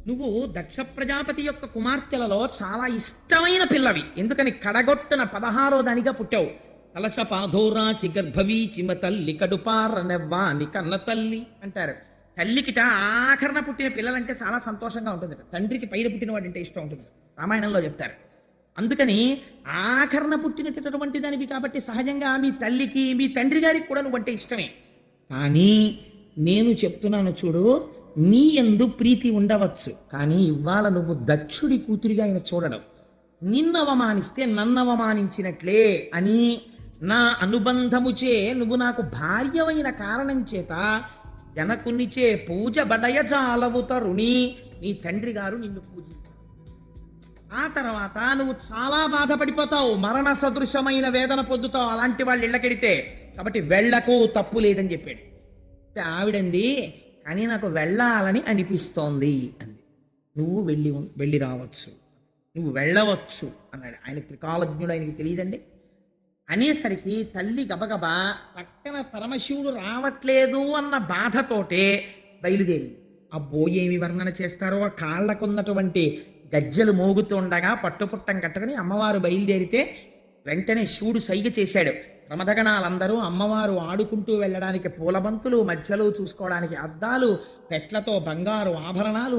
నువ్వు దక్ష ప్రజాపతి యొక్క కుమార్తెలలో చాలా ఇష్టమైన పిల్లవి. ఎందుకని కడగొట్టున 16వ దానిగా పుట్టావు. కలశ పాధోరాశి గర్భవీ చిమ తల్లి కడుపారనెవ్వాని కన్న తల్లి అంటారు. తల్లికిట ఆఖరణ పుట్టిన పిల్లలంటే చాలా సంతోషంగా ఉంటుంది. తండ్రికి పైన పుట్టినవాడంటే ఇష్టం ఉంటుంది, రామాయణంలో చెప్తారు. అందుకని ఆఖరణ పుట్టినటువంటి దానివి కాబట్టి సహజంగా మీ తల్లికి మీ తండ్రి గారికి కూడా నువ్వంటే ఇష్టమే. కానీ నేను చెప్తున్నాను చూడు, నీ యందు ప్రీతి ఉండవచ్చు, కానీ ఇవాళ నువ్వు దక్షుడి కూతురిగా ఆయన చూడడం. నిన్ను అవమానిస్తే నన్ను అవమానించినట్లే అని నా అనుబంధముచే నువ్వు నాకు భార్యమైన కారణం చేత జనకునిచే పూజ బడయ జాలవు తరుణి. నీ తండ్రి గారు నిన్ను పూజించారు. ఆ తర్వాత నువ్వు చాలా బాధపడిపోతావు, మరణ సదృశమైన వేదన పొందుతావు అలాంటి వాళ్ళు ఇళ్ళకెడితే. కాబట్టి వెళ్ళకు, తప్పు లేదని చెప్పాడు. ఆవిడంది, కానీ నాకు వెళ్ళాలని అనిపిస్తోంది అంది. నువ్వు వెళ్ళి రావచ్చు, నువ్వు వెళ్ళవచ్చు అన్నాడు. ఆయన త్రికాలజ్ఞుడు, ఆయనకి తెలియదండి. అనేసరికి తల్లి గబగబా పక్కన పరమశివుడు రావట్లేదు అన్న బాధతోటే బయలుదేరింది. అబ్బో ఏమి వర్ణన చేస్తారో, ఆ కాళ్ళకున్నటువంటి గజ్జలు మోగుతుండగా పట్టుపుట్టం కట్టుకుని అమ్మవారు బయలుదేరితే వెంటనే శివుడు సైగ చేశాడు. ప్రమదగణాలందరూ అమ్మవారు ఆడుకుంటూ వెళ్ళడానికి పూలబంతులు, మధ్యలో చూసుకోవడానికి అద్దాలు, పెట్లతో బంగారు ఆభరణాలు,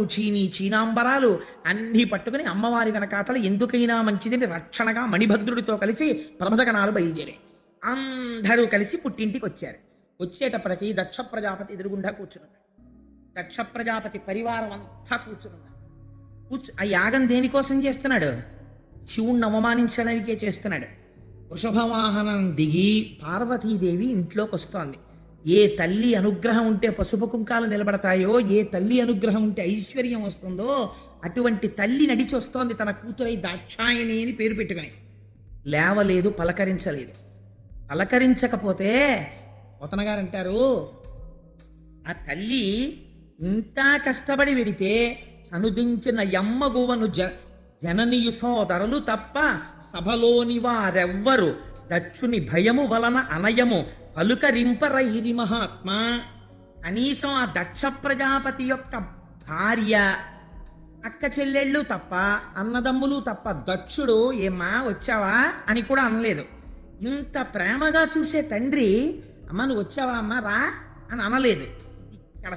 చీనాంబరాలు అన్నీ పట్టుకుని అమ్మవారి వెనకాతల ఎందుకైనా మంచిదని రక్షణగా మణిభద్రుడితో కలిసి ప్రమదగణాలు బయలుదేరాయి. అందరూ కలిసి పుట్టింటికి వచ్చారు. వచ్చేటప్పటికి దక్ష ప్రజాపతి ఎదురుగుండా కూర్చున్నాడు. దక్ష ప్రజాపతి పరివారం అంతా కూర్చున్నారు. ఆ యాగం దేనికోసం చేస్తున్నాడు? శివుణ్ణి అవమానించడానికే చేస్తున్నాడు. వృషభవాహనం దిగి పార్వతీదేవి ఇంట్లోకి వస్తోంది. ఏ తల్లి అనుగ్రహం ఉంటే పసుపు కుంకాలు నిలబడతాయో, ఏ తల్లి అనుగ్రహం ఉంటే ఐశ్వర్యం వస్తుందో, అటువంటి తల్లి నడిచి వస్తోంది తన కూతురై దాక్షాయణి అని పేరు పెట్టుకుని. లేవలేదు, పలకరించలేదు. పలకరించకపోతే పోతనగారు అంటారు, ఆ తల్లి ఇంత కష్టపడి వెడితే చనుదించిన యమ్మగువను జననియు సోదరులు తప్ప సభలోని వారెవ్వరు దక్షుని భయము వలన అనయము పలుకరింపరైరి మహాత్మా. కనీసం ఆ దక్ష ప్రజాపతి యొక్క భార్య, అక్క చెల్లెళ్ళు తప్ప, అన్నదమ్ములు తప్ప దక్షుడు ఏమ్మా వచ్చావా అని కూడా అనలేదు. ఇంత ప్రేమగా చూసే తండ్రి అమ్మ నువ్వు వచ్చావా అమ్మ రా అని అనలేదు. ఇక్కడ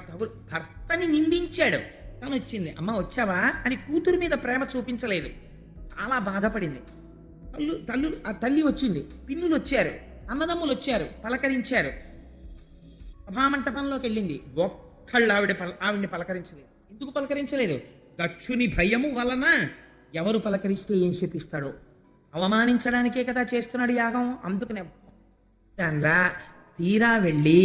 భర్తని నిందించాడు. తను వచ్చింది, అమ్మ వచ్చావా అని కూతురు మీద ప్రేమ చూపించలేదు. చాలా బాధపడింది. ఆ తల్లి వచ్చింది, పిన్నులు వచ్చారు, అన్నదమ్ములు వచ్చారు, పలకరించారు. సభామంటపంలోకి వెళ్ళింది. ఒక్కళ్ళు ఆవిడ్ని పలకరించలేదు. ఎందుకు పలకరించలేదు? దక్షుని భయము వలన. ఎవరు పలకరిస్తే ఏం శపిస్తాడో, అవమానించడానికే కదా చేస్తున్నాడు యాగం. అందుకనే దానిలా తీరా వెళ్ళి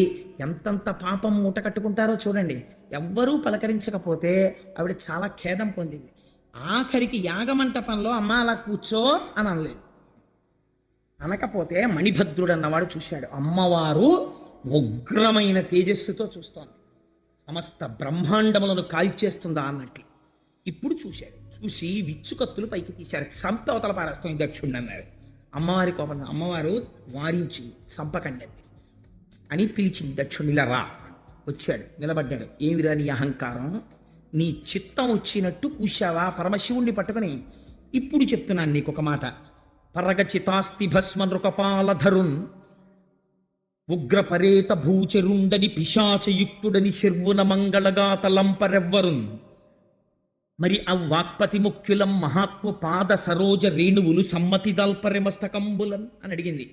ఎంతంత పాపం మూట కట్టుకుంటారో చూడండి. ఎవ్వరూ పలకరించకపోతే ఆవిడ చాలా ఖేదం పొందింది. ఆఖరికి యాగమంటపంలో అమ్మ అలా కూర్చో అని అనలేదు. అనకపోతే మణిభద్రుడు అన్నవాడు చూశాడు. అమ్మవారు ఉగ్రమైన తేజస్సుతో చూస్తోంది, సమస్త బ్రహ్మాండములను కాల్చేస్తుందా అన్నట్లు. ఇప్పుడు చూశాడు. చూసి విచ్చుకత్తులు పైకి తీశారు. సంపవతల పారేస్తాం దక్షుణ్ణి అన్నారు. అమ్మవారి కోపం. అమ్మవారు వారించి సంపకండి అని పిలిచింది. దక్షుణ్ణిలా రా. వచ్చాడు, నిలబడ్డాడు. ఏమిరా నీ అహంకారం? నీ చిత్తం వచ్చినట్టు కూశావా పరమశివుణ్ణి పట్టుకుని? ఇప్పుడు చెప్తున్నాను నీకు ఒక మాట. పరగచితాస్తి భస్మ నృకపాలధరున్ ఉగ్రపరేత భూచరుండని పిశాచయుక్తుడని శర్వున మంగళగాతలంపరెవ్వరున్ మరి అవ్వాక్పతి ముఖ్యులం మహాత్మ పాద సరోజ రేణువులు సమ్మతి దల్పరెమస్తకంబులం అని అడిగింది.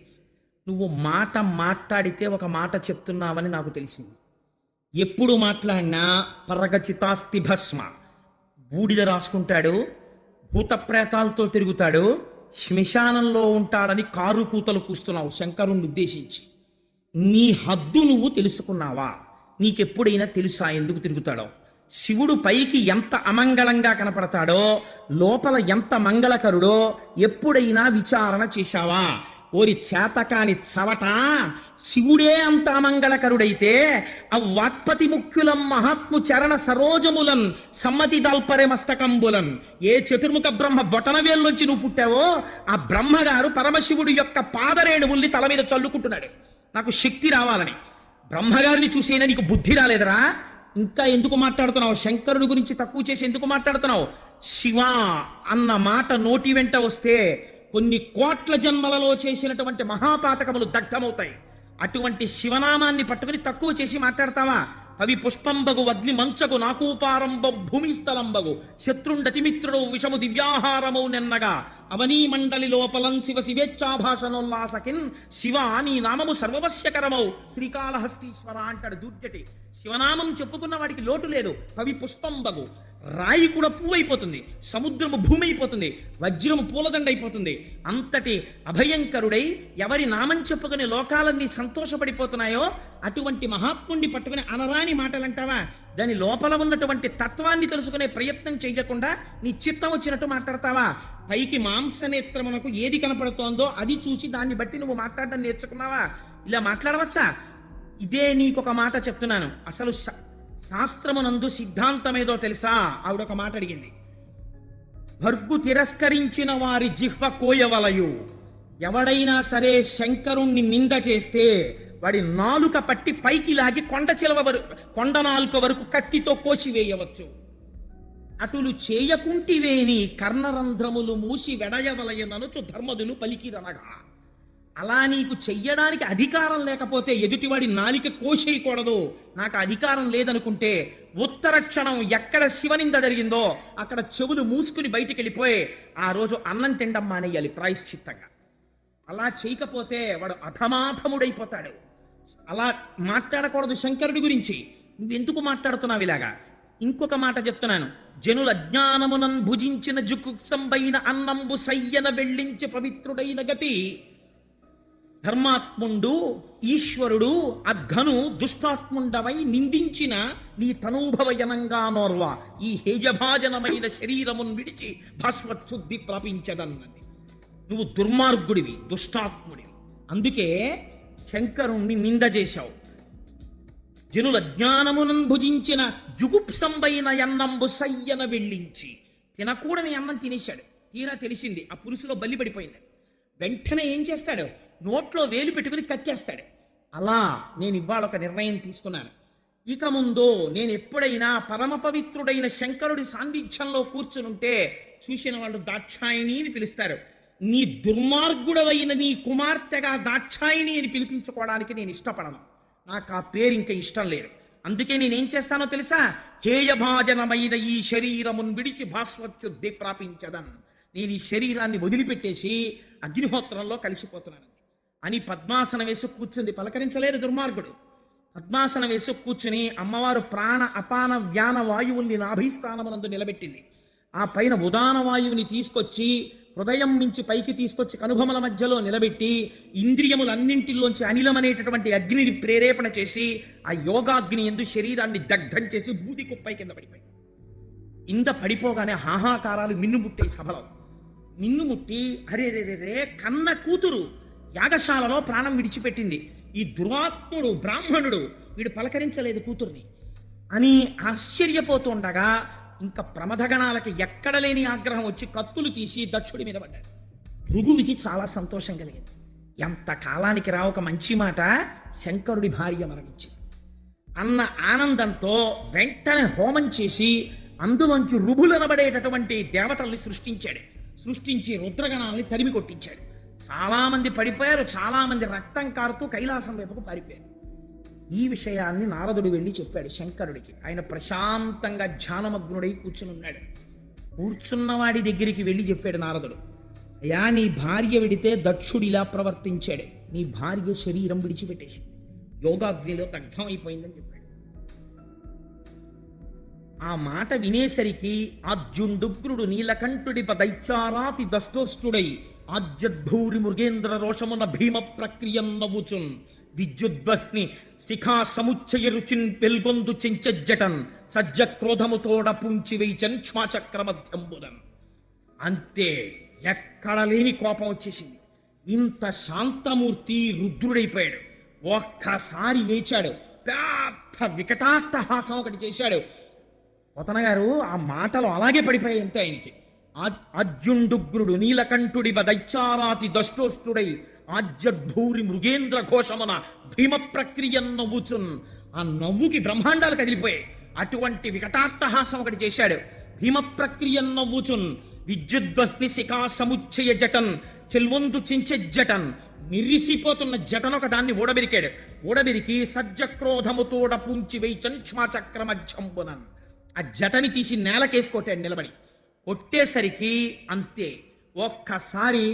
నువ్వు మాట మాట్లాడితే ఒక మాట చెప్తున్నావని నాకు తెలిసింది. ఎప్పుడు మాట్లాడినా పరగచితాస్తి భస్మ, బూడిద రాసుకుంటాడు, భూతప్రేతాలతో తిరుగుతాడు, శ్మశానంలో ఉంటాడని కారు కూతలు కూస్తున్నావు శంకరుణ్ణి ఉద్దేశించి. నీ హద్దు నువ్వు తెలుసుకున్నావా? నీకెప్పుడైనా తెలుసా ఎందుకు తిరుగుతాడో? శివుడు పైకి ఎంత అమంగళంగా కనపడతాడో లోపల ఎంత మంగళకరుడో ఎప్పుడైనా విచారణ చేశావా? ఓరి చేతకాని చవట, శివుడే అంత అమంగళకరుడైతే ఆ వాక్పతి ముఖ్యులం మహాత్ము చరణ సరోజములన్ సమ్మతి దాల్పరే మస్తకంబులన్, ఏ చతుర్ముఖ బ్రహ్మ బొటనవేల్లోంచి నువ్వు పుట్టావో ఆ బ్రహ్మగారు పరమశివుడి యొక్క పాదరేణువుల్ని తల మీద చల్లుకుంటున్నాడు నాకు శక్తి రావాలని. బ్రహ్మగారిని చూసేనా నీకు బుద్ధి రాలేదరా? ఇంకా ఎందుకు మాట్లాడుతున్నావు? శంకరుడి గురించి తక్కువ చేసి ఎందుకు మాట్లాడుతున్నావు? శివ అన్న మాట నోటి వెంట వస్తే కొన్ని కోట్ల జన్మలలో చేసినటువంటి మహాపాతకములు దగ్ధమవుతాయి. అటువంటి శివనామాన్ని పట్టుకుని తక్కువ చేసి మాట్లాడతావా? కవి పుష్పంబగు అగ్ని మంచగు నాకూపారంబ భూమిస్థలంబగు శత్రుండతి మిత్రుడు విషము దివ్యాహారము నెన్నగా అవనీ మండలి లోపలం శివ శివేచ్ఛాభాషణోల్లాసకిన్ శివ నీ నామము సర్వవశ్యకరమౌ శ్రీకాళహస్తీశ్వర అంటాడు దూర్జటి. శివనామం చెప్పుకున్న వాడికి లోటు లేదు. కవి పుష్పంబగు, రాయి కూడా పువ్వు అయిపోతుంది, సముద్రము భూమి అయిపోతుంది, వజ్రము పూలదండ అయిపోతుంది. అంతటి అభయంకరుడై ఎవరి నామం చెప్పుకుని లోకాలన్నీ సంతోషపడిపోతున్నాయో అటువంటి మహాత్ముణ్ణి పట్టుకుని అనరాని మాటలంటావా? దాని లోపల ఉన్నటువంటి తత్వాన్ని తెలుసుకునే ప్రయత్నం చేయకుండా నీ చిత్తం వచ్చినట్టు మాట్లాడతావా? పైకి మాంసనేత్రమునకు ఏది కనపడుతోందో అది చూసి దాన్ని బట్టి నువ్వు మాట్లాడడం నేర్చుకున్నావా? ఇలా మాట్లాడవచ్చా? ఇదే నీకొక మాట చెప్తున్నాను. అసలు శాస్త్రమునందు సిద్ధాంతమేదో తెలుసా? ఆవిడొక మాట అడిగింది. భర్గు తిరస్కరించిన వారి జిహ్వ కోయవలయు. ఎవడైనా సరే శంకరుణ్ణి నింద చేస్తే వాడి నాలుక పట్టి పైకి లాగి కొండ నాలుక వరకు కత్తితో కోసివేయవచ్చు. అటులు చేయకుంటివేని కర్ణరంధ్రములు మూసి వెడయవలయననుచు ధర్మదులు పలికిరనగా. అలా నీకు చెయ్యడానికి అధికారం లేకపోతే, ఎదుటివాడి నాలిక కోసేయకూడదు, నాకు అధికారం లేదనుకుంటే, ఉత్తర క్షణం ఎక్కడ శివనింద జరిగిందో అక్కడ చెవులు మూసుకుని బయటికి వెళ్ళిపోయి ఆ రోజు అన్నం తిండం మానేయాలి ప్రాయశ్చిత్తంగా. అలా చేయకపోతే వాడు అధమాధముడైపోతాడు. అలా మాట్లాడకూడదు శంకరుడి గురించి. నువ్వెందుకు మాట్లాడుతున్నావు ఇలాగా? ఇంకొక మాట చెప్తున్నాను. జనుల అజ్ఞానమునన్ భుజించిన జుకుప్సంబైన అన్నంబు సయ్యన వెళ్ళించి పవిత్రుడైన గతి. ధర్మాత్ముండు ఈశ్వరుడు అఘను దుష్టాత్ముండవై నిందించిన నీ తనూభవయనంగా నోర్వ ఈ హేజభాజనమైన శరీరమును విడిచి భాస్వచ్ఛుద్ధి ప్రాపించదన్నది. నువ్వు దుర్మార్గుడివి, దుష్టాత్ముడివి. అందుకే శంకరుణ్ణి నింద చేశావు. జనుల జ్ఞానమునం భుజించిన జుగుప్సంబైన అన్నంబు సయ్యన వెళ్ళించి. తినకూడని అన్నం తినేశాడు. తీరా తెలిసింది ఆ పులుసులో బల్లి పడిపోయింది. వెంటనే ఏం చేస్తాడు? నోట్లో వేలు పెట్టుకుని కక్కేస్తాడు. అలా నేను ఇవాళ ఒక నిర్ణయం తీసుకున్నాను. ఇక ముందు నేను ఎప్పుడైనా పరమ పవిత్రుడైన శంకరుడి సాన్నిధ్యంలో కూర్చునుంటే చూసిన వాళ్ళు దాక్షాయిని అని పిలుస్తారు. నీ దుర్మార్గుడవైన నీ కుమార్తెగా దాక్షాయిని అని పిలిపించుకోవడానికి నేను ఇష్టపడను. నాకు ఆ పేరు ఇంకా ఇష్టం లేదు. అందుకే నేనేం చేస్తానో తెలుసా? హేయభాజనమైన ఈ శరీరమును విడిచి భాస్వచ్ఛుద్ధి ప్రాపించదన్. నేను ఈ శరీరాన్ని వదిలిపెట్టేసి అగ్నిహోత్రంలో కలిసిపోతున్నాను అని పద్మాసనం వేసి కూర్చుంది. పలకరించలేదు దుర్మార్గుడు. పద్మాసనం వేసి కూర్చుని అమ్మవారు ప్రాణ అపాన వ్యాన వాయువుల్ని నాభీస్థానమునందు నిలబెట్టింది. ఆ పైన ఉదాన వాయువుని తీసుకొచ్చి హృదయం మించి పైకి తీసుకొచ్చి కనుభముల మధ్యలో నిలబెట్టి ఇంద్రియములన్నింటిలోంచి అనిలం అనేటటువంటి అగ్నిని ప్రేరేపణ చేసి ఆ యోగాగ్ని ఎందు శరీరాన్ని దగ్ధం చేసి బూది కుప్పై కింద పడిపోయింది. ఇంత పడిపోగానే హాహాకారాలు మిన్నుముట్టాయి సభలో. మిన్నుముట్టి అరే రే రే కన్న కూతురు యాగశాలలో ప్రాణం విడిచిపెట్టింది. ఈ దురాత్ముడు బ్రాహ్మణుడు వీడు పలకరించలేదు కూతుర్ని అని ఆశ్చర్యపోతుండగా ఇంకా ప్రమథగణాలకి ఎక్కడ లేని ఆగ్రహం వచ్చి కత్తులు తీసి దక్షుడి మీద పడ్డాడు. భృగువికి చాలా సంతోషం కలిగింది. ఎంత కాలానికి రా ఒక మంచి మాట, శంకరుడి భార్య మరణించింది అన్న ఆనందంతో వెంటనే హోమం చేసి అందులోంచి రుభులనబడేటటువంటి దేవతల్ని సృష్టించి రుద్రగణాలని తరిమి కొట్టించాడు. చాలా మంది పడిపోయారు. చాలా మంది రక్తం కారుతూ కైలాసం వైపుకు పారిపోయారు. ఈ విషయాన్ని నారదుడు వెళ్ళి చెప్పాడు శంకరుడికి. ఆయన ప్రశాంతంగా ధ్యానమగ్నుడై కూర్చునున్నాడు. కూర్చున్నవాడి దగ్గరికి వెళ్ళి చెప్పాడు నారదుడు, అయ్యా నీ భార్య విడితే దక్షుడిలా ప్రవర్తించాడు. నీ భార్య శరీరం విడిచిపెట్టేసి యోగాగ్నిలో దగ్ధం అయిపోయిందని చెప్పాడు. ఆ మాట వినేసరికి ఆజ్యుండుగ్రుడు నీలకంఠుడి పదైచారాతి దష్టోష్టుడై ఆజ్యద్భూరి మృగేంద్ర రోషమున భీమ ప్రక్రియం నవ్వుచున్ విద్యుద్వహ్ని శిఖా సముచ్చయ రుచిన్ వెల్గొందు చెంచజ్జటన్ సజ్జ క్రోధముతోడ పుంచి వేయిచన్ శ్వాచక్రమధ్యంబుదన్. అంతే, ఎక్కడ లేని కోపం వచ్చేసింది. ఇంత శాంతమూర్తి రుద్రుడైపోయాడు. ఒక్కసారి లేచాడు, పెద్ద వికటాట్టహాసం ఒకటి చేశాడు. పోతన గారు ఆ మాటలు అలాగే పడిపోయాయి అంతే ఆయనకి. అర్జుండుగ్రుడు నీలకంఠుడి దైత్యారాతి దష్టోష్టుడై ఆజ్యద్భూరి మృగేంద్ర ఘోషమున భీమ ప్రక్రియ నవ్వుచున్. ఆ నవ్వుకి బ్రహ్మాండాలు కదిలిపోయాయి. అటువంటి వికటాట్టహాసం ఒకటి చేశాడు. భీమ ప్రక్రియ నవ్వుచున్ విద్యుద్వహ్ని శిఖా సముచ్చయ జటన్ చెల్వొందు చించె జటన్. మిరిసిపోతున్న జటన్ ఒక దాన్ని ఊడబెరికాడు. ఊడబెరికి సజ్జక్రోధముతోడ పుంచి వేయిచన్ శ్వాచక్రమధ్యంబునన్. ఆ జటని తీసి నేలకేసి కొట్టాడు నిలబడి. కొట్టేసరికి అంతే, ఒక్కసారి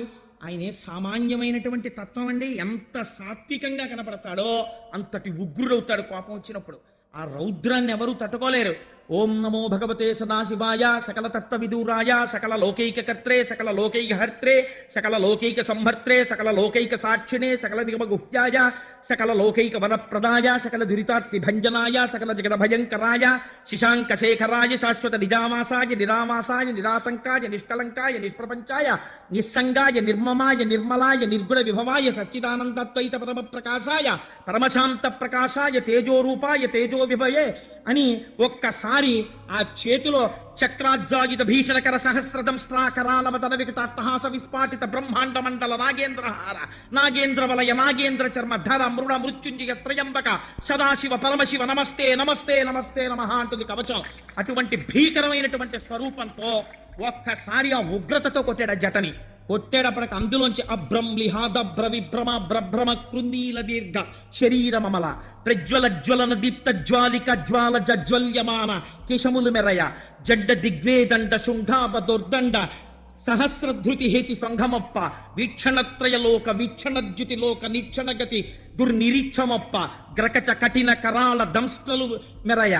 ఆయనే సామాన్యమైనటువంటి తత్వం అండి. ఎంత సాత్వికంగా కనపడతాడో అంతటి ఉగ్రుడవుతాడు కోపం వచ్చినప్పుడు. ఆ రౌద్రాన్ని ఎవరూ తట్టుకోలేరు. ఓం నమో భగవతే సదాశివాయ సకల తత్వ విదూరాయ సకల లోకైక కర్త్రే సకల లోకైక హర్త్రే సకల లోకైక సంహర్త్రే సకల లోకైక సాక్షిణే సకల నిగమగుహ్యాయ సకల లోకైక వరప్రదాయ సకల దురితాత్తి భంజనాయ సకల జగద భయంకరాయ శశాంక శేఖరాయ శాశ్వత నిజామాసాయ నిరామాసాయ నిరాతంకాయ నిష్కలంకాయ నిష్ప్రపంచాయ నిస్సంగాయ నిర్మమాయ నిర్మలాయ నిర్గుణ విభవాయ సచ్చిదానందద్వైత పరమ ప్రకాశాయ పరమశాంత ప్రకాశాయ తేజోరూపాయ తేజో విభయే అని ఒక్కసారి ఆ చేతిలో చక్రాజ్వాగిత భీషణకర సహస్రదంస్ట్రాకరాలవతన వికటాట్టహాస విస్ఫాటిత బ్రహ్మాండ మండల నాగేంద్రహార నాగేంద్ర వలయ నాగేంద్ర చర్మ ధర మృడ మృత్యుంజయ త్రయంబక సదాశివ పరమశివ నమస్తే నమస్తే నమస్తే నమః అంటుంది కవచం. అటువంటి భీకరమైనటువంటి స్వరూపంతో ఒక్కసారి ఆ ఉగ్రతతో కొట్టాడు ఆ జటని. కొట్టేటప్పటికి అందులోంచి అభ్రంలిహాదభ్ర విభ్రమ భ్రభ్రమ కృందీల దీర్ఘ శరీరమమల ప్రజ్వల జ్వలన దీప్త జ్వాలిక జ్వాల జజ్వల్యమాన కేశములు మెరయ జడ్డ దిగ్వేదండ శుంఠాప దుర్దండ సహస్రధృతి హేతి సంఘమప్ప వీక్షణత్రయలోక వీక్షణద్యుతిలోక నీక్షణగతి దుర్నిరీక్షమప్ప గ్రకచ కఠిన కరాళ దంస్ట్రలు మెరయ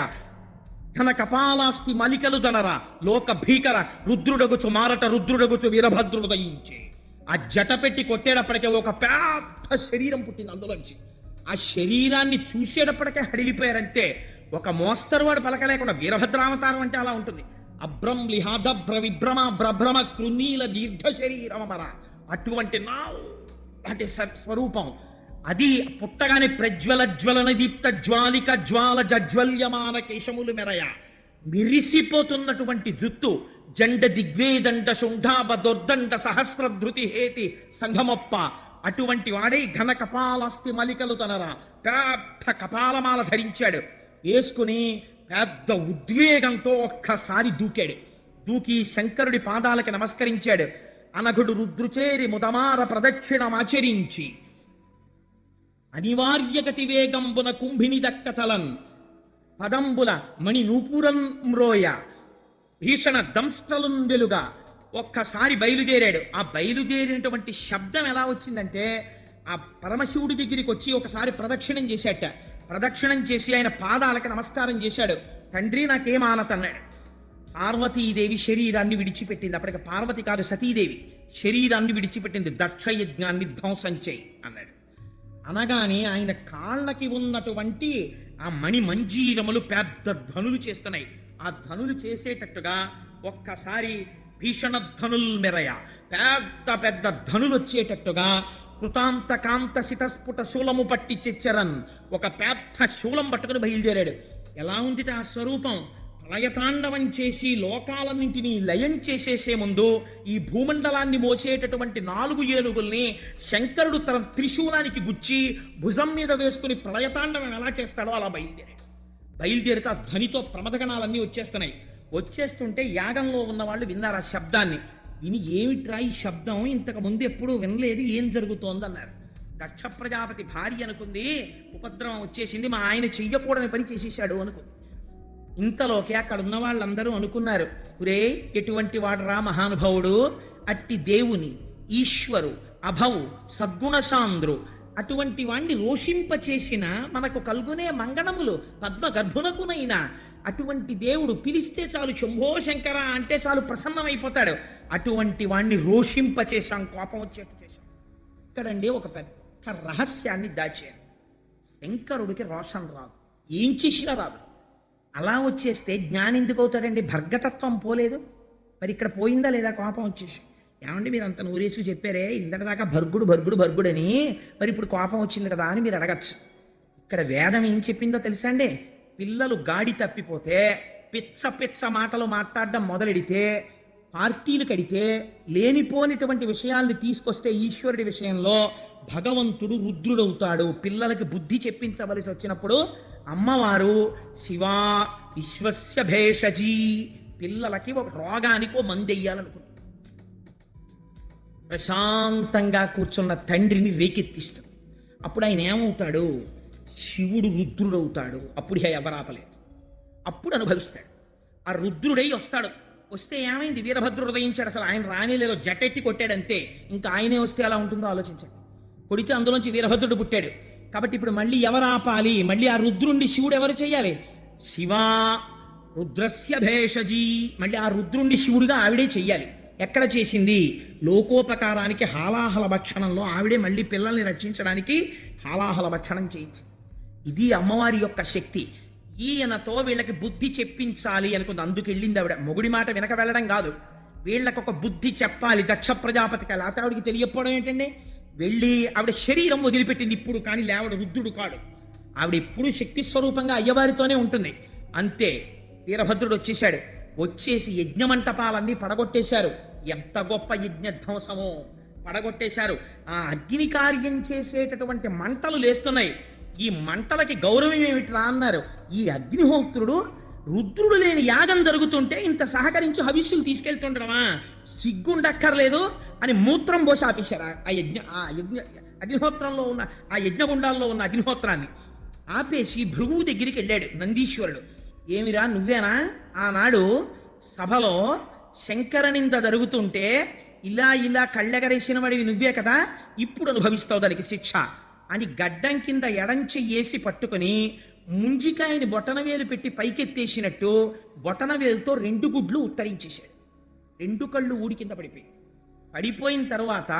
ఘన కపాలాస్తి మలికలు దనరా లోక భీకర రుద్రుడగుచు మారట రుద్రుడగుచు వీరభద్రుడు దయించే. ఆ జట పెట్టి కొట్టేటప్పటికే ఒక పెద్ద శరీరం పుట్టింది అందులోంచి. ఆ శరీరాన్ని చూసేటప్పటికే హడిలిపోయారంటే ఒక మోస్తరువాడు పలకలేకుండా వీరభద్రావతారం అంటే అలా ఉంటుంది. అభ్రం లిహాదభ్ర విభ్రమ భ్రభ్రమ కృనీల దీర్ఘ శరీరమర అటువంటి అంటే స్వరూపం అది. పుట్టగానే ప్రజ్వల జ్వలన దీప్త జ్వాలిక జ్వాల జజ్వల్యమాన కేశములు మెరయ మిరిసిపోతున్నటువంటి జుత్తు జండ దిగ్వేదండ శుంఠాభ దుర్దండ సహస్రధృతి హేతి సంఘమప్ప అటువంటి వాడే ఘన కపాలాస్తి మలికలు తనరా పెద్ద కపాలమాల ధరించాడు. వేసుకుని పెద్ద ఉద్వేగంతో ఒక్కసారి దూకాడు. దూకి శంకరుడి పాదాలకి నమస్కరించాడు. అనఘుడు రుద్రుచేరి ముదమార ప్రదక్షిణమాచరించి అనివార్యగతి వేగంబున కుంభిని దక్కతలన్ పదంబుల మణి నూపురం మ్రోయ భీషణ దంస్ట్రలున్ వెలుగా ఒక్కసారి బయలుదేరాడు. ఆ బయలుదేరినటువంటి శబ్దం ఎలా వచ్చిందంటే ఆ పరమశివుడి దగ్గరికి వచ్చి ఒకసారి ప్రదక్షిణం చేశాట. ప్రదక్షిణం చేసి ఆయన పాదాలకు నమస్కారం చేశాడు. తండ్రి నాకేం ఆనతన్నాడు. పార్వతీదేవి శరీరాన్ని విడిచిపెట్టింది. అప్పటికి పార్వతి కాదు సతీదేవి శరీరాన్ని విడిచిపెట్టింది. దక్షయజ్ఞాన్ని ధ్వంసం చేయి అన్నాడు. అనగానే ఆయన కాళ్ళకి ఉన్నటువంటి ఆ మణి మంజీరములు పెద్ద ధనులు చేస్తున్నాయి. ఆ ధనులు చేసేటట్టుగా ఒక్కసారి భీషణ ధనుల్ మెరయ పెద్ద పెద్ద ధనులు వచ్చేటట్టుగా కృతాంత కాంత శితస్ఫుట శూలము పట్టి చెచ్చరన్ ఒక పెద్ద శూలం పట్టుకుని బయలుదేరాడు. ఎలా ఉంది ఆ స్వరూపం? ప్రళయతాండవం చేసి లోకాలన్నింటినీ లయం చేసేసే ముందు ఈ భూమండలాన్ని మోసేటటువంటి 4 ఏనుగుల్ని శంకరుడు తన త్రిశూలానికి గుచ్చి భుజం మీద వేసుకుని ప్రళయతాండవం ఎలా చేస్తాడో అలా బయలుదేరాడు. బయలుదేరితే ఆ ధ్వనితో ప్రమదగణాలన్నీ వచ్చేస్తున్నాయి. వచ్చేస్తుంటే యాగంలో ఉన్న వాళ్ళు విన్నారు ఆ శబ్దాన్ని. విని ఏమిట్రా ఈ శబ్దం, ఇంతకు ముందు ఎప్పుడూ వినలేదు, ఏం జరుగుతోంది అన్నారు. దక్ష ప్రజాపతి భార్య అనుకుంది ఉపద్రవం వచ్చేసింది, మా ఆయన చెయ్యకూడని పని చేసేసాడు అనుకుంది. ఇంతలోకి అక్కడ ఉన్న వాళ్ళందరూ అనుకున్నారు, ఒరే ఎటువంటి వాడరా మహానుభావుడు, అట్టి దేవుని ఈశ్వరు అభవు సద్గుణశాంద్రు అటువంటి వాణ్ణి రోషింపచేసిన మనకు కల్గునే మంగళములు పద్మ గర్భునకునైనా అటువంటి దేవుడు పిలిస్తే చాలు శంభో శంకర అంటే చాలు ప్రసన్నమైపోతాడు. అటువంటి వాణ్ణి రోషింపచేశాం, కోపం వచ్చేట్టు చేశాం. ఇక్కడండి ఒక పెద్ద రహస్యాన్ని దాచారు. శంకరుడికి రోషం రాదు, ఏం చేసినా రాదు. అలా వచ్చేస్తే జ్ఞాని ఎందుకు అవుతాడండి? భర్గతత్వం పోలేదు. మరి ఇక్కడ పోయిందా లేదా? కోపం వచ్చేసి, ఏమండి మీరు అంత నూరేసు చెప్పారే ఇంతటిదాకా భర్గుడు భర్గుడు భర్గుడని, మరి ఇప్పుడు కోపం వచ్చింది కదా అని మీరు అడగచ్చు. ఇక్కడ వేదం ఏం చెప్పిందో తెలుసా అండి? పిల్లలు గాడి తప్పిపోతే, పిచ్చ పిచ్చ మాటలు మాట్లాడడం మొదలెడితే, పార్టీలు కడితే, లేనిపోనిటువంటి విషయాల్ని తీసుకొస్తే ఈశ్వరుడి విషయంలో భగవంతుడు రుద్రుడవుతాడు. పిల్లలకి బుద్ధి చెప్పించవలసి వచ్చినప్పుడు అమ్మవారు శివా విశ్వస్య భేషజీ, పిల్లలకి ఒక రోగానికి ఓ మందు వెయ్యాలనుకుంటుంది. ప్రశాంతంగా కూర్చున్న తండ్రిని రేకెత్తిస్తాడు. అప్పుడు ఆయన ఏమవుతాడు? శివుడు రుద్రుడవుతాడు. అప్పుడు ఎవరాపలేదు, అప్పుడు అనుభవిస్తాడు. ఆ రుద్రుడై వస్తాడు. వస్తే ఏమైంది? వీరభద్రుడు ఉదయించాడు. అసలు ఆయన రానేలేదో జటెట్టి కొట్టాడంతే. ఇంకా ఆయనే వస్తే ఎలా ఉంటుందో ఆలోచించండి. కొడితే అందులోంచి వీరభద్రుడు పుట్టాడు. కాబట్టి ఇప్పుడు మళ్ళీ ఎవరు ఆపాలి? మళ్ళీ ఆ రుద్రుణ్ణి శివుడు ఎవరు చేయాలి? శివా రుద్రస్య భేషజీ, మళ్ళీ ఆ రుద్రుణ్ణి శివుడిగా ఆవిడే చెయ్యాలి. ఎక్కడ చేసింది? లోకోపకారానికి హాలాహల భక్షణంలో ఆవిడే మళ్ళీ పిల్లల్ని రక్షించడానికి హాలాహల భక్షణం చేయించింది. ఇది అమ్మవారి యొక్క శక్తి. ఈయనతో వీళ్ళకి బుద్ధి చెప్పించాలి అనుకుంది. అందుకు వెళ్ళింది ఆవిడ. మొగుడి మాట వినక వెళ్ళడం కాదు, వీళ్ళకు ఒక బుద్ధి చెప్పాలి. దక్ష ప్రజాపతికి లేకపోతే ఆవిడికి తెలియకపోవడం ఏంటండి? వెళ్ళి ఆవిడ శరీరం వదిలిపెట్టింది ఇప్పుడు, కానీ లేవడు రుద్రుడు కాడు. ఆవిడ ఎప్పుడు శక్తి స్వరూపంగా అయ్యవారితోనే ఉంటుంది. అంతే వీరభద్రుడు వచ్చేశాడు. వచ్చేసి యజ్ఞమంటపాలన్నీ పడగొట్టేశారు. ఎంత గొప్ప యజ్ఞధ్వంసమో పడగొట్టేశారు. ఆ అగ్ని కార్యం చేసేటటువంటి మంటలు లేస్తున్నాయి. ఈ మంటలకి గౌరవం ఏమిట్రా అన్నారు. ఈ అగ్నిహోత్రుడు రుద్రుడు లేని యాగం జరుగుతుంటే ఇంత సహకరించి హవిస్సులు తీసుకెళ్తుండడమా? సిగ్గుండక్కర్లేదు అని మూత్రం పోసి ఆపేశారు ఆ యజ్ఞ అగ్నిహోత్రంలో ఉన్న ఆ యజ్ఞగుండాల్లో ఉన్న అగ్నిహోత్రాన్ని ఆపేసి భృగువు దగ్గరికి వెళ్ళాడు నందీశ్వరుడు. ఏమిరా నువ్వేనా ఆనాడు సభలో శంకరనింద జరుగుతుంటే ఇలా ఇలా కళ్ళెగరేసిన వాడివి నువ్వే కదా, ఇప్పుడు అనుభవిస్తావు దానికి శిక్ష అని గడ్డం కింద ఎడంచెయ్యేసి పట్టుకుని ముంజికాయని బొటనవేలు పెట్టి పైకెత్తేసినట్టు బొటనవేలుతో 2 గుడ్లు ఉత్తరించేశాడు. 2 కళ్ళు ఊడి కింద పడిపోయిన తర్వాత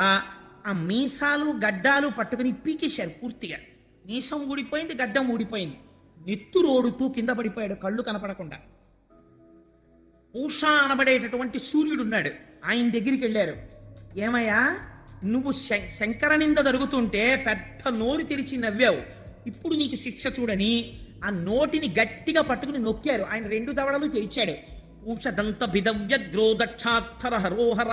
ఆ మీసాలు గడ్డాలు పట్టుకుని పీకేశారు పూర్తిగా. మీసం ఊడిపోయింది, గడ్డం ఊడిపోయింది. నెత్తురోడుతూ కింద పడిపోయాడు, కళ్ళు కనపడకుండా. పూష అనబడేటటువంటి సూర్యుడున్నాడు, ఆయన దగ్గరికి వెళ్ళారు. ఏమయ్యా నువ్వు శంకరనింద జరుగుతుంటే పెద్ద నోరు తెరిచి నవ్వావు, ఇప్పుడు నీకు శిక్ష చూడని ఆ నోటిని గట్టిగా పట్టుకుని నొక్కారు. ఆయన 2 దవడలు తెరిచాడు. పూషదంత భిదవ్యగ్రో దక్షాత్తర హరోహర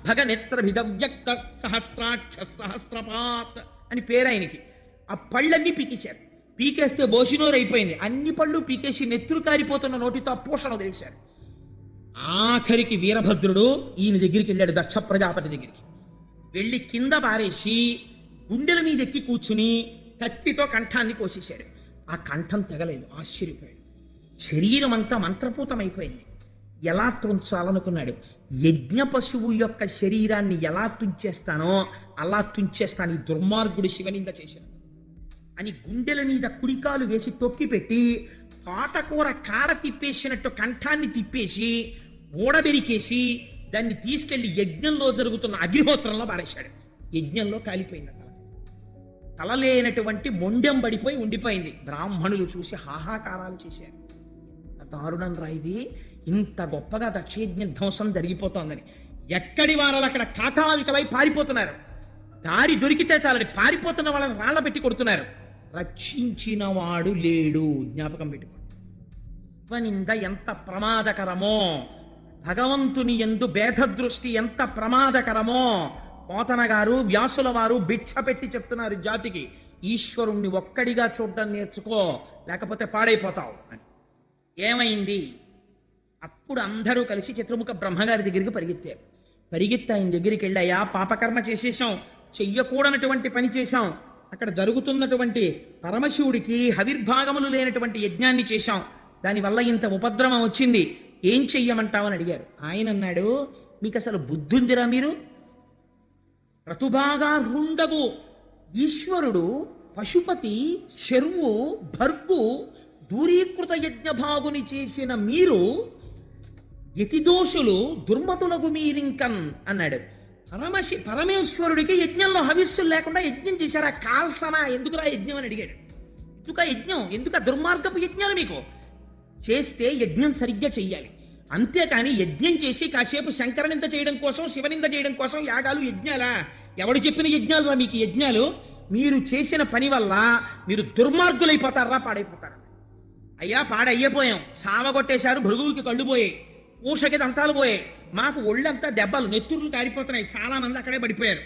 భగనేత్ర భిదవ్యక్త సహస్రాక్ష సహస్రపాత్ అని పేరు ఆయనకి. ఆ పళ్ళన్నీ పీకేశారు. పీకేస్తే బోసినోరు అయిపోయింది. అన్ని పళ్ళు పీకేసి నెత్తురు కారిపోతున్న నోటితో పూషణ వదిలేశాడు. ఆఖరికి వీరభద్రుడు ఈయన దగ్గరికి వెళ్ళాడు, దక్ష ప్రజాపతి దగ్గరికి వెళ్ళి కింద పారేసి గుండెల మీద ఎక్కి కూర్చుని కత్తితో కంఠాన్ని కోసేశాడు. ఆ కంఠం తెగలేదు. ఆశ్చర్యపోయాడు. శరీరం అంతా మంత్రపూతమైపోయింది. ఎలా తుంచాలనుకున్నాడు. యజ్ఞ పశువు యొక్క శరీరాన్ని ఎలా తుంచేస్తానో అలా తుంచేస్తాను ఈ దుర్మార్గుడు శివనింద చేసిన అని గుండెల మీద కుడికాలు వేసి తొక్కి పెట్టి తోటకూర కాడ తిప్పేసినట్టు కంఠాన్ని తిప్పేసి ఊడబెరికేసి దాన్ని తీసుకెళ్లి యజ్ఞంలో జరుగుతున్న అగ్నిహోత్రంలో పారేశాడు. యజ్ఞంలో కాలిపోయింది. తల లేనటువంటి మొండెం పడిపోయి ఉండిపోయింది. బ్రాహ్మణులు చూసి హాహాకారాలు చేశారు. దారుణం రాయిది, ఇంత గొప్పగా దక్షయజ్ఞ ధ్వంసం జరిగిపోతోందని. ఎక్కడి వారాలు అక్కడ కాకావికలై పారిపోతున్నారు. దారి దొరికితే చాలని పారిపోతున్న వాళ్ళని రాళ్ల పెట్టి కొడుతున్నారు. రక్షించిన వాడు లేడు. జ్ఞాపకం పెట్టుకోండి. శివనింద ఎంత ప్రమాదకరమో, భగవంతుని యందు భేదదృష్టి ఎంత ప్రమాదకరమో పోతన గారు వ్యాసుల వారు భిక్ష పెట్టి చెప్తున్నారు జాతికి. ఈశ్వరుణ్ణి ఒక్కడిగా చూడడం నేర్చుకో, లేకపోతే పాడైపోతావు అని. ఏమైంది? అప్పుడు అందరూ కలిసి చతుర్ముఖ బ్రహ్మగారి దగ్గరికి పరిగెత్తారు. పరిగెత్తి ఆయన దగ్గరికి వెళ్ళాయా, పాపకర్మ చేసేసాం, చెయ్యకూడనటువంటి పని చేశాం, అక్కడ జరుగుతున్నటువంటి పరమశివుడికి హవిర్భాగములు లేనటువంటి యజ్ఞాన్ని చేశాం, దానివల్ల ఇంత ఉపద్రవం వచ్చింది, ఏం చెయ్యమంటావని అడిగారు. ఆయన అన్నాడు, మీకు అసలు బుద్ధుందిరా? మీరు క్రతుభాగా రుండగు ఈశ్వరుడు పశుపతి శర్వు భర్గు దూరీకృత యజ్ఞభాగుని చేసిన మీరు యతిదోషులు దుర్మతులకు మీరింకన్ అన్నాడు. పరమేశ్వరుడికి యజ్ఞంలో హవిస్సులు లేకుండా యజ్ఞం చేశారా? కాల్సన ఎందుకురా యజ్ఞం అని అడిగాడు. ఎందుక యజ్ఞం, ఎందుక దుర్మార్గపు యజ్ఞాలు మీకు? చేస్తే యజ్ఞం సరిగ్గా చెయ్యాలి, అంతేకాని యజ్ఞం చేసి కాసేపు శంకరనింద చేయడం కోసం శివనింద చేయడం కోసం యాగాలు యజ్ఞాలా? ఎవడు చెప్పిన యజ్ఞాలు మీకు యజ్ఞాలు? మీరు చేసిన పని వల్ల మీరు దుర్మార్గులైపోతారా, పాడైపోతారా? అయ్యా పాడయ్యపోయాం, సావగొట్టేశారు, భృగువుకి కళ్ళు పోయాయి, పూషకి దంతాలు పోయాయి, మాకు ఒళ్ళంతా దెబ్బలు నెత్తుర్లు కారిపోతున్నాయి, చాలా మంది అక్కడే పడిపోయారు.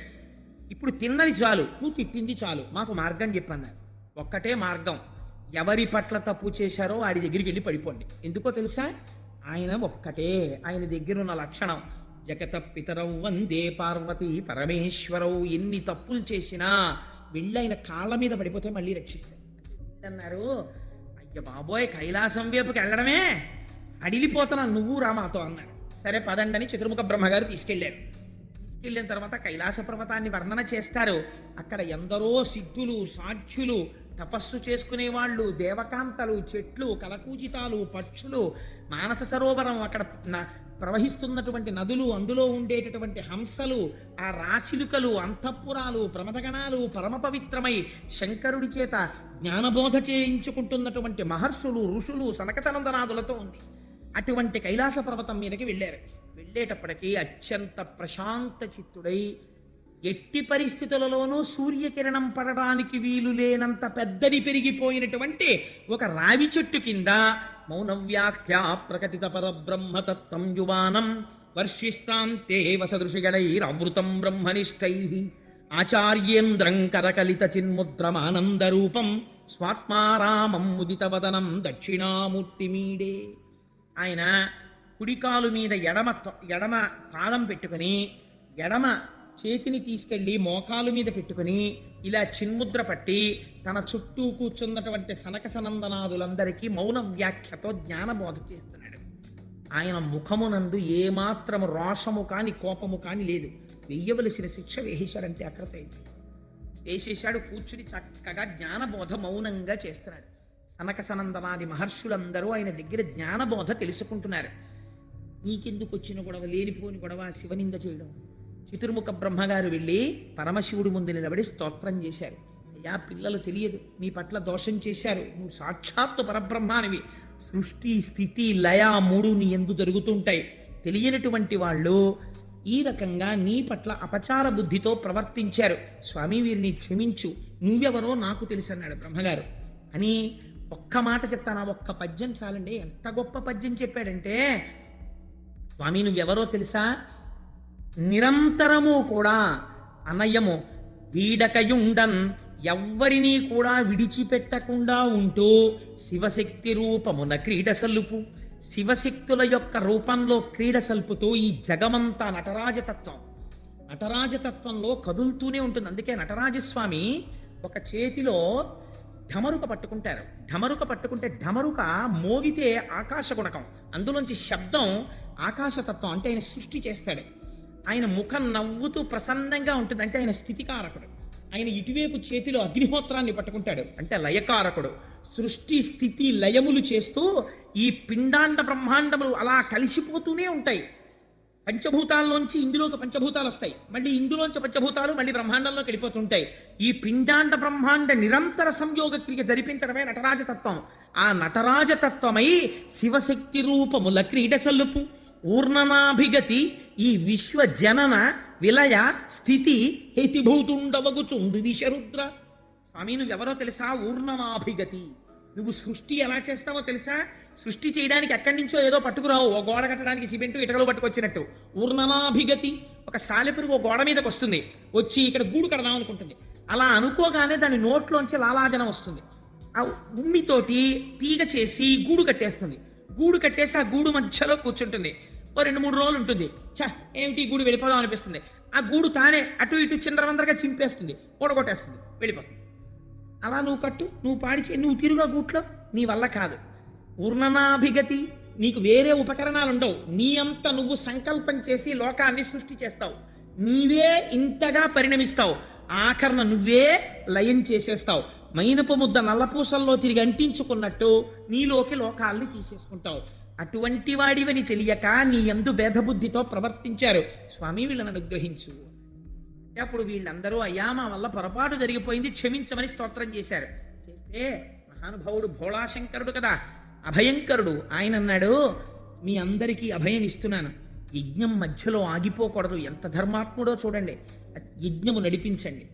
ఇప్పుడు తిన్నది చాలు, నువ్వు తిట్టింది చాలు, మాకు మార్గం చెప్పన్నారు. ఒక్కటే మార్గం, ఎవరి పట్ల తప్పు చేశారో వాడి దగ్గరికి వెళ్ళి పడిపోండి. ఎందుకో తెలుసా? ఆయన ఒక్కటే, ఆయన దగ్గర ఉన్న లక్షణం జగత పితరౌ వందే పార్వతి పరమేశ్వరవు. ఎన్ని తప్పులు చేసినా వెళ్ళి ఆయన కాళ్ళ మీద పడిపోతే మళ్ళీ రక్షిస్తారు అన్నారు. అయ్య బాబోయ్, కైలాసం వైపుకి వెళ్ళడమే అడిలిపోతున్నా, నువ్వు రా మాతో అన్నారు. సరే పదండి అని చతుర్ముఖ బ్రహ్మగారు తీసుకెళ్లారు. తీసుకెళ్ళిన తర్వాత కైలాస పర్వతాన్ని వర్ణన చేస్తారు. అక్కడ ఎందరో సిద్ధులు, సాధ్యులు, తపస్సు చేసుకునే వాళ్ళు, దేవకాంతలు, చెట్లు, కలకూజితాలు, పక్షులు, మానస సరోవరం, అక్కడ ప్రవహిస్తున్నటువంటి నదులు, అందులో ఉండేటటువంటి హంసలు, ఆ రాచిలుకలు, అంతఃపురాలు, ప్రమదగణాలు, పరమ పవిత్రమై శంకరుడి చేత జ్ఞానబోధ చేయించుకుంటున్నటువంటి మహర్షులు, ఋషులు, సనకసనందనాదులతో ఉంది. అటువంటి కైలాస పర్వతం మీదకి వెళ్ళారు. వెళ్ళేటప్పటికీ అత్యంత ప్రశాంత చిత్తుడై, ఎట్టి పరిస్థితులలోనూ సూర్యకిరణం పడడానికి వీలు లేనంత పెద్దది పెరిగిపోయినటువంటి ఒక రావి చెట్టు కింద మౌనవ్యాఖ్యా ప్రకటిత పరబ్రహ్మతత్వం యువానం వర్షిస్తాంతే వసదృషిగణైరవృతం బ్రహ్మనిష్టై ఆచార్యేంద్రం కరకలిత చిన్ముద్రమానందరూపం స్వాత్మారామం ముదితవదనం దక్షిణామూర్తిమీడే. ఆయన కుడికాలు మీద ఎడమ పాదం పెట్టుకుని ఎడమ చేతిని తీసుకెళ్లి మోకాలు మీద పెట్టుకుని ఇలా చిన్ముద్ర పట్టి తన చుట్టూ కూర్చున్నటువంటి సనక సనందనాదులందరికీ మౌన వ్యాఖ్యతో జ్ఞానబోధ చేస్తున్నాడు. ఆయన ముఖమునందు ఏమాత్రము రోషము కాని కోపము కాని లేదు. వెయ్యవలసిన శిక్ష వేసేశాడంటే అక్కడతో వేసేశాడు. కూర్చుని చక్కగా జ్ఞానబోధ మౌనంగా చేస్తున్నాడు. సనక సనందనాది మహర్షులందరూ ఆయన దగ్గర జ్ఞానబోధ తెలుసుకుంటున్నారు. నీకెందుకు వచ్చిన గొడవ, లేనిపోని గొడవ, శివనింద చేయడం? చతుర్ముఖ బ్రహ్మగారు వెళ్ళి పరమశివుడి ముందు నిలబడి స్తోత్రం చేశారు. అయ్యా, పిల్లలు తెలియదు, నీ పట్ల దోషం చేశారు, నువ్వు సాక్షాత్తు పరబ్రహ్మానివి, సృష్టి స్థితి లయ మూడు నీ యందు జరుగుతుంటాయి. తెలియనటువంటి వాళ్ళు ఈ రకంగా నీ పట్ల అపచార బుద్ధితో ప్రవర్తించారు. స్వామి, వీరిని క్షమించు, నువ్వెవరో నాకు తెలుసు అన్నాడు బ్రహ్మగారు. అని ఒక్క మాట చెప్తాను, ఒక్క పద్యం చాలండి. ఎంత గొప్ప పద్యం చెప్పాడంటే, స్వామి నువ్వెవరో తెలుసా? నిరంతరము కూడా అనయము వీడకయుండన్ ఎవ్వరినీ కూడా విడిచిపెట్టకుండా ఉంటూ శివశక్తి రూపమున క్రీడ సల్లుపు, శివశక్తుల యొక్క రూపంలో క్రీడ సల్పుతూ ఈ జగమంతా నటరాజతత్వంలో కదులుతూనే ఉంటుంది. అందుకే నటరాజస్వామి ఒక చేతిలో ఢమరుక పట్టుకుంటారు. ఢమరుక పట్టుకుంటే ఢమరుక మోగితే ఆకాశ గుణకం, అందులోంచి శబ్దం ఆకాశతత్వం, అంటే ఆయన సృష్టి చేస్తాడు. ఆయన ముఖం నవ్వుతూ ప్రసన్నంగా ఉంటుంది, అంటే ఆయన స్థితికారకుడు. ఆయన ఇటువైపు చేతిలో అగ్నిహోత్రాన్ని పట్టుకుంటాడు, అంటే లయకారకుడు. సృష్టి స్థితి లయములు చేస్తూ ఈ పిండాండ బ్రహ్మాండములు అలా కలిసిపోతూనే ఉంటాయి. పంచభూతాల్లోంచి ఇందులోకి పంచభూతాలు వస్తాయి, మళ్ళీ ఇందులోంచి పంచభూతాలు మళ్ళీ బ్రహ్మాండంలోకి వెళ్ళిపోతుంటాయి. ఈ పిండాండ బ్రహ్మాండ నిరంతర సంయోగ క్రియ జరిపించడమే నటరాజతత్వం. ఆ నటరాజతత్వమై శివశక్తి రూపముల క్రీడ చల్లుపు ఊర్ణనాభిగతి ఈ విశ్వ జనన విలయ స్థితి హేతిభూతుండవగుచుండు విశరుద్ర. స్వామి నువ్వెవరో తెలుసా? ఊర్ణనాభిగతి. నువ్వు సృష్టి ఎలా చేస్తావో తెలుసా? సృష్టి చేయడానికి ఎక్కడి నుంచో ఏదో పట్టుకురావు, ఓ గోడ కట్టడానికి సిమెంటు ఇటకలు పట్టుకొచ్చినట్టు. ఊర్ణనాభిగతి. ఒక సాలెపురుగు ఓ గోడ మీదకి వస్తుంది, వచ్చి ఇక్కడ గూడు కడదాం అనుకుంటుంది. అలా అనుకోగానే దాని నోట్లోంచి లాలాజనం వస్తుంది. ఆ ఉమ్మితోటి తీగ చేసి గూడు కట్టేస్తుంది. గూడు కట్టేసి ఆ గూడు మధ్యలో కూర్చుంటుంది. ఓ 2-3 రోజులు ఉంటుంది. ఏమిటి గూడు వెళ్ళిపోదాం అనిపిస్తుంది. ఆ గూడు తానే అటు ఇటు చిందరవందరగా చింపేస్తుంది, ఊడగొట్టేస్తుంది, వెళ్ళిపోతుంది. అలా నువ్వు కట్టు, నువ్వు పాడిచే, నువ్వు తిరుగా గూట్లో, నీ వల్ల కాదు. ఊర్ణనాభిగతి. నీకు వేరే ఉపకరణాలు ఉండవు, నీ అంత నువ్వు సంకల్పం చేసి లోకాన్ని సృష్టి చేస్తావు, నీవే ఇంతగా పరిణమిస్తావు. ఆ ఆఖరణ నువ్వే లయం చేసేస్తావు. మైనపు ముద్ద నల్లపూసల్లో తిరిగి అంటించుకున్నట్టు నీలోకి లోకాల్ని తీసేసుకుంటావు. అటువంటి వాడివని తెలియక నీ యందు భేదబుద్ధితో ప్రవర్తించారు. స్వామి వీళ్ళని అనుగ్రహించు. అప్పుడు వీళ్ళందరూ అయ్యా మా వల్ల పొరపాటు జరిగిపోయింది క్షమించమని స్తోత్రం చేశారు. చేస్తే మహానుభావుడు భోళాశంకరుడు కదా, అభయంకరుడు, ఆయన అన్నాడు మీ అందరికీ అభయం ఇస్తున్నాను, యజ్ఞం మధ్యలో ఆగిపోకూడదు. ఎంత ధర్మాత్ముడో చూడండి. యజ్ఞము నడిపించండి.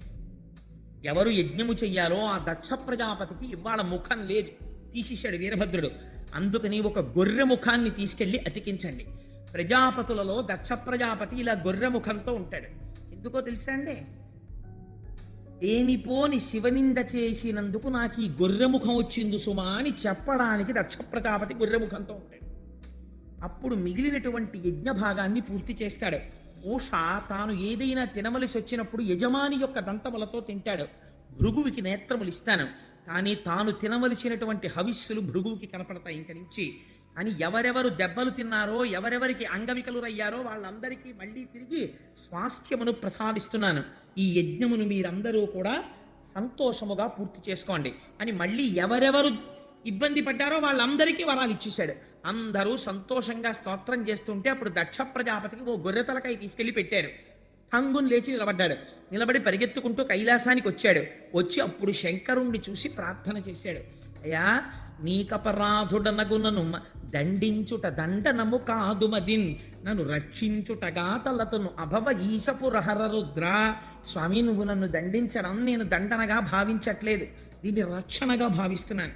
ఎవరు యజ్ఞము చెయ్యాలో ఆ దక్ష ప్రజాపతికి ఇవాళ ముఖం లేదు, తీసేశాడు వీరభద్రుడు. అందుకని ఒక గొర్రె ముఖాన్ని తీసుకెళ్లి అతికించండి. ప్రజాపతులలో దక్ష ప్రజాపతి ఇలా గొర్రె ముఖంతో ఉంటాడు. ఎందుకో తెలుసా అండి? దేనిపోని శివనింద చేసినందుకు నాకు ఈ గొర్రె ముఖం వచ్చింది సుమా అని చెప్పడానికి దక్ష ప్రజాపతి గొర్రె ముఖంతో ఉంటాడు. అప్పుడు మిగిలినటువంటి యజ్ఞ భాగాన్ని పూర్తి చేస్తాడు. ఊష తాను ఏదైనా తినవలసి వచ్చినప్పుడు యజమాని యొక్క దంతములతో తింటాడు. భృగువుకి నేత్రములు ఇస్తాను, కానీ తాను తినవలసినటువంటి హవిస్సులు భృగువుకి కనపడతాయి ఇంక నుంచి. అని ఎవరెవరు దెబ్బలు తిన్నారో, ఎవరెవరికి అంగవికలురయ్యారో వాళ్ళందరికీ మళ్ళీ తిరిగి స్వాస్థ్యమును ప్రసాదిస్తున్నాను. ఈ యజ్ఞమును మీరందరూ కూడా సంతోషముగా పూర్తి చేసుకోండి అని మళ్ళీ ఎవరెవరు ఇబ్బంది పడ్డారో వాళ్ళందరికీ వరాలు ఇచ్చేశాడు. అందరూ సంతోషంగా స్తోత్రం చేస్తుంటే అప్పుడు దక్ష ప్రజాపతికి ఓ గొర్రె తలకాయ తీసుకెళ్లి పెట్టారు. తంగుని లేచి నిలబడ్డాడు. నిలబడి పరిగెత్తుకుంటూ కైలాసానికి వచ్చాడు. వచ్చి అప్పుడు శంకరుణ్ణి చూసి ప్రార్థన చేశాడు. అయ్యా నీకపరాధుడనగునను దండించుట దండనము కాదు మదిన్, నన్ను రక్షించుటగా తలతను అభవ ఈశపురహర రుద్ర. స్వామి నువ్వు నన్ను దండించడం నేను దండనగా భావించట్లేదు, దీన్ని రక్షణగా భావిస్తున్నాను.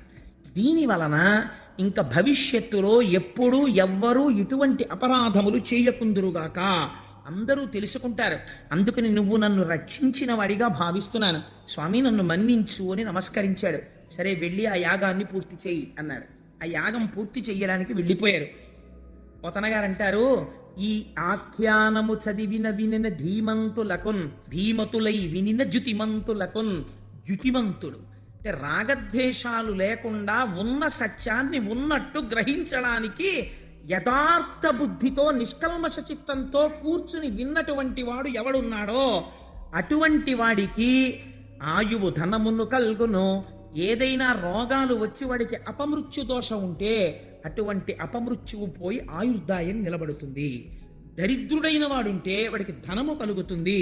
దీని వలన ఇంకా భవిష్యత్తులో ఎప్పుడూ ఎవ్వరూ ఇటువంటి అపరాధములు చేయకుందురుగాక, అందరూ తెలుసుకుంటారు. అందుకని నువ్వు నన్ను రక్షించిన వాడిగా భావిస్తున్నాను, స్వామి నన్ను మన్నించు అని నమస్కరించాడు. సరే వెళ్ళి ఆ యాగాన్ని పూర్తి చెయ్యి అన్నాడు. ఆ యాగం పూర్తి చెయ్యడానికి వెళ్ళిపోయారు. పోతనగారు అంటారు, ఈ ఆఖ్యానము చదివిన వినిన ధీమంతులకున్ భీమతులై వినిన జ్యుతిమంతులకున్. జ్యుతిమంతుడు అంటే రాగద్వేషాలు లేకుండా ఉన్న సత్యాన్ని ఉన్నట్టు గ్రహించడానికి యథార్థ బుద్ధితో నిష్కల్మష చిత్తంతో కూర్చుని విన్నటువంటి వాడు ఎవడున్నాడో అటువంటి వాడికి ఆయువు ధనమును కల్గును. ఏదైనా రోగాలు వచ్చి వాడికి అపమృత్యు దోషం ఉంటే అటువంటి అపమృత్యువు పోయి ఆయుర్దాయం నిలబడుతుంది. దరిద్రుడైన వాడుంటే వాడికి ధనము కలుగుతుంది.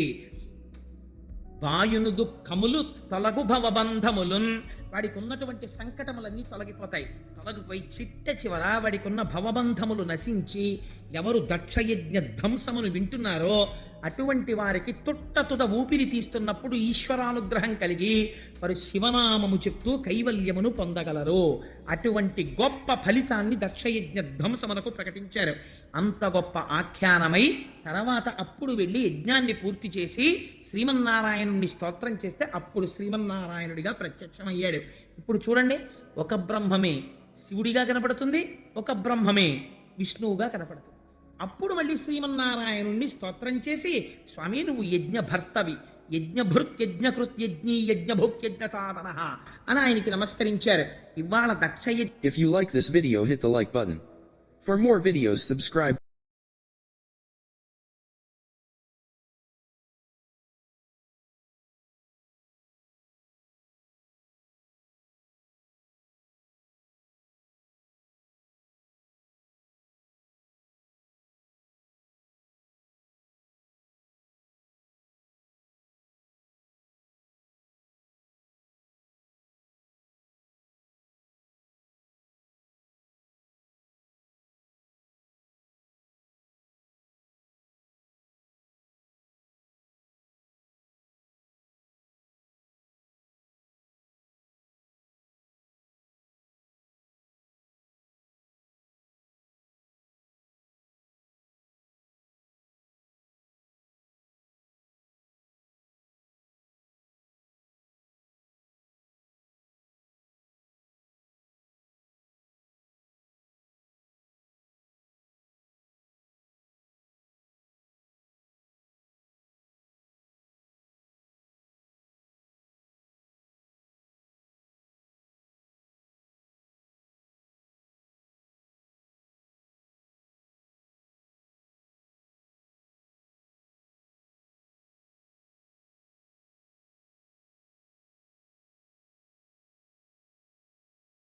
వాయును దుఃఖములు తొలగు భవబంధములున్, వాడికి ఉన్నటువంటి సంకటములన్నీ తొలగిపోతాయి. తొలగిపోయి చిట్ట చివర వాడికి ఉన్న భవబంధములు నశించి ఎవరు దక్షయజ్ఞ ధ్వంసమును వింటున్నారో అటువంటి వారికి తుట్ట ఊపిరి తీస్తున్నప్పుడు ఈశ్వరానుగ్రహం కలిగి వారు శివనామము చెప్తూ కైవల్యమును పొందగలరు. అటువంటి గొప్ప ఫలితాన్ని దక్షయజ్ఞ ధ్వంసమునకు ప్రకటించారు. అంత గొప్ప ఆఖ్యానమై తర్వాత అప్పుడు వెళ్ళి యజ్ఞాన్ని పూర్తి చేసి శ్రీమన్నారాయణుడిని స్తోత్రం చేస్తే అప్పుడు శ్రీమన్నారాయణుడిగా ప్రత్యక్షమయ్యాడు. ఇప్పుడు చూడండి, ఒక బ్రహ్మమే శివుడిగా కనపడుతుంది, ఒక బ్రహ్మమే విష్ణువుగా కనపడుతుంది. అప్పుడు మళ్ళీ శ్రీమన్నారాయణుణ్ణి స్తోత్రం చేసి స్వామి నువ్వు యజ్ఞ భర్తవి, యజ్ఞభృత్ యజ్ఞకృత్ యజ్ఞీ యజ్ఞభుక్ యజ్ఞ సాధన అని ఆయనకి నమస్కరించారు. ఇవాళ Daksha If you like this video, hit the like button. For more videos, subscribe.